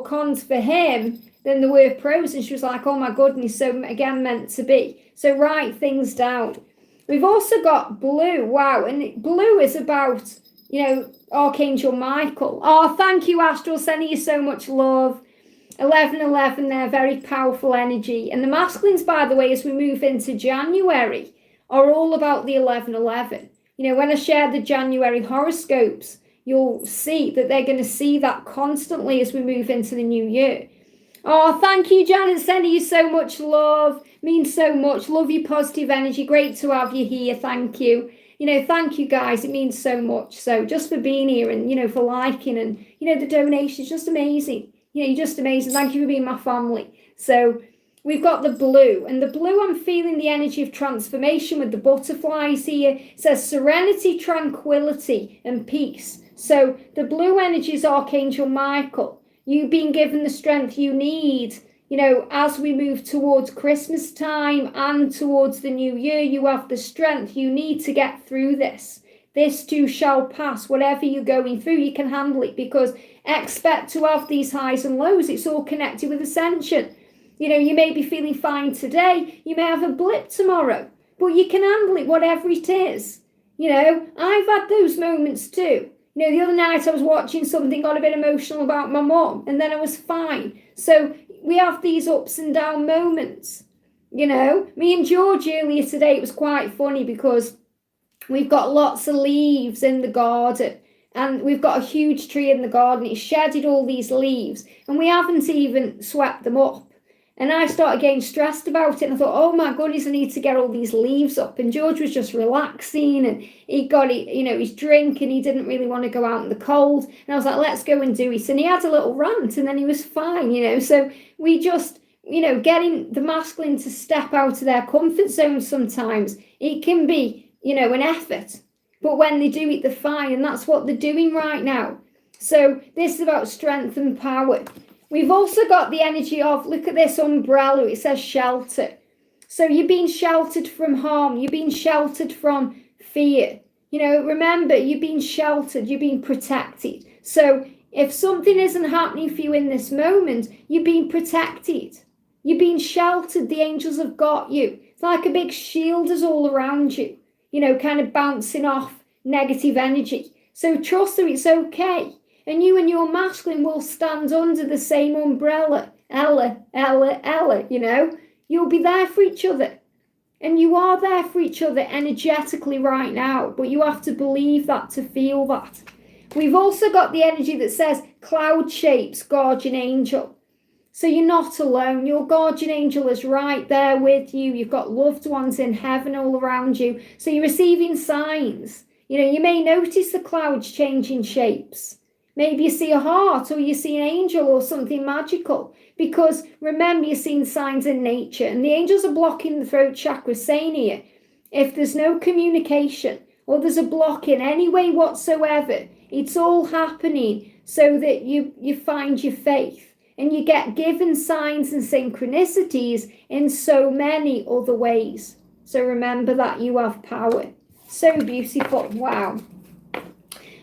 Speaker 1: cons for him than there were pros. And she was like, oh my goodness, so again, meant to be. So write things down. We've also got blue. Wow. And blue is about, Archangel Michael. Oh, thank you, Astral. Sending you so much love. 1111, they're very powerful energy. And the masculines, by the way, as we move into January, are all about the 1111. When I share the January horoscopes, you'll see that they're going to see that constantly as we move into the new year. Oh, thank you, Janet. Sending you so much love. Means so much. Love your positive energy. Great to have you here. Thank you. Thank you, guys. It means so much. So just for being here and, for liking and, the donations, just amazing. You're just amazing. Thank you for being my family. So we've got the blue. And the blue, I'm feeling the energy of transformation with the butterflies here. It says serenity, tranquility, and peace. So the blue energy is Archangel Michael. You've been given the strength you need, as we move towards Christmas time and towards the new year. You have the strength you need to get through this. This too shall pass. Whatever you're going through, you can handle it, because expect to have these highs and lows. It's all connected with ascension. You may be feeling fine today. You may have a blip tomorrow, but you can handle it, whatever it is. I've had those moments too. The other night I was watching something, got a bit emotional about my mum, and then I was fine. So we have these ups and down moments. Me and George earlier today, it was quite funny because we've got lots of leaves in the garden, and we've got a huge tree in the garden. It's shedded all these leaves, and we haven't even swept them up. And I started getting stressed about it, and I thought, oh my goodness, I need to get all these leaves up. And George was just relaxing, and he got it, his drink, and he didn't really want to go out in the cold. And I was like, let's go and do it. And he had a little rant, and then he was fine, So we just, getting the masculine to step out of their comfort zone sometimes, it can be, an effort. But when they do it, they're fine, and that's what they're doing right now. So this is about strength and power. We've also got the energy of, look at this umbrella, it says shelter. So you're being sheltered from harm, you're being sheltered from fear. Remember, you're being sheltered, you're being protected. So if something isn't happening for you in this moment, you're being protected. You're being sheltered, the angels have got you. It's like a big shield is all around you, kind of bouncing off negative energy. So trust that it's okay. And you and your masculine will stand under the same umbrella. Ella, You'll be there for each other. And you are there for each other energetically right now. But you have to believe that to feel that. We've also got the energy that says cloud shapes, guardian angel. So you're not alone. Your guardian angel is right there with you. You've got loved ones in heaven all around you. So you're receiving signs. You know, you may notice the clouds changing shapes. Maybe you see a heart, or you see an angel or something magical. Because remember, you're seeing signs in nature, and the angels are blocking the throat chakra, saying here, if there's no communication or there's a block in any way whatsoever, it's all happening so that you find your faith. And you get given signs and synchronicities in so many other ways. So remember that you have power. So beautiful. Wow.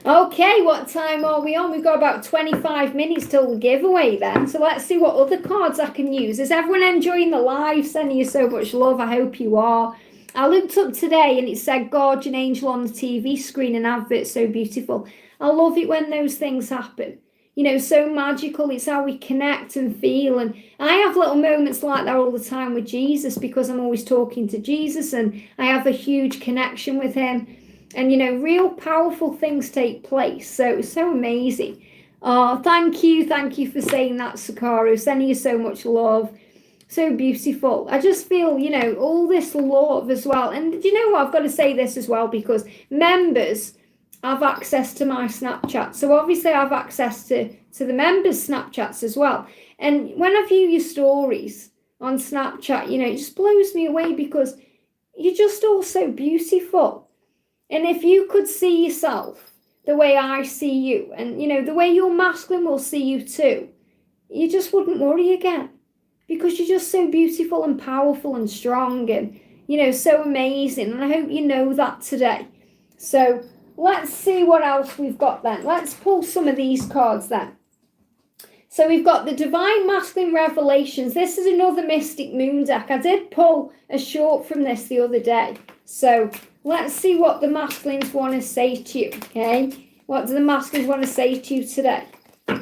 Speaker 1: Okay, what time are we on? We've got about 25 minutes till the giveaway then. So let's see what other cards I can use. Is everyone enjoying the live? Sending you so much love. I hope you are. I looked up today and it said Guardian Angel on the TV screen and advert. So beautiful. I love it when those things happen. You know, so magical. It's how we connect and feel. And I have little moments like that all the time with Jesus, because I'm always talking to Jesus and I have a huge connection with him. And, you know, real powerful things take place. So it's so amazing. Oh, thank you. Thank you for saying that, Sakara. Sending you so much love. So beautiful. I just feel, you know, all this love as well. And you know what? I've got to say this as well, because members have access to my Snapchat. So obviously I have access to the members' Snapchats as well. And when I view your stories on Snapchat, you know, it just blows me away, because you're just all so beautiful. And if you could see yourself the way I see you, and, you know, the way your masculine will see you too, you just wouldn't worry again, because you're just so beautiful and powerful and strong and, you know, so amazing. And I hope you know that today. So let's see what else we've got then. Let's pull some of these cards then. So we've got the Divine Masculine Revelations. This is another Mystic Moon deck. I did pull a short from this the other day. So let's see what the masculines want to say to you, okay? What do the masculines want to say to you today?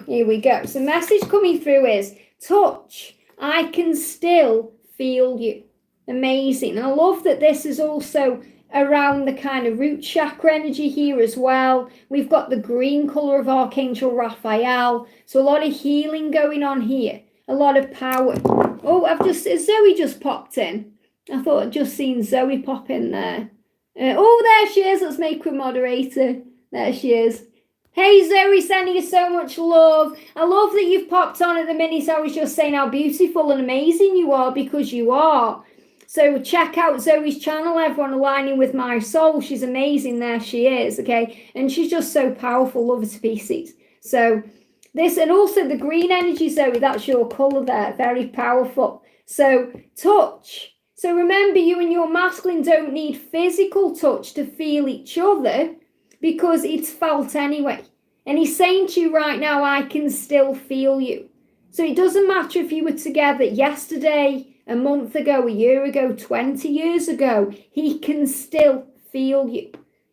Speaker 1: Here we go. So the message coming through is, touch, I can still feel you. Amazing. And I love that this is also around the kind of root chakra energy here as well. We've got the green color of Archangel Raphael. So a lot of healing going on here. A lot of power. Oh, Zoe just popped in. I thought I'd just seen Zoe pop in there. Oh, there she is. Let's make her moderator. There she is. Hey, Zoe, sending you so much love. I love that you've popped on at the minute. I was just saying how beautiful and amazing you are, because you are. So check out Zoe's channel, everyone, Aligning with My Soul. She's amazing. There she is, okay? And she's just so powerful. Love her to pieces. So this, and also the green energy, Zoe, that's your colour there. Very powerful. So touch. So remember, you and your masculine don't need physical touch to feel each other, because it's felt anyway. And he's saying to you right now, I can still feel you. So it doesn't matter if you were together yesterday, a month ago, a year ago, 20 years ago, he can still feel you.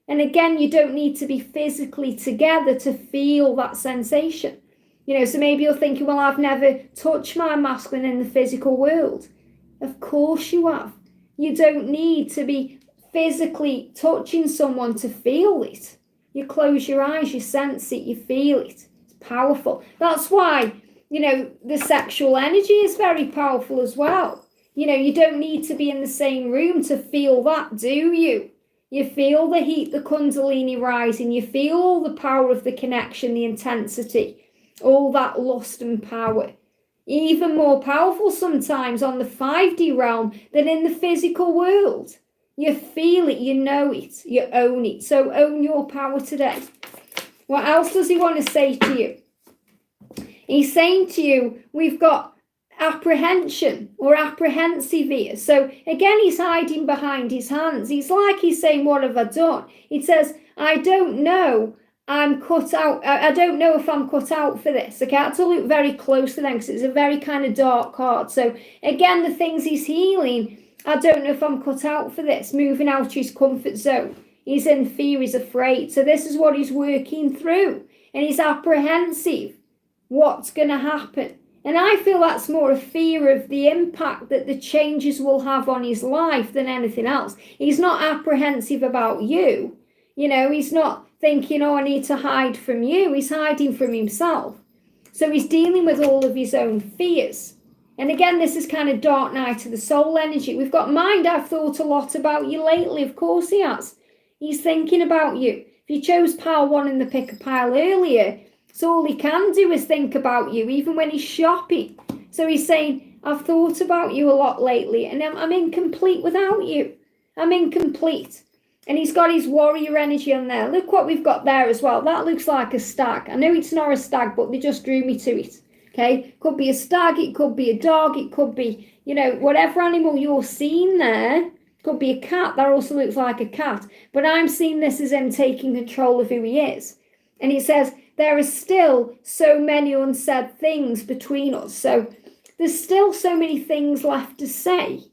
Speaker 1: And again, you don't need to be physically together to feel that sensation. You know, so maybe you're thinking, well, I've never touched my masculine in the physical world. Of course you have. You don't need to be physically touching someone to feel it. You close your eyes, you sense it, you feel it. It's powerful. That's why, you know, the sexual energy is very powerful as well. You know, you don't need to be in the same room to feel that, do you? You feel the heat, the Kundalini rising. You feel all the power of the connection, the intensity, all that lust and power. Even more powerful sometimes on the 5D realm than in the physical world. You feel it, you know it, you own it. So own your power today. What else does he want to say to you? He's saying to you, we've got apprehension or apprehensive here. So again, he's hiding behind his hands. It's like he's saying, what have I done? It says, I don't know. I'm cut out. I don't know if I'm cut out for this. Okay, I have to look very closely then, because it's a very kind of dark card. So again, the things he's healing, I don't know if I'm cut out for this. Moving out of his comfort zone. He's in fear, he's afraid. So this is what he's working through. And he's apprehensive. What's going to happen? And I feel that's more a fear of the impact that the changes will have on his life than anything else. He's not apprehensive about you. You know, he's not thinking, oh, I need to hide from you. He's hiding from himself. So he's dealing with all of his own fears. And again, this is kind of dark night of the soul energy. We've got mind, I've thought a lot about you lately. Of course he has. He's thinking about you. If you chose pile 1 in the picker pile earlier, so all he can do is think about you, even when he's shopping. So he's saying, I've thought about you a lot lately, and I'm incomplete without you. I'm incomplete. And he's got his warrior energy on there. Look what we've got there as well. That looks like a stag. I know it's not a stag, but they just drew me to it. Okay, could be a stag, it could be a dog, it could be, whatever animal you're seeing there. Could be a cat. That also looks like a cat. But I'm seeing this as him taking control of who he is. And he says, there are still so many unsaid things between us. So there's still so many things left to say.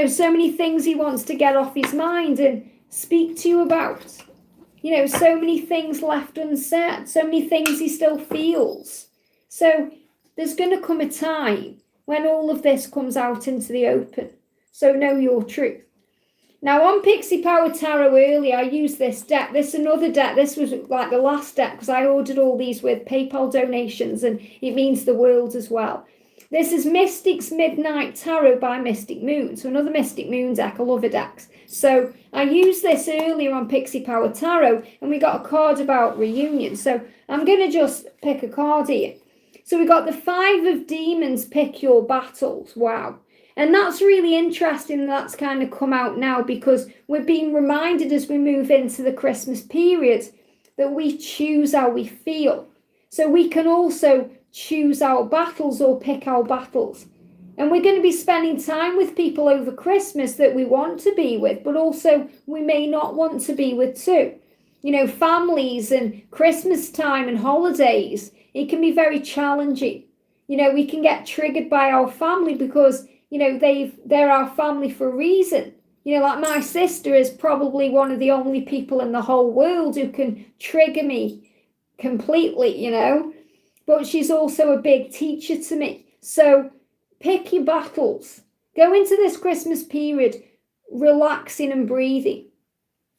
Speaker 1: So many things he wants to get off his mind and speak to you about. So many things left unsaid. So many things he still feels. So there's going to come a time when all of this comes out into the open. So know your truth. Now, on Pixie Power Tarot earlier, I used this deck. This is another deck. This was like the last deck because I ordered all these with PayPal donations, and it means the world as well. This is Mystic's Midnight Tarot by Mystic Moon. So another Mystic Moon deck. I love her decks. So I used this earlier on Pixie Power Tarot, and we got a card about reunion. So I'm going to just pick a card here. So we got the 5 of Demons, pick your battles. Wow. And that's really interesting. That's kind of come out now because we're being reminded as we move into the Christmas period that we choose how we feel. So we can also choose our battles or pick our battles. And we're going to be spending time with people over Christmas that we want to be with, but also we may not want to be with too. Families and Christmas time and holidays, it can be very challenging. We can get triggered by our family because they're our family for a reason. Like my sister is probably one of the only people in the whole world who can trigger me completely, But she's also a big teacher to me. So pick your battles. Go into this Christmas period relaxing and breathing,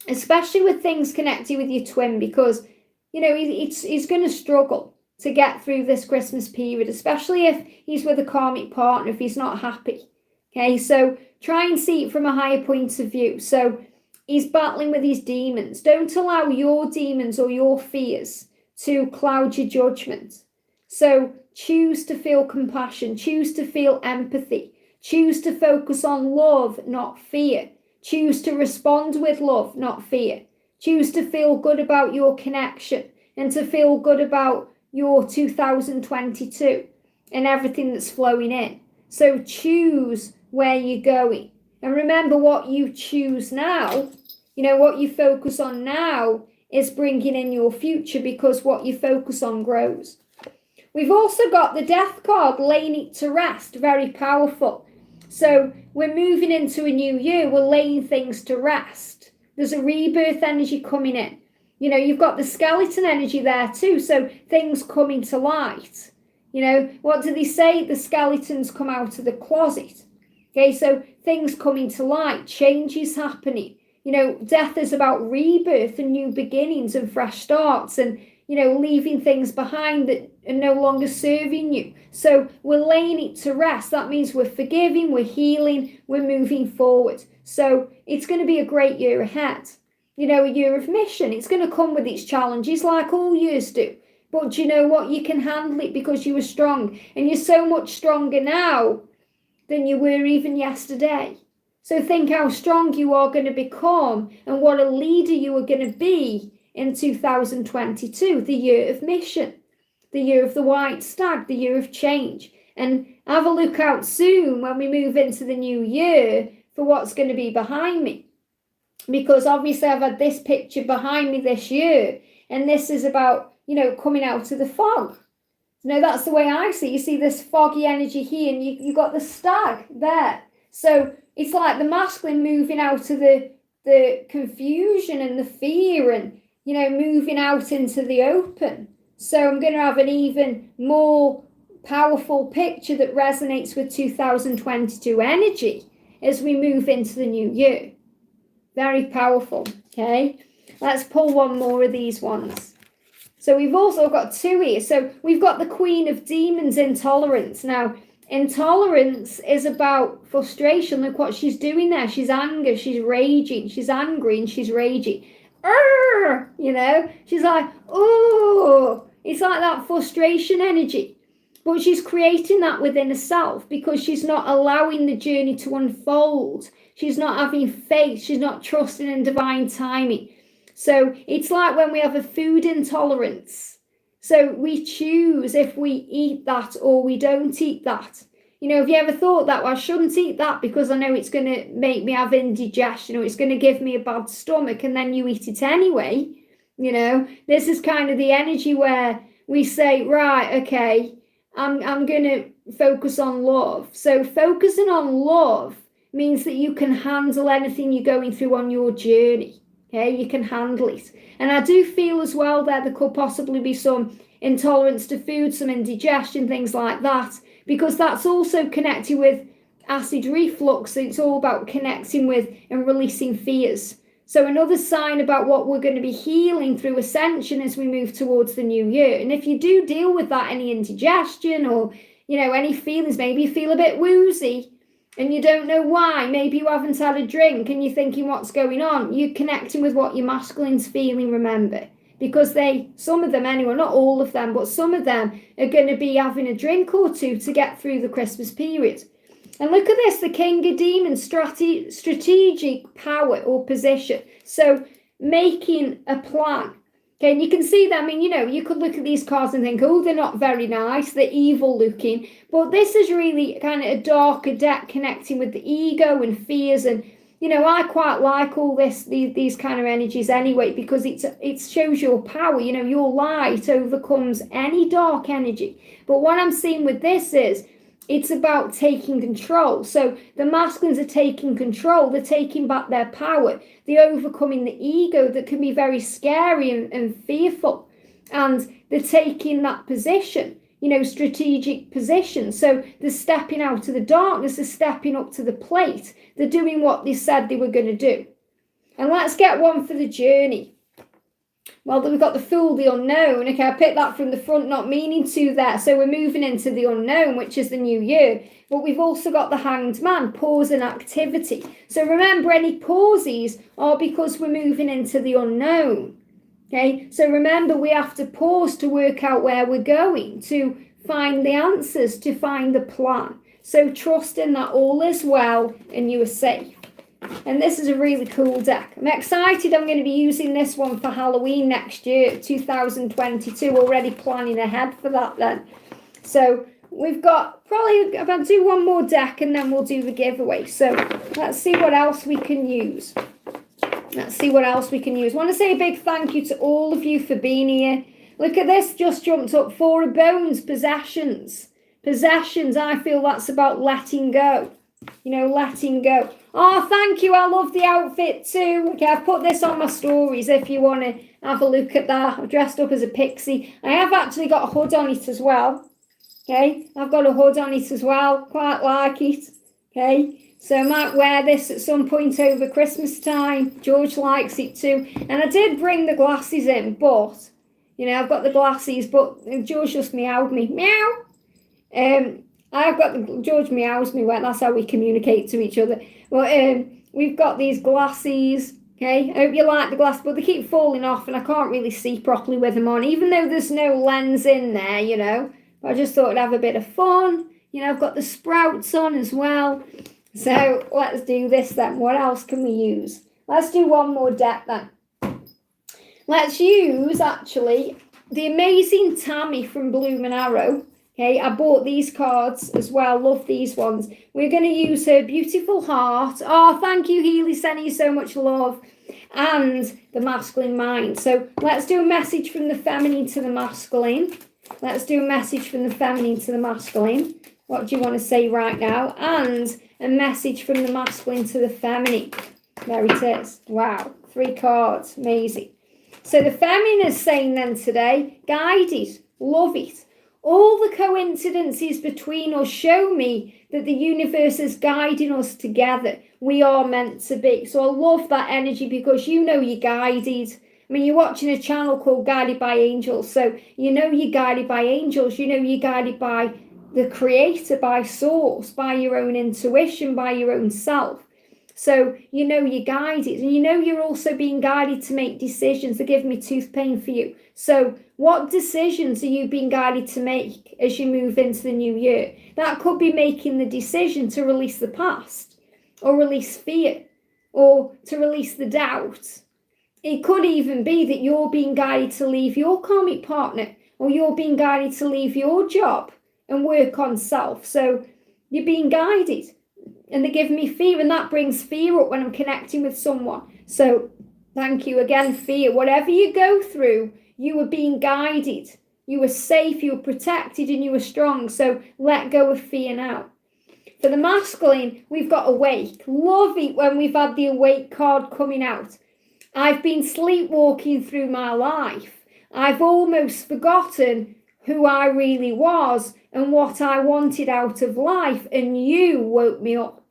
Speaker 1: especially with things connected with your twin, because, he's going to struggle to get through this Christmas period, especially if he's with a karmic partner, if he's not happy. Okay, so try and see it from a higher point of view. So he's battling with his demons. Don't allow your demons or your fears to cloud your judgment. So choose to feel compassion, choose to feel empathy, choose to focus on love, not fear. Choose to respond with love, not fear. Choose to feel good about your connection and to feel good about your 2022 and everything that's flowing in. So choose where you're going. And remember, what you choose now, what you focus on now is bringing in your future, because what you focus on grows. We've also got the Death card, laying it to rest, very powerful. So we're moving into a new year, we're laying things to rest. There's a rebirth energy coming in. You've got the skeleton energy there too, so things coming to light. What do they say? The skeletons come out of the closet. Okay, so things coming to light, changes happening. Death is about rebirth and new beginnings and fresh starts and, leaving things behind that are no longer serving you. So we're laying it to rest. That means we're forgiving, we're healing, we're moving forward. So it's going to be a great year ahead. A year of mission. It's going to come with its challenges like all years do. But you know what? You can handle it because you were strong. And you're so much stronger now than you were even yesterday. So think how strong you are going to become and what a leader you are going to be in 2022, the year of mission, the year of the white stag, the year of change. And have a look out soon when we move into the new year for what's going to be behind me. Because obviously I've had this picture behind me this year, and this is about, coming out of the fog. That's the way I see it. You see this foggy energy here, and you got the stag there. So it's like the masculine moving out of the confusion and the fear and, moving out into the open. So I'm going to have an even more powerful picture that resonates with 2022 energy as we move into the new year. Very powerful, okay? Let's pull one more of these ones. So we've also got 2 here. So we've got the Queen of Demons, Intolerance. Now, Intolerance is about frustration. Look what she's doing there. She's angry, she's raging, she's angry and she's raging. You know, she's like, oh, it's like that frustration energy. But she's creating that within herself because she's not allowing the journey to unfold. She's not having faith. She's not trusting in divine timing. So it's like when we have a food intolerance. So we choose if we eat that or we don't eat that. You know, have you ever thought that, well, I shouldn't eat that because I know it's going to make me have indigestion or it's going to give me a bad stomach, and then you eat it anyway? You know, this is kind of the energy where we say, right, okay, I'm going to focus on love. So focusing on love means that you can handle anything you're going through on your journey. Okay, you can handle it. And I do feel as well that there could possibly be some intolerance to food, some indigestion, things like that, because that's also connected with acid reflux. It's all about connecting with and releasing fears. So another sign about what we're going to be healing through ascension as we move towards the new year. And if you do deal with that, any indigestion or, you know, any feelings, maybe you feel a bit woozy and you don't know why, maybe you haven't had a drink and you're thinking what's going on, you're connecting with what your masculine's feeling, remember. Because some of them anyway, not all of them, but some of them are going to be having a drink or two to get through the Christmas period. And look at this, the King of Demons, strategic power or position. So making a plan. Okay, and you can see that, I mean, you know, you could look at these cards and think, oh, they're not very nice, they're evil looking. But this is really kind of a darker deck connecting with the ego and fears. And, you know, I quite like all these kind of energies anyway, because it shows your power. You know, your light overcomes any dark energy. But what I'm seeing with this is, it's about taking control. So the masculines are taking control. They're taking back their power. They're overcoming the ego that can be very scary and fearful. And they're taking that position, you know, strategic position. So they're stepping out of the darkness. They're stepping up to the plate. They're doing what they said they were going to do. And let's get one for the journey. Well, we've got the Fool, the unknown. Okay, I picked that from the front, not meaning to there. So we're moving into the unknown, which is the new year. But we've also got the Hanged Man, pause and activity. So remember, any pauses are because we're moving into the unknown. Okay, so remember, we have to pause to work out where we're going, to find the answers, to find the plan. So trusting that all is well and you are safe. And this is a really cool deck. I'm excited. I'm going to be using this one for Halloween next year, 2022. Already planning ahead for that then. So we've got probably, I'm going to do one more deck and then we'll do the giveaway. So let's see what else we can use. Let's see what else we can use. I want to say a big thank you to all of you for being here. Look at this, just jumped up. Four of Bones, possessions. Possessions, I feel that's about letting go. You know, letting go. Oh, thank you. I love the outfit too. Okay, I've put this on my stories if you want to have a look at that. I've dressed up as a pixie. I have actually got a hood on it as well. Okay, I've got a hood on it as well. Quite like it. Okay, so I might wear this at some point over Christmas time. George likes it too. And I did bring the glasses in, but, you know, I've got the glasses, but George just meowed me. Meow. I've got George meows me when that's how we communicate to each other. Well, we've got these glasses. Okay, I hope you like the glasses, but they keep falling off and I can't really see properly with them on, even though there's no lens in there, you know. But I just thought I'd have a bit of fun. You know, I've got the sprouts on as well. So let's do this then. What else can we use? Let's do one more deck then. Let's use, actually, the amazing Tammy from Bloom & Arrow. Okay, I bought these cards as well. Love these ones. We're going to use her beautiful heart. Oh, thank you, Healy, sending you so much love. And the masculine mind. So let's do a message from the feminine to the masculine. Let's do a message from the feminine to the masculine. What do you want to say right now? And a message from the masculine to the feminine. There it is. Wow, 3 cards. Amazing. So the feminine is saying then today, guided, love it. All the coincidences between us show me that the universe is guiding us together. We are meant to be. So I love that energy because you know you're guided. I mean, you're watching a channel called Guided by Angels. So you know you're guided by angels. You know you're guided by the creator, by source, by your own intuition, by your own self. So you know you're guided, and you know you're also being guided to make decisions. They're giving me tooth pain for you. So what decisions are you being guided to make as you move into the new year? That could be making the decision to release the past, or release fear, or to release the doubt. It could even be that you're being guided to leave your karmic partner, or you're being guided to leave your job and work on self. So you're being guided, and they're giving me fear, and that brings fear up when I'm connecting with someone. So thank you again, fear. Whatever you go through, you were being guided. You were safe, you were protected, and you were strong. So let go of fear now. For the masculine, we've got awake. Love it when we've had the awake card coming out. I've been sleepwalking through my life. I've almost forgotten who I really was and what I wanted out of life, and you woke me up.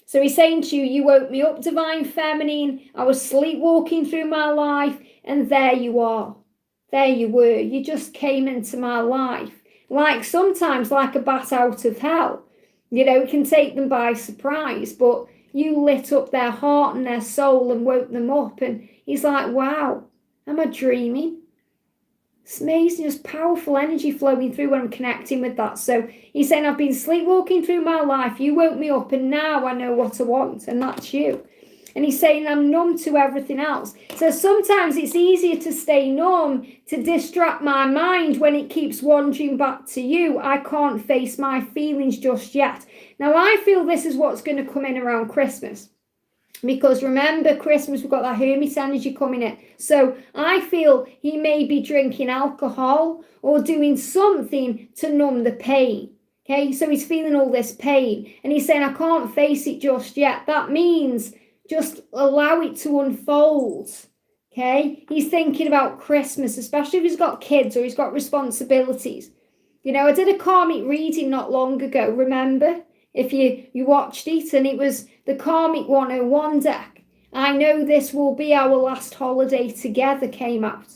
Speaker 1: So he's saying to you, you woke me up, divine feminine. I was sleepwalking through my life, and there you are. There you were. You just came into my life. Like sometimes like a bat out of hell. You know, it can take them by surprise, but you lit up their heart and their soul and woke them up. And he's like, wow, am I dreaming? It's amazing, just powerful energy flowing through when I'm connecting with that. So he's saying, I've been sleepwalking through my life. You woke me up, and now I know what I want, and that's you. And he's saying, I'm numb to everything else. So sometimes it's easier to stay numb, to distract my mind when it keeps wandering back to you. I can't face my feelings just yet. Now, I feel this is what's going to come in around Christmas. Because remember, Christmas, we've got that Hermit energy coming in. So I feel he may be drinking alcohol or doing something to numb the pain. Okay, so he's feeling all this pain. And he's saying, I can't face it just yet. That means just allow it to unfold. Okay, he's thinking about Christmas, especially if he's got kids or he's got responsibilities. You know, I did a karmic reading not long ago, remember? If you watched it, and it was the Karmic 101 deck. I know this will be our last holiday together came out.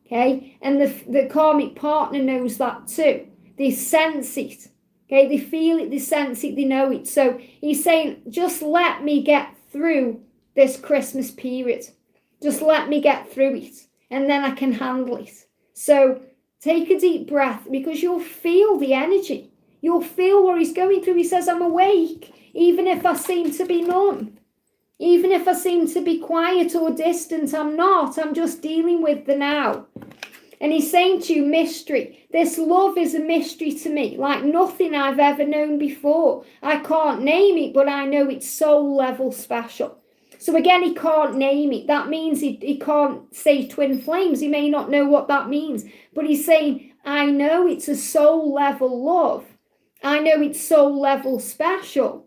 Speaker 1: Okay, and the karmic partner knows that too. They sense it. Okay, they feel it, they sense it, they know it. So he's saying, just let me get through this Christmas period. Just let me get through it, and then I can handle it. So take a deep breath, because you'll feel the energy. You'll feel what he's going through. He says, I'm awake, even if I seem to be numb. Even if I seem to be quiet or distant, I'm not. I'm just dealing with the now. And he's saying to you, mystery. This love is a mystery to me, like nothing I've ever known before. I can't name it, but I know it's soul level special. So again, he can't name it. That means he can't say twin flames. He may not know what that means. But he's saying, I know it's a soul level love. I know it's soul level special.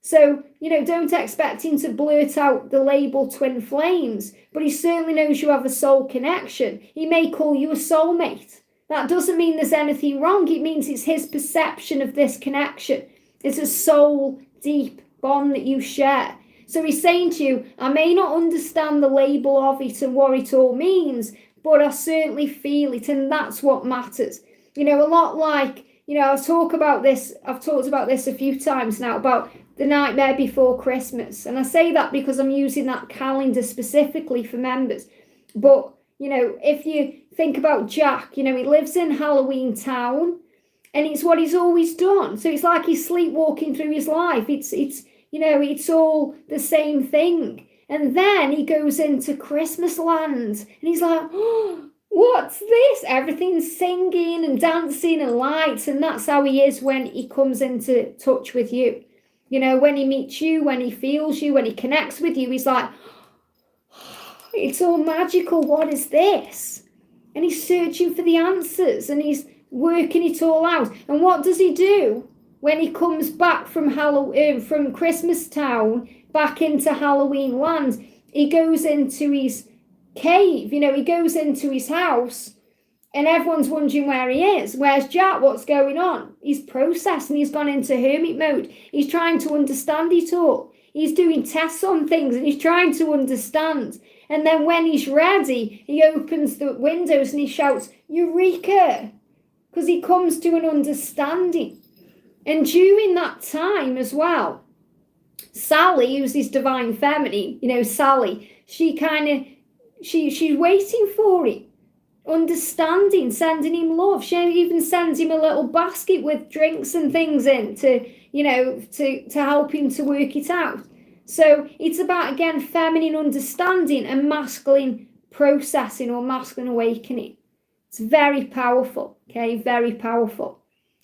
Speaker 1: So, you know, don't expect him to blurt out the label twin flames, but he certainly knows you have a soul connection. He may call you a soulmate. That doesn't mean there's anything wrong. It means it's his perception of this connection. It's a soul deep bond that you share. So he's saying to you, I may not understand the label of it and what it all means, but I certainly feel it, and that's what matters. You know, a lot like, you know, I've talked about this a few times now, about the Nightmare Before Christmas. And I say that because I'm using that calendar specifically for members. But, you know, if you think about Jack, you know, he lives in Halloween Town, and it's what he's always done. So it's like he's sleepwalking through his life. It's you know, it's all the same thing. And then he goes into Christmas land, and he's like, oh, what's this? Everything's singing and dancing and lights. And that's how he is when he comes into touch with you. You know, when he meets you, when he feels you, when he connects with you, he's like, oh, it's all magical. What is this? And he's searching for the answers, and he's working it all out. And what does he do when he comes back from Christmas Town back into Halloween land? He goes into his cave, you know, he goes into his house, and everyone's wondering where he is. Where's Jack? What's going on? He's processing. He's gone into hermit mode. He's trying to understand it all. He's doing tests on things, and he's trying to understand. And then when he's ready, he opens the windows and he shouts, Eureka! Because he comes to an understanding. And during that time as well, Sally, who's his divine feminine, Sally, she's waiting for it, understanding, sending him love. She even sends him a little basket with drinks and things in to help him to work it out. So it's about, again, feminine understanding and masculine processing or masculine awakening. It's very powerful, okay? Very powerful.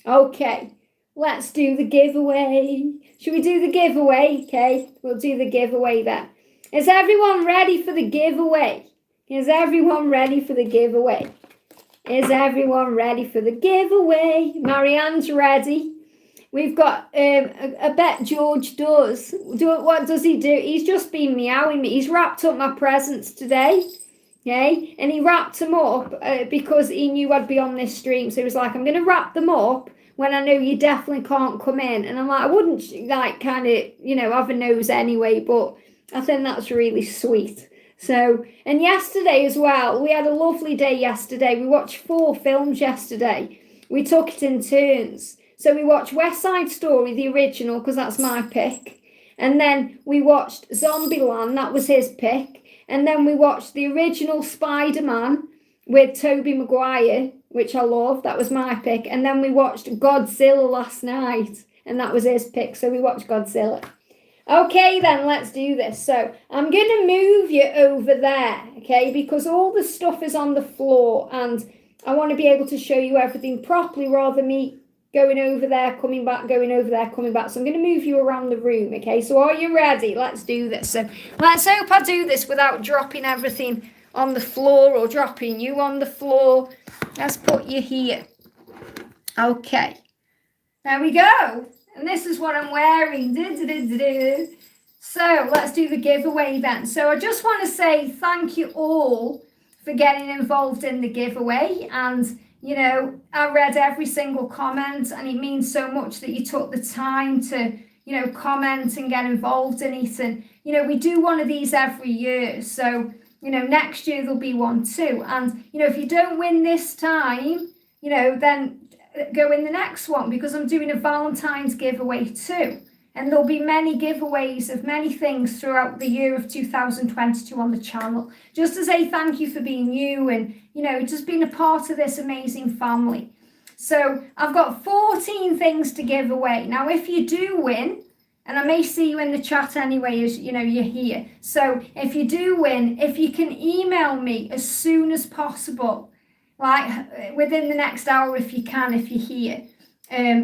Speaker 1: Okay, let's do the giveaway. Should we do the giveaway? Okay, we'll do the giveaway then. Is everyone ready for the giveaway? Is everyone ready for the giveaway? Is everyone ready for the giveaway? Marianne's ready. We've got, I bet George does. What does he do? He's just been meowing me. He's wrapped up my presents today. Okay, and he wrapped them up because he knew I'd be on this stream. So he was like, I'm going to wrap them up when I know you definitely can't come in. And I'm like, I wouldn't kind of, have a nose anyway, but I think that's really sweet. So, and yesterday as well, we had a lovely day yesterday. We watched 4 films yesterday. We took it in turns. So we watched West Side Story, the original, because that's my pick. And then we watched Zombieland, that was his pick. And then we watched the original Spider-Man with Tobey Maguire, which I love. That was my pick. And then we watched Godzilla last night, and that was his pick. So we watched Godzilla. Okay, then, let's do this. So I'm going to move you over there, okay, because all the stuff is on the floor, and I want to be able to show you everything properly rather than me going over there, coming back, going over there, coming back. So I'm going to move you around the room, okay? So are you ready? Let's do this. So let's hope I do this without dropping everything on the floor or dropping you on the floor. Let's put you here. Okay. There we go. And this is what I'm wearing. So let's do the giveaway then. So I just want to say thank you all for getting involved in the giveaway. And I read every single comment, and it means so much that you took the time to, comment and get involved in it. And, we do one of these every year. So, next year there'll be one too. And, if you don't win this time, then go in the next one, because I'm doing a Valentine's giveaway too. And there'll be many giveaways of many things throughout the year of 2022 on the channel. Just to say thank you for being you and, just being a part of this amazing family. So I've got 14 things to give away. Now, if you do win, and I may see you in the chat anyway as, you're here. So if you do win, if you can email me as soon as possible, like within the next hour if you can, if you're here,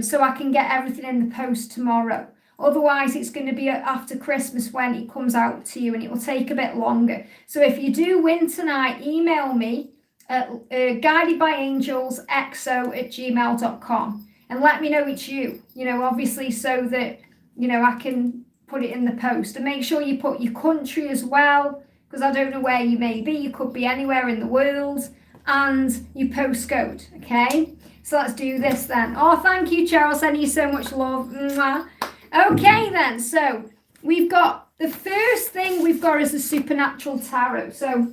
Speaker 1: so I can get everything in the post tomorrow. Otherwise, it's going to be after Christmas when it comes out to you, and it will take a bit longer. So if you do win tonight, email me at guidedbyangelsxo@gmail.com and let me know it's you, obviously, so that, I can put it in the post. And make sure you put your country as well, because I don't know where you may be. You could be anywhere in the world, and your postcode, okay? So let's do this then. Oh, thank you, Charles. Sending you so much love. Mwah. Okay then, so we've got the first thing we've got is the Supernatural Tarot. So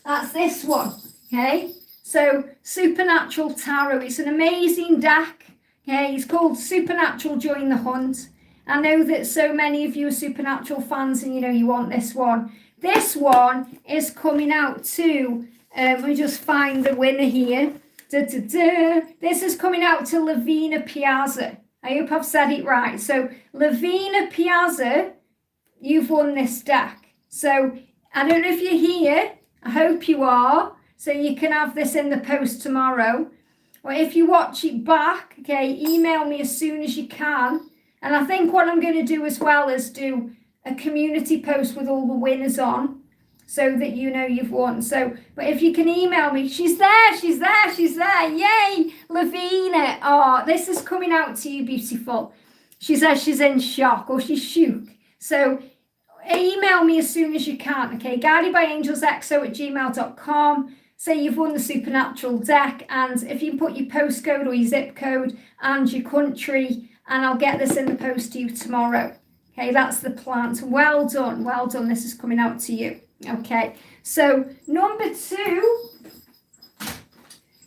Speaker 1: that's this one, okay? So Supernatural Tarot, it's an amazing deck, okay? It's called Supernatural Join the Hunt. I know that so many of you are Supernatural fans and you want this one. This one is coming out to, we just find the winner here. This is coming out to Lavina Piazza. I hope I've said it right. So Lavina Piazza, you've won this deck. So I don't know if you're here. I hope you are. So you can have this in the post tomorrow. Or if you watch it back, okay, email me as soon as you can. And I think what I'm going to do as well is do a community post with all the winners on, so that you've won. So, but if you can email me, she's there, yay, Lavina. Oh, this is coming out to you, beautiful. She says she's in shock, or she's shook. So email me as soon as you can, okay, guidedbyangelsxo@gmail.com. Say you've won the Supernatural deck, and if you put your postcode or your zip code and your country, and I'll get this in the post to you tomorrow. Okay, that's the plan. So well done, this is coming out to you. Okay, so number 2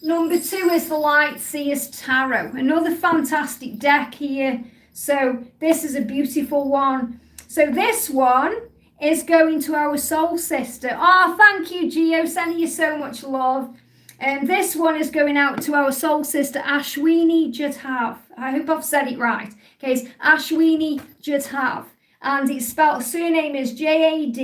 Speaker 1: Number 2 is the Light Seers Tarot. Another fantastic deck here. So this is a beautiful one. So this one is going to our soul sister. Oh, thank you, Gio. Sending you so much love. And this one is going out to our soul sister, Ashwini Jadhav. I hope I've said it right. Okay, it's Ashwini Jadhav. And it's spelled, surname is Jadhav.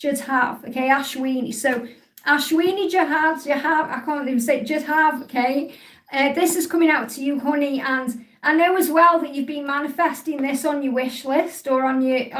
Speaker 1: Jadhav. Okay, Ashwini. So Ashwini Jadhav, I can't even say Jadhav, okay? This is coming out to you, honey, and I know as well that you've been manifesting this on your wish list or on your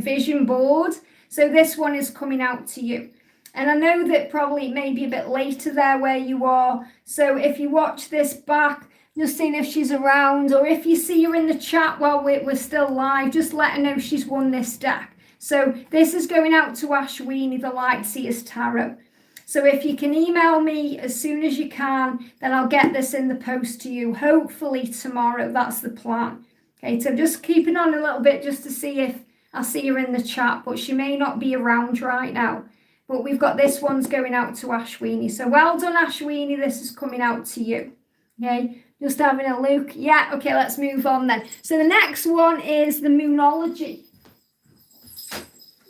Speaker 1: vision board. So this one is coming out to you. And I know that probably it may be a bit later there where you are. So if you watch this back, just seeing if she's around, or if you see her in the chat while we're still live, just let her know she's won this deck. So this is going out to Ashwini, the Light Seers Tarot. So if you can email me as soon as you can, then I'll get this in the post to you, hopefully tomorrow. That's the plan. Okay, so just keeping on a little bit just to see if I see her in the chat, but she may not be around right now. But we've got this one's going out to Ashwini. So well done, Ashwini. This is coming out to you. Okay, just having a look. Yeah, okay, let's move on then. So the next one is the Moonology.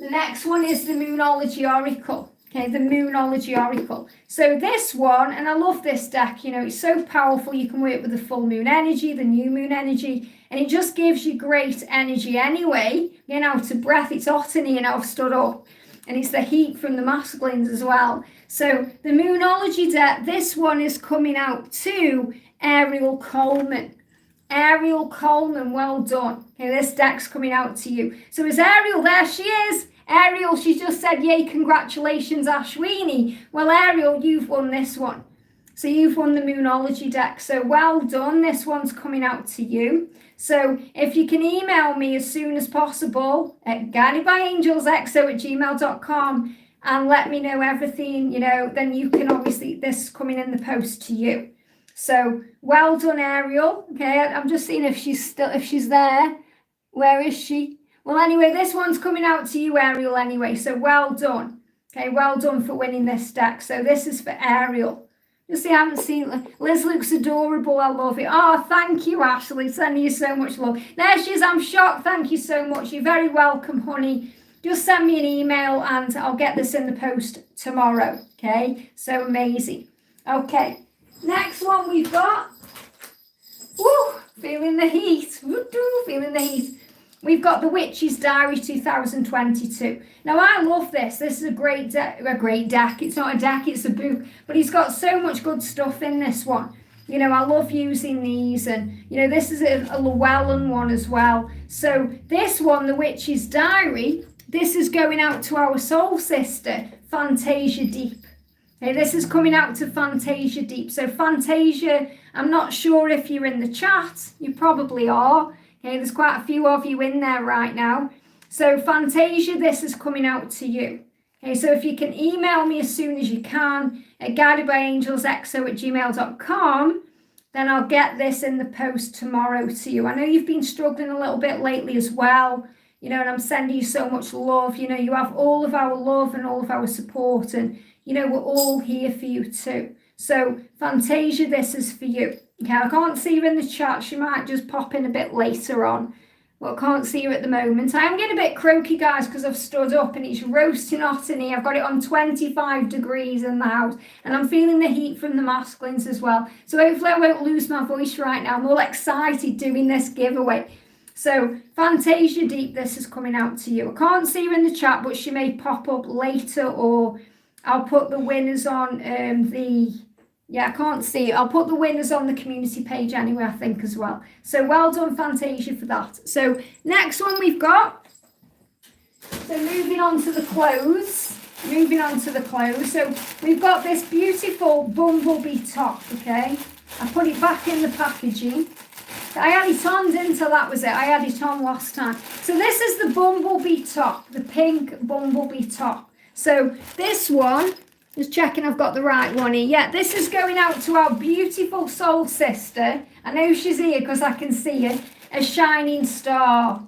Speaker 1: The next one is the Moonology Oracle. Okay, the Moonology Oracle. So this one, and I love this deck, you know, it's so powerful. You can work with the full moon energy, the new moon energy, and it just gives you great energy anyway. Getting out of breath, it's hot in here now, I've stood up. And it's the heat from the masculines as well. So the Moonology deck, this one is coming out to Ariel Coleman. Ariel Coleman, well done. Okay, this deck's coming out to you. So is Ariel, there she is. Ariel, she just said, yay, congratulations, Ashwini. Well, Ariel, you've won this one. So you've won the Moonology deck. So well done. This one's coming out to you. So if you can email me as soon as possible at guidedbyangelsxo@gmail.com and let me know everything, you know, then you can obviously, this is coming in the post to you. So well done, Ariel. Okay, I'm just seeing if she's there. Where is she? Well, anyway, this one's coming out to you, Ariel, anyway. So well done. Okay, well done for winning this deck. So this is for Ariel. You see, I haven't seen Liz looks adorable. I love it. Oh, thank you, Ashley. Sending you so much love. There she is. I'm shocked. Thank you so much. You're very welcome, honey. Just send me an email and I'll get this in the post tomorrow. Okay, so amazing. Okay, next one we've got. Woo, feeling the heat. Woo-doo, feeling the heat. We've got the Witch's Diary 2022. Now, I love this. This is a great deck. It's not a deck, it's a book. But he's got so much good stuff in this one. You know, I love using these. And, you know, this is a Llewellyn one as well. So this one, the Witch's Diary, this is going out to our soul sister, Fantasia Deep. Okay, this is coming out to Fantasia Deep. So Fantasia, I'm not sure if you're in the chat. You probably are. Okay, there's quite a few of you in there right now. So Fantasia, this is coming out to you. Okay, so if you can email me as soon as you can at guidedbyangelsxo@gmail.com, then I'll get this in the post tomorrow to you. I know you've been struggling a little bit lately as well, you know, and I'm sending you so much love. You know, you have all of our love and all of our support, and, you know, we're all here for you too. So Fantasia, this is for you. Okay, I can't see her in the chat. She might just pop in a bit later on. Well, I can't see her at the moment. I am getting a bit croaky, guys, because I've stood up and it's roasting hot in here. I've got it on 25 degrees in the house. And I'm feeling the heat from the masculines as well. So hopefully I won't lose my voice right now. I'm all excited doing this giveaway. So Fantasia Deep, this is coming out to you. I can't see her in the chat, but she may pop up later, or I'll put the winners on I can't see it. I'll put the winners on the community page anyway, I think, as well. So well done, Fantasia, for that. So next one we've got. So moving on to the clothes. So we've got this beautiful bumblebee top, okay? I put it back in the packaging. I had it on, didn't I? That was it. I had it on last time. So this is the bumblebee top, the pink bumblebee top. So this one, just checking I've got the right one here. Yeah, this is going out to our beautiful soul sister. I know she's here because I can see her. A shining star.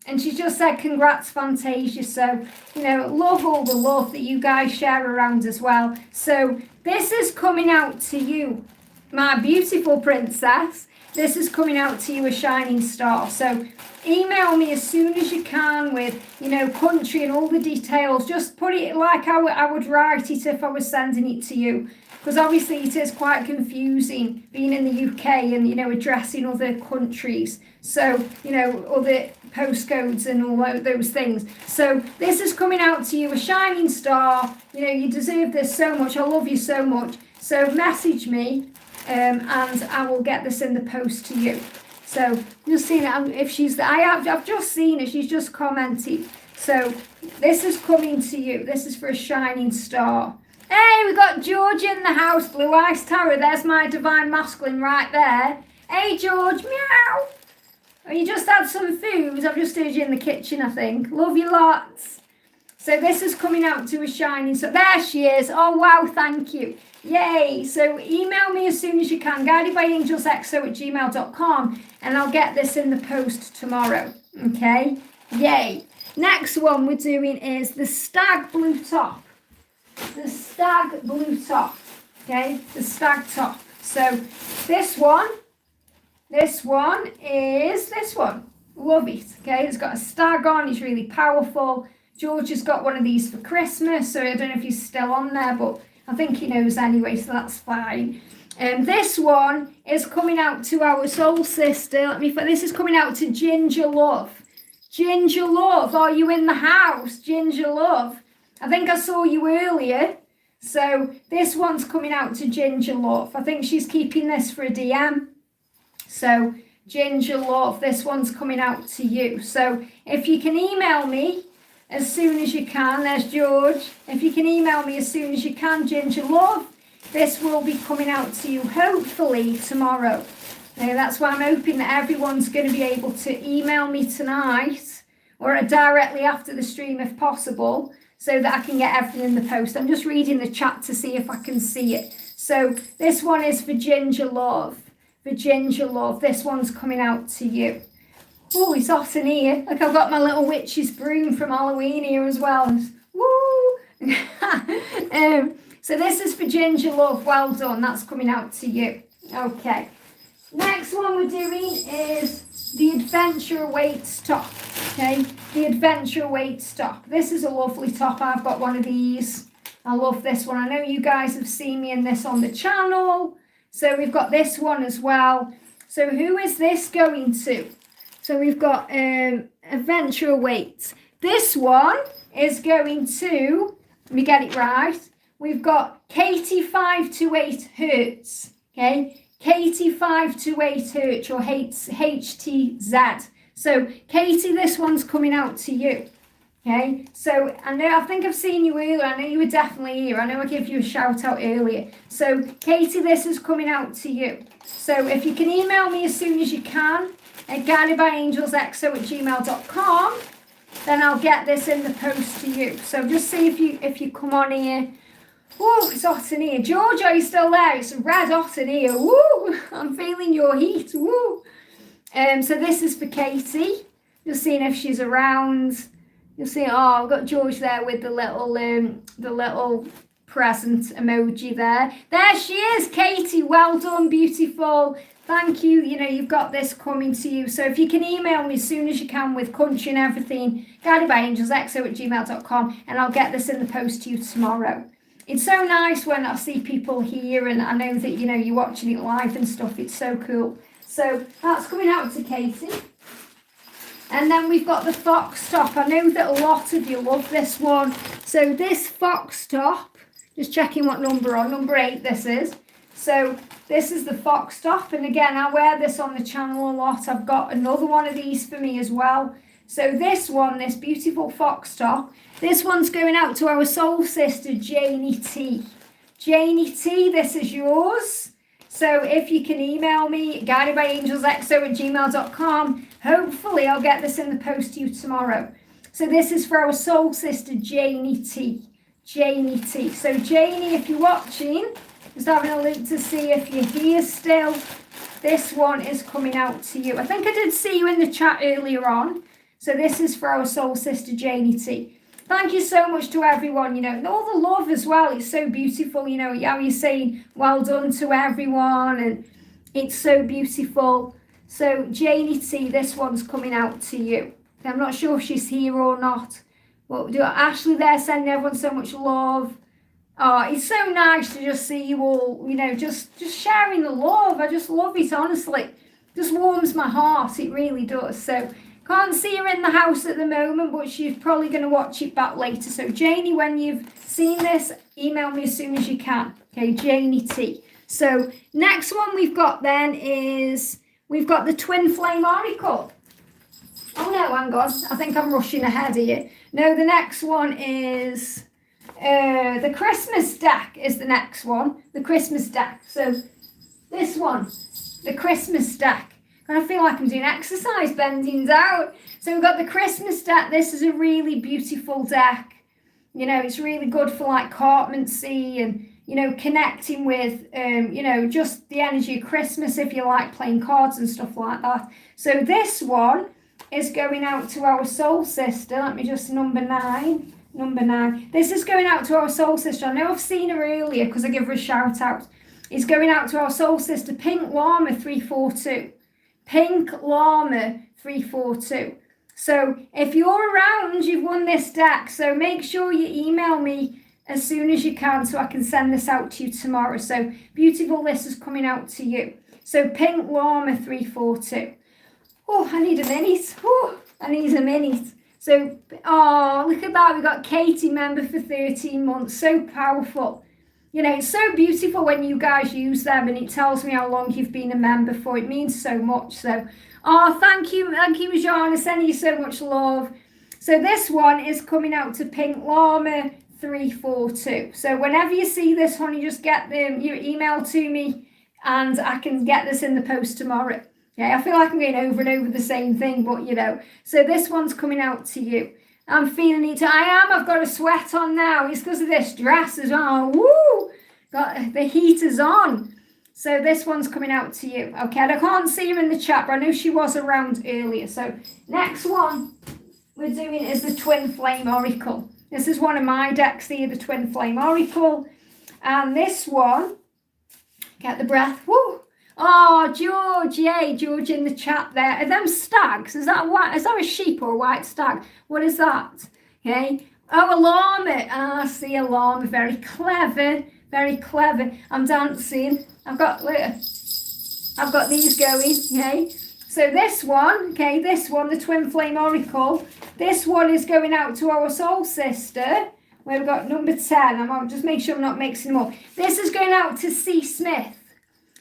Speaker 1: And she just said, congrats, Fantasia. So, you know, love all the love that you guys share around as well. So this is coming out to you, my beautiful princess. This is coming out to you, a shining star. So email me as soon as you can with, you know, country and all the details. Just put it like I would write it if I was sending it to you. Because obviously it is quite confusing being in the UK and, you know, addressing other countries. So, you know, other postcodes and all those things. So this is coming out to you, a shining star. You know, you deserve this so much. I love you so much. So message me and I will get this in the post to you. So just seeing it, if she's, I've just seen it, she's just commented. So this is coming to you. This is for a shining star. Hey, we got George in the house, Blue Eyes Tarot. There's my divine masculine right there. Hey, George, meow. Oh, you just had some food. I've just heard you in the kitchen, I think. Love you lots. So this is coming out to a shining star. There she is. Oh, wow, thank you. Yay. So email me as soon as you can, guidedbyangelsxo@gmail.com, and I'll get this in the post tomorrow. Okay? Yay. Next one we're doing is the stag blue top. The stag blue top. Okay? The stag top. So this one is this one. Love it. Okay? It's got a stag on. It's really powerful. George has got one of these for Christmas, so I don't know if he's still on there, but I think he knows anyway, so that's fine. This one is coming out to our soul sister. This is coming out to Ginger Love. Ginger Love, are you in the house? Ginger Love. I think I saw you earlier. So this one's coming out to Ginger Love. I think she's keeping this for a DM. So Ginger Love, this one's coming out to you. So if you can email me as soon as you can, there's George. If you can email me as soon as you can, Ginger Love, this will be coming out to you hopefully tomorrow. Now, that's why I'm hoping that everyone's going to be able to email me tonight or directly after the stream if possible, so that I can get everything in the post. I'm just reading the chat to see if I can see it. So this one is for Ginger Love. For Ginger Love, this one's coming out to you. Oh, it's hot in here. Look, I've got my little witch's broom from Halloween here as well. Woo! So this is for Ginger Love. Well done. That's coming out to you. Okay. Next one we're doing is the Adventure Awaits top. Okay. The Adventure Awaits top. This is a lovely top. I've got one of these. I love this one. I know you guys have seen me in this on the channel. So we've got this one as well. So who is this going to? So we've got Adventure Awaits. This one is going to, let me get it right. We've got Katie 528 Hertz. Okay, Katie 528 Hertz or HTZ. So Katie, this one's coming out to you. Okay, so I think I've seen you earlier. I know you were definitely here. I know I gave you a shout out earlier. So Katie, this is coming out to you. So if you can email me as soon as you can at guidedbyangelsxo@gmail.com, then I'll get this in the post to you. So just see if you come on here. Oh, it's hot in here. George, are you still there? It's red hot in here. Woo! I'm feeling your heat. Woo! So this is for Katie. Just seeing if she's around. You'll see, oh, I've got George there with the little present emoji there. There she is, Katie. Well done, beautiful. Thank you. You know, you've got this coming to you. So if you can email me as soon as you can with country and everything, guidedbyangelsxo@gmail.com, and I'll get this in the post to you tomorrow. It's so nice when I see people here and I know that, you know, you're watching it live and stuff. It's so cool. So that's coming out to Katie. And then we've got the fox top. I know that a lot of you love this one. So this fox top, just checking what number on, number 8 this is. So this is the fox top. And again, I wear this on the channel a lot. I've got another one of these for me as well. So this one, this beautiful fox top, this one's going out to our soul sister, Janie T. Janie T, this is yours. So if you can email me, guidedbyangelsxo@gmail.com, hopefully I'll get this in the post to you tomorrow. So this is for our soul sister, Janie T. Janie T. So Janie, if you're watching, just having a look to see if you're here still. This one is coming out to you. I think I did see you in the chat earlier on. So this is for our soul sister, Janie T. Thank you so much to everyone, and all the love as well. It's so beautiful, how you're saying well done to everyone, and it's so beautiful. So Janie T, this one's coming out to you. I'm not sure if she's here or not, but Ashley there sending everyone so much love. Oh, it's so nice to just see you all, just sharing the love. I just love it, honestly. Just warms my heart, it really does. So can't see her in the house at the moment, but she's probably going to watch it back later. So Janie, when you've seen this, email me as soon as you can. Okay, Janie T. So next one we've got then is, we've got the Twin Flame Oracle. Oh no, hang on. I think I'm rushing ahead here. No, the next one is the Christmas deck is the next one. The Christmas deck. So this one, the Christmas deck. And I feel like I'm doing exercise, bending down. So we've got the Christmas deck. This is a really beautiful deck. It's really good for like cartomancy and, connecting with, just the energy of Christmas if you like playing cards and stuff like that. So this one is going out to our soul sister. Let me just, number nine. This is going out to our soul sister. I know I've seen her earlier because I give her a shout out. It's going out to our soul sister, Pink Llama 342. Pink Llama 342. So if you're around, you've won this deck. So make sure you email me as soon as you can so I can send this out to you tomorrow. So beautiful, this is coming out to you. So Pink Llama 342. Oh, I need a minute. Oh, I need a minute. So, oh, look at that. We've got Katie, member for 13 months. So powerful. It's so beautiful when you guys use them and it tells me how long you've been a member for. It means so much. So, oh, thank you, Majana. Sending you so much love. So this one is coming out to Pink Llama 342. So whenever you see this one, you just get your email to me and I can get this in the post tomorrow. Yeah, I feel like I'm going over and over the same thing, but so this one's coming out to you. I'm feeling it. I've got a sweat on now. It's because of this dress as well. Woo! Got the heaters on. So this one's coming out to you. Okay, I can't see her in the chat, but I know she was around earlier. So next one we're doing is the Twin Flame Oracle. This is one of my decks here, the Twin Flame Oracle. And this one, get the breath. Woo! Oh, George, yay, George in the chat there. Are them stags? Is that a sheep or a white stag? What is that? Okay. Oh, a llama. I see a llama. Very clever. Very clever. I'm dancing. I've got these going. Okay. So this one, the Twin Flame Oracle, this one is going out to our soul sister. We've got number 10. I'll just make sure I'm not mixing them up. This is going out to C. Smith.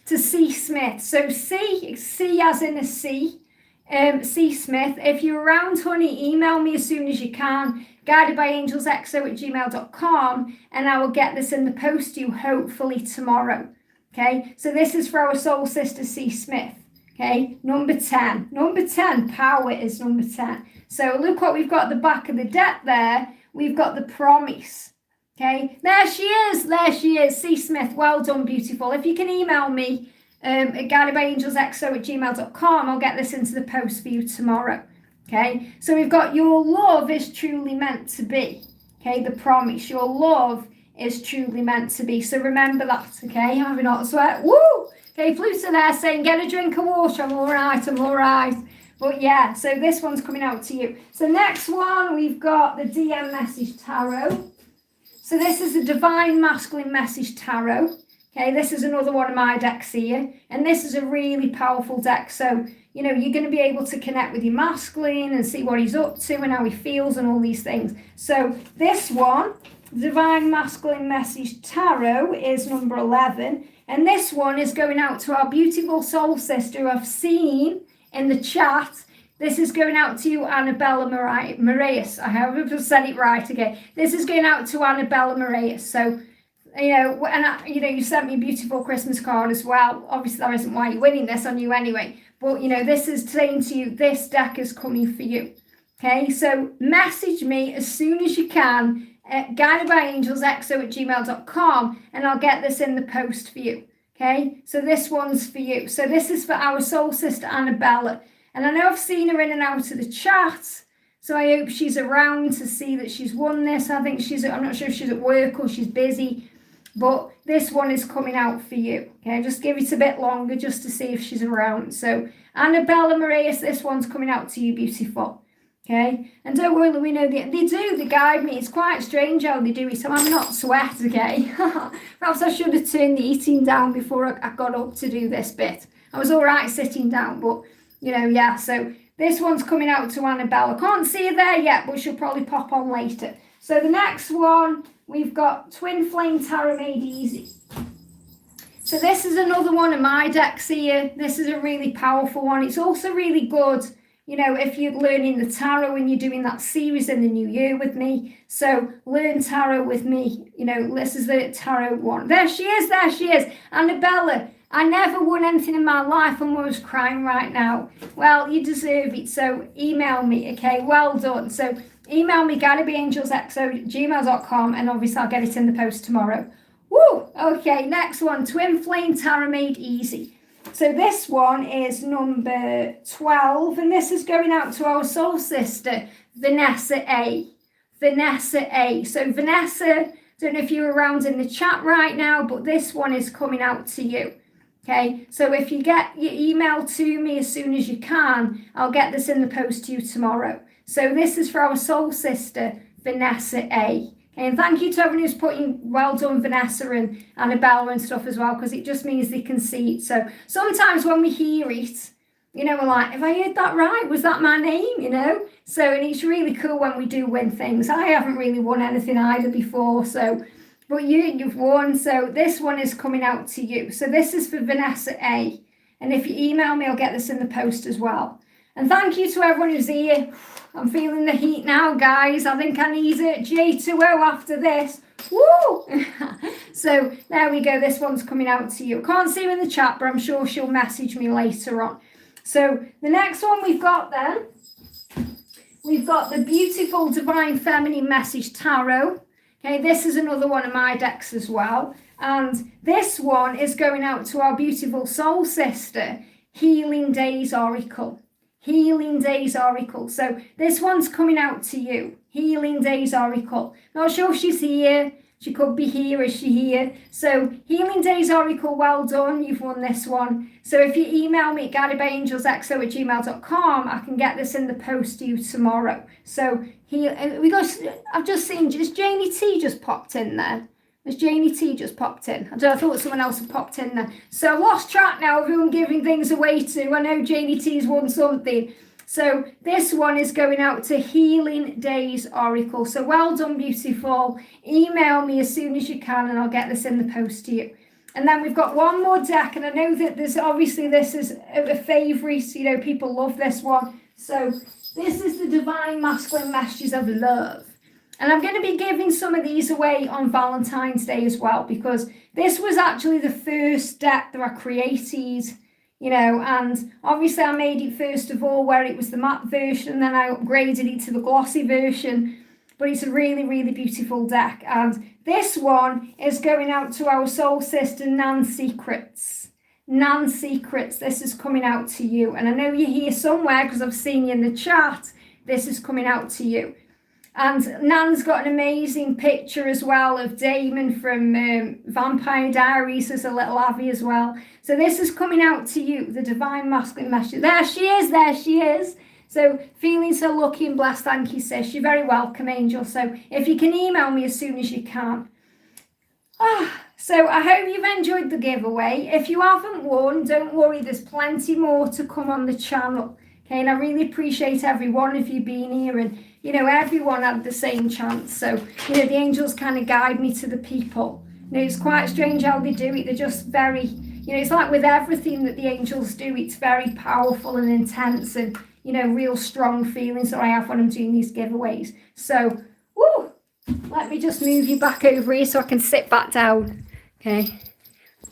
Speaker 1: To C. Smith. So C as in a C. C. Smith. If you're around, honey, email me as soon as you can. guidedbyangelsxo@gmail.com and I will get this in the post to you hopefully tomorrow. Okay. So this is for our soul sister, C. Smith. Okay. Number 10. Number 10. Power is number 10. So look what we've got at the back of the deck there. We've got the promise. Okay, there she is, C. Smith, well done, beautiful. If you can email me at guidedbyangelsxo@gmail.com, I'll get this into the post for you tomorrow. Okay, so we've got your love is truly meant to be. Okay, the promise, your love is truly meant to be. So remember that, okay, having hot sweat, woo! Okay, Pluto there saying, get a drink of water, I'm all right. But yeah, so this one's coming out to you. So next one, we've got the DM Message Tarot. So this is the Divine Masculine Message Tarot. Okay, this is another one of my decks here. And this is a really powerful deck. So, you're going to be able to connect with your masculine and see what he's up to and how he feels and all these things. So this one, Divine Masculine Message Tarot, is number 11. And this one is going out to our beautiful soul sister who I've seen in the chat. This is going out to you, Annabella Moraes. I haven't said it right again. This is going out to Annabella Moraes. So, you sent me a beautiful Christmas card as well. Obviously, that isn't why you're winning this on you anyway. But, this is saying to you, this deck is coming for you. Okay, so message me as soon as you can at guidedbyangelsxo@gmail.com and I'll get this in the post for you. Okay, so this one's for you. So this is for our soul sister, Annabella. And I know I've seen her in and out of the chat, So I hope she's around to see that she's won this. I think I'm not sure if she's at work or she's busy, but this one is coming out for you. Okay, just give it a bit longer just to see if she's around. So Annabella Marias, this one's coming out to you, beautiful. Okay, and don't worry, we know they guide me. It's quite strange how they do it, so I'm not sweat, okay? Perhaps I should have turned the eating down before I got up to do this bit. I was all right sitting down, but, you know, yeah, so this one's coming out to Annabella. Can't see her there yet, but she'll probably pop on later. So the next one, we've got Twin Flame Tarot Made Easy. So this is another one of my decks here. This is a really powerful one. It's also really good, you know, if you're learning the tarot and you're doing that series in the new year with me. So learn tarot with me. You know, this is the tarot one. There she is, there she is. Annabella, I never won anything in my life. I'm always crying right now. Well, you deserve it. So email me, okay? Well done. So email me, guidedbyangelsxo@gmail.com, and obviously I'll get it in the post tomorrow. Woo! Okay, next one, Twin Flame Tarot Made Easy. So this one is number 12, and this is going out to our soul sister, Vanessa A. Vanessa A. So Vanessa, don't know if you're around in the chat right now, but this one is coming out to you. Okay, so if you get your email to me as soon as you can, I'll get this in the post to you tomorrow. So this is for our soul sister, Vanessa A. And thank you to everyone who's putting well done, Vanessa and Annabella and stuff as well, because it just means they can see it. So sometimes when we hear it, you know, we're like, have I heard that right? Was that my name? You know? So, and it's really cool when we do win things. I haven't really won anything either before, so, but you've won. So this one is coming out to you. So this is for Vanessa A. And if you email me, I'll get this in the post as well. And thank you to everyone who's here. I'm feeling the heat now, guys. I think I need a J2O after this. Woo! So there we go. This one's coming out to you. Can't see her in the chat, but I'm sure she'll message me later on. So the next one we've got then, we've got the beautiful Divine Feminine Message Tarot. Okay, this is another one of my decks as well. And this one is going out to our beautiful soul sister, Healing Days Oracle. Healing Days Oracle. So this one's coming out to you. Healing Days Oracle. Not sure if she's here. She could be here. Is she here? So Healing Days Oracle, well done. You've won this one. So if you email me at guidedbyangelsxo@gmail.com, I can get this in the post to you tomorrow. So I've just seen, has Janie T just popped in there? Has Janie T just popped in? I thought someone else had popped in there. So I've lost track now of who I'm giving things away to. I know Janie T's won something. So this one is going out to Healing Days Oracle. So well done, beautiful. Email me as soon as you can and I'll get this in the post to you. And then we've got one more deck. And I know that this is a favourite. You know, people love this one. So this is the Divine Masculine Messages of Love. And I'm going to be giving some of these away on Valentine's Day as well, because this was actually the first deck that I created, you know, and obviously I made it first of all where it was the matte version, and then I upgraded it to the glossy version. But it's a really, really beautiful deck. And this one is going out to our soul sister, Nan Secrets. Nan Secrets, this is coming out to you. And I know you're here somewhere because I've seen you in the chat. This is coming out to you. And Nan's got an amazing picture as well of Damon from Vampire Diaries as a little Abby as well. So this is coming out to you, the Divine Masculine Message. There she is, there she is. So feeling so lucky and blessed, thank you, sis. You're very welcome, Angel. So if you can email me as soon as you can. So I hope you've enjoyed the giveaway. If you haven't won, don't worry, there's plenty more to come on the channel. Okay, and I really appreciate every one of you being here, and you know, everyone had the same chance. So, you know, the angels kind of guide me to the people. You know, it's quite strange how they do it. They're just very, you know, it's like with everything that the angels do, it's very powerful and intense, and, you know, real strong feelings that I have when I'm doing these giveaways. So, woo, let me just move you back over here so I can sit back down. Okay.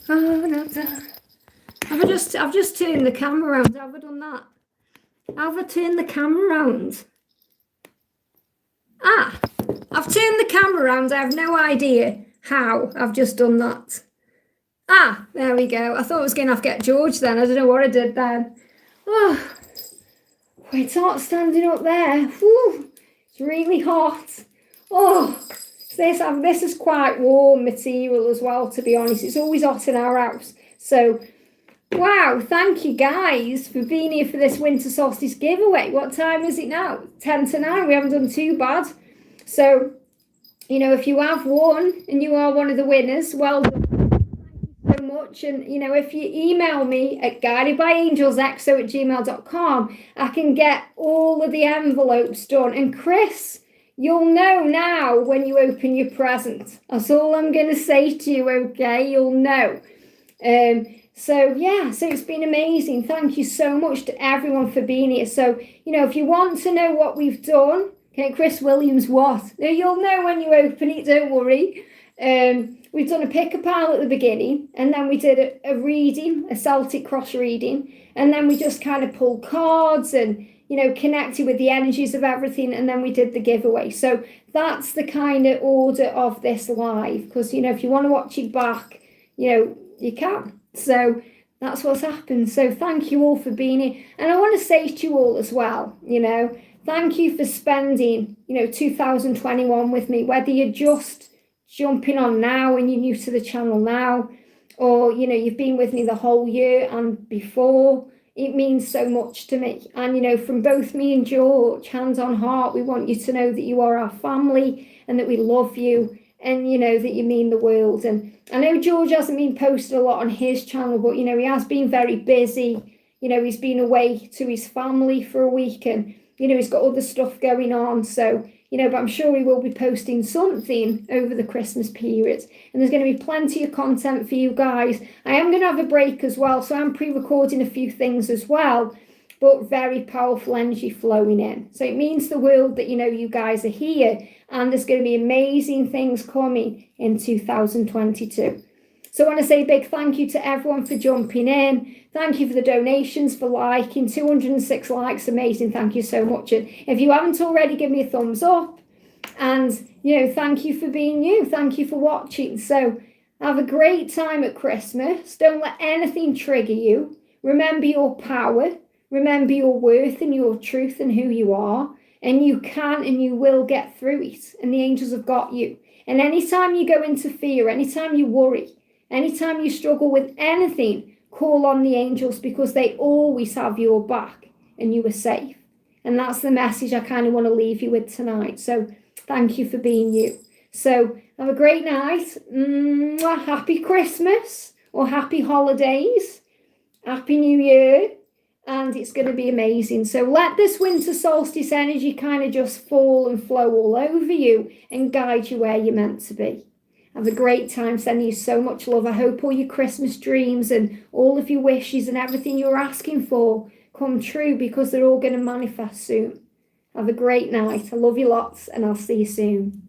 Speaker 1: Oh, no, I've just turned the camera around. Have I done that? Have I turned the camera around? I've turned the camera around. I have no idea how I've just done that. There we go. I thought I was going to have to get George then. I don't know what I did then. It's hot standing up there. Whew, it's really hot. Oh, this is quite warm material as well, to be honest. It's always hot in our house. So, wow, thank you guys for being here for this winter solstice giveaway. What time is it now? 10 to 9. We haven't done too bad. So, you know, if you have won and you are one of the winners, well done. So much. And you know, if you email me at guidedbyangelsxo@gmail.com, I can get all of the envelopes done. And Chris, you'll know now when you open your present. That's all I'm going to say to you, okay? You'll know. So yeah, so it's been amazing. Thank you so much to everyone for being here. So, you know, if you want to know what we've done, okay, Chris Williams, what? You'll know when you open it, don't worry. We've done a pick-a-pile at the beginning, and then we did a reading, a Celtic cross reading, and then we just kind of pulled cards and, you know, connected with the energies of everything, and then we did the giveaway. So that's the kind of order of this live, because, you know, if you want to watch it back, you know, you can. So that's what's happened. So thank you all for being here. And I want to say to you all as well, you know, thank you for spending, you know, 2021 with me, whether you're just jumping on now and you're new to the channel now, or, you know, you've been with me the whole year and before. It means so much to me. And, you know, from both me and George, hands on heart, we want you to know that you are our family and that we love you, and, you know, that you mean the world. And I know George hasn't been posted a lot on his channel, but, you know, he has been very busy. You know, he's been away to his family for a week, and, you know, he's got other stuff going on. So, you know, but I'm sure he will be posting something over the Christmas period. And there's going to be plenty of content for you guys. I am going to have a break as well, so I'm pre-recording a few things as well, but very powerful energy flowing in. So it means the world that, you know, you guys are here, and there's going to be amazing things coming in 2022. So I want to say a big thank you to everyone for jumping in. Thank you for the donations, for liking. 206 likes, amazing. Thank you so much. And if you haven't already, give me a thumbs up. And, you know, thank you for being you. Thank you for watching. So have a great time at Christmas. Don't let anything trigger you. Remember your power. Remember your worth and your truth and who you are. And you can and you will get through it. And the angels have got you. And anytime you go into fear, anytime you worry, anytime you struggle with anything, call on the angels, because they always have your back and you are safe. And that's the message I kind of want to leave you with tonight. So thank you for being you. So have a great night. Happy Christmas or happy holidays. Happy New Year. And it's going to be amazing. So let this winter solstice energy kind of just fall and flow all over you and guide you where you're meant to be. Have a great time. Sending you so much love. I hope all your Christmas dreams and all of your wishes and everything you're asking for come true, because they're all going to manifest soon. Have a great night. I love you lots, and I'll see you soon.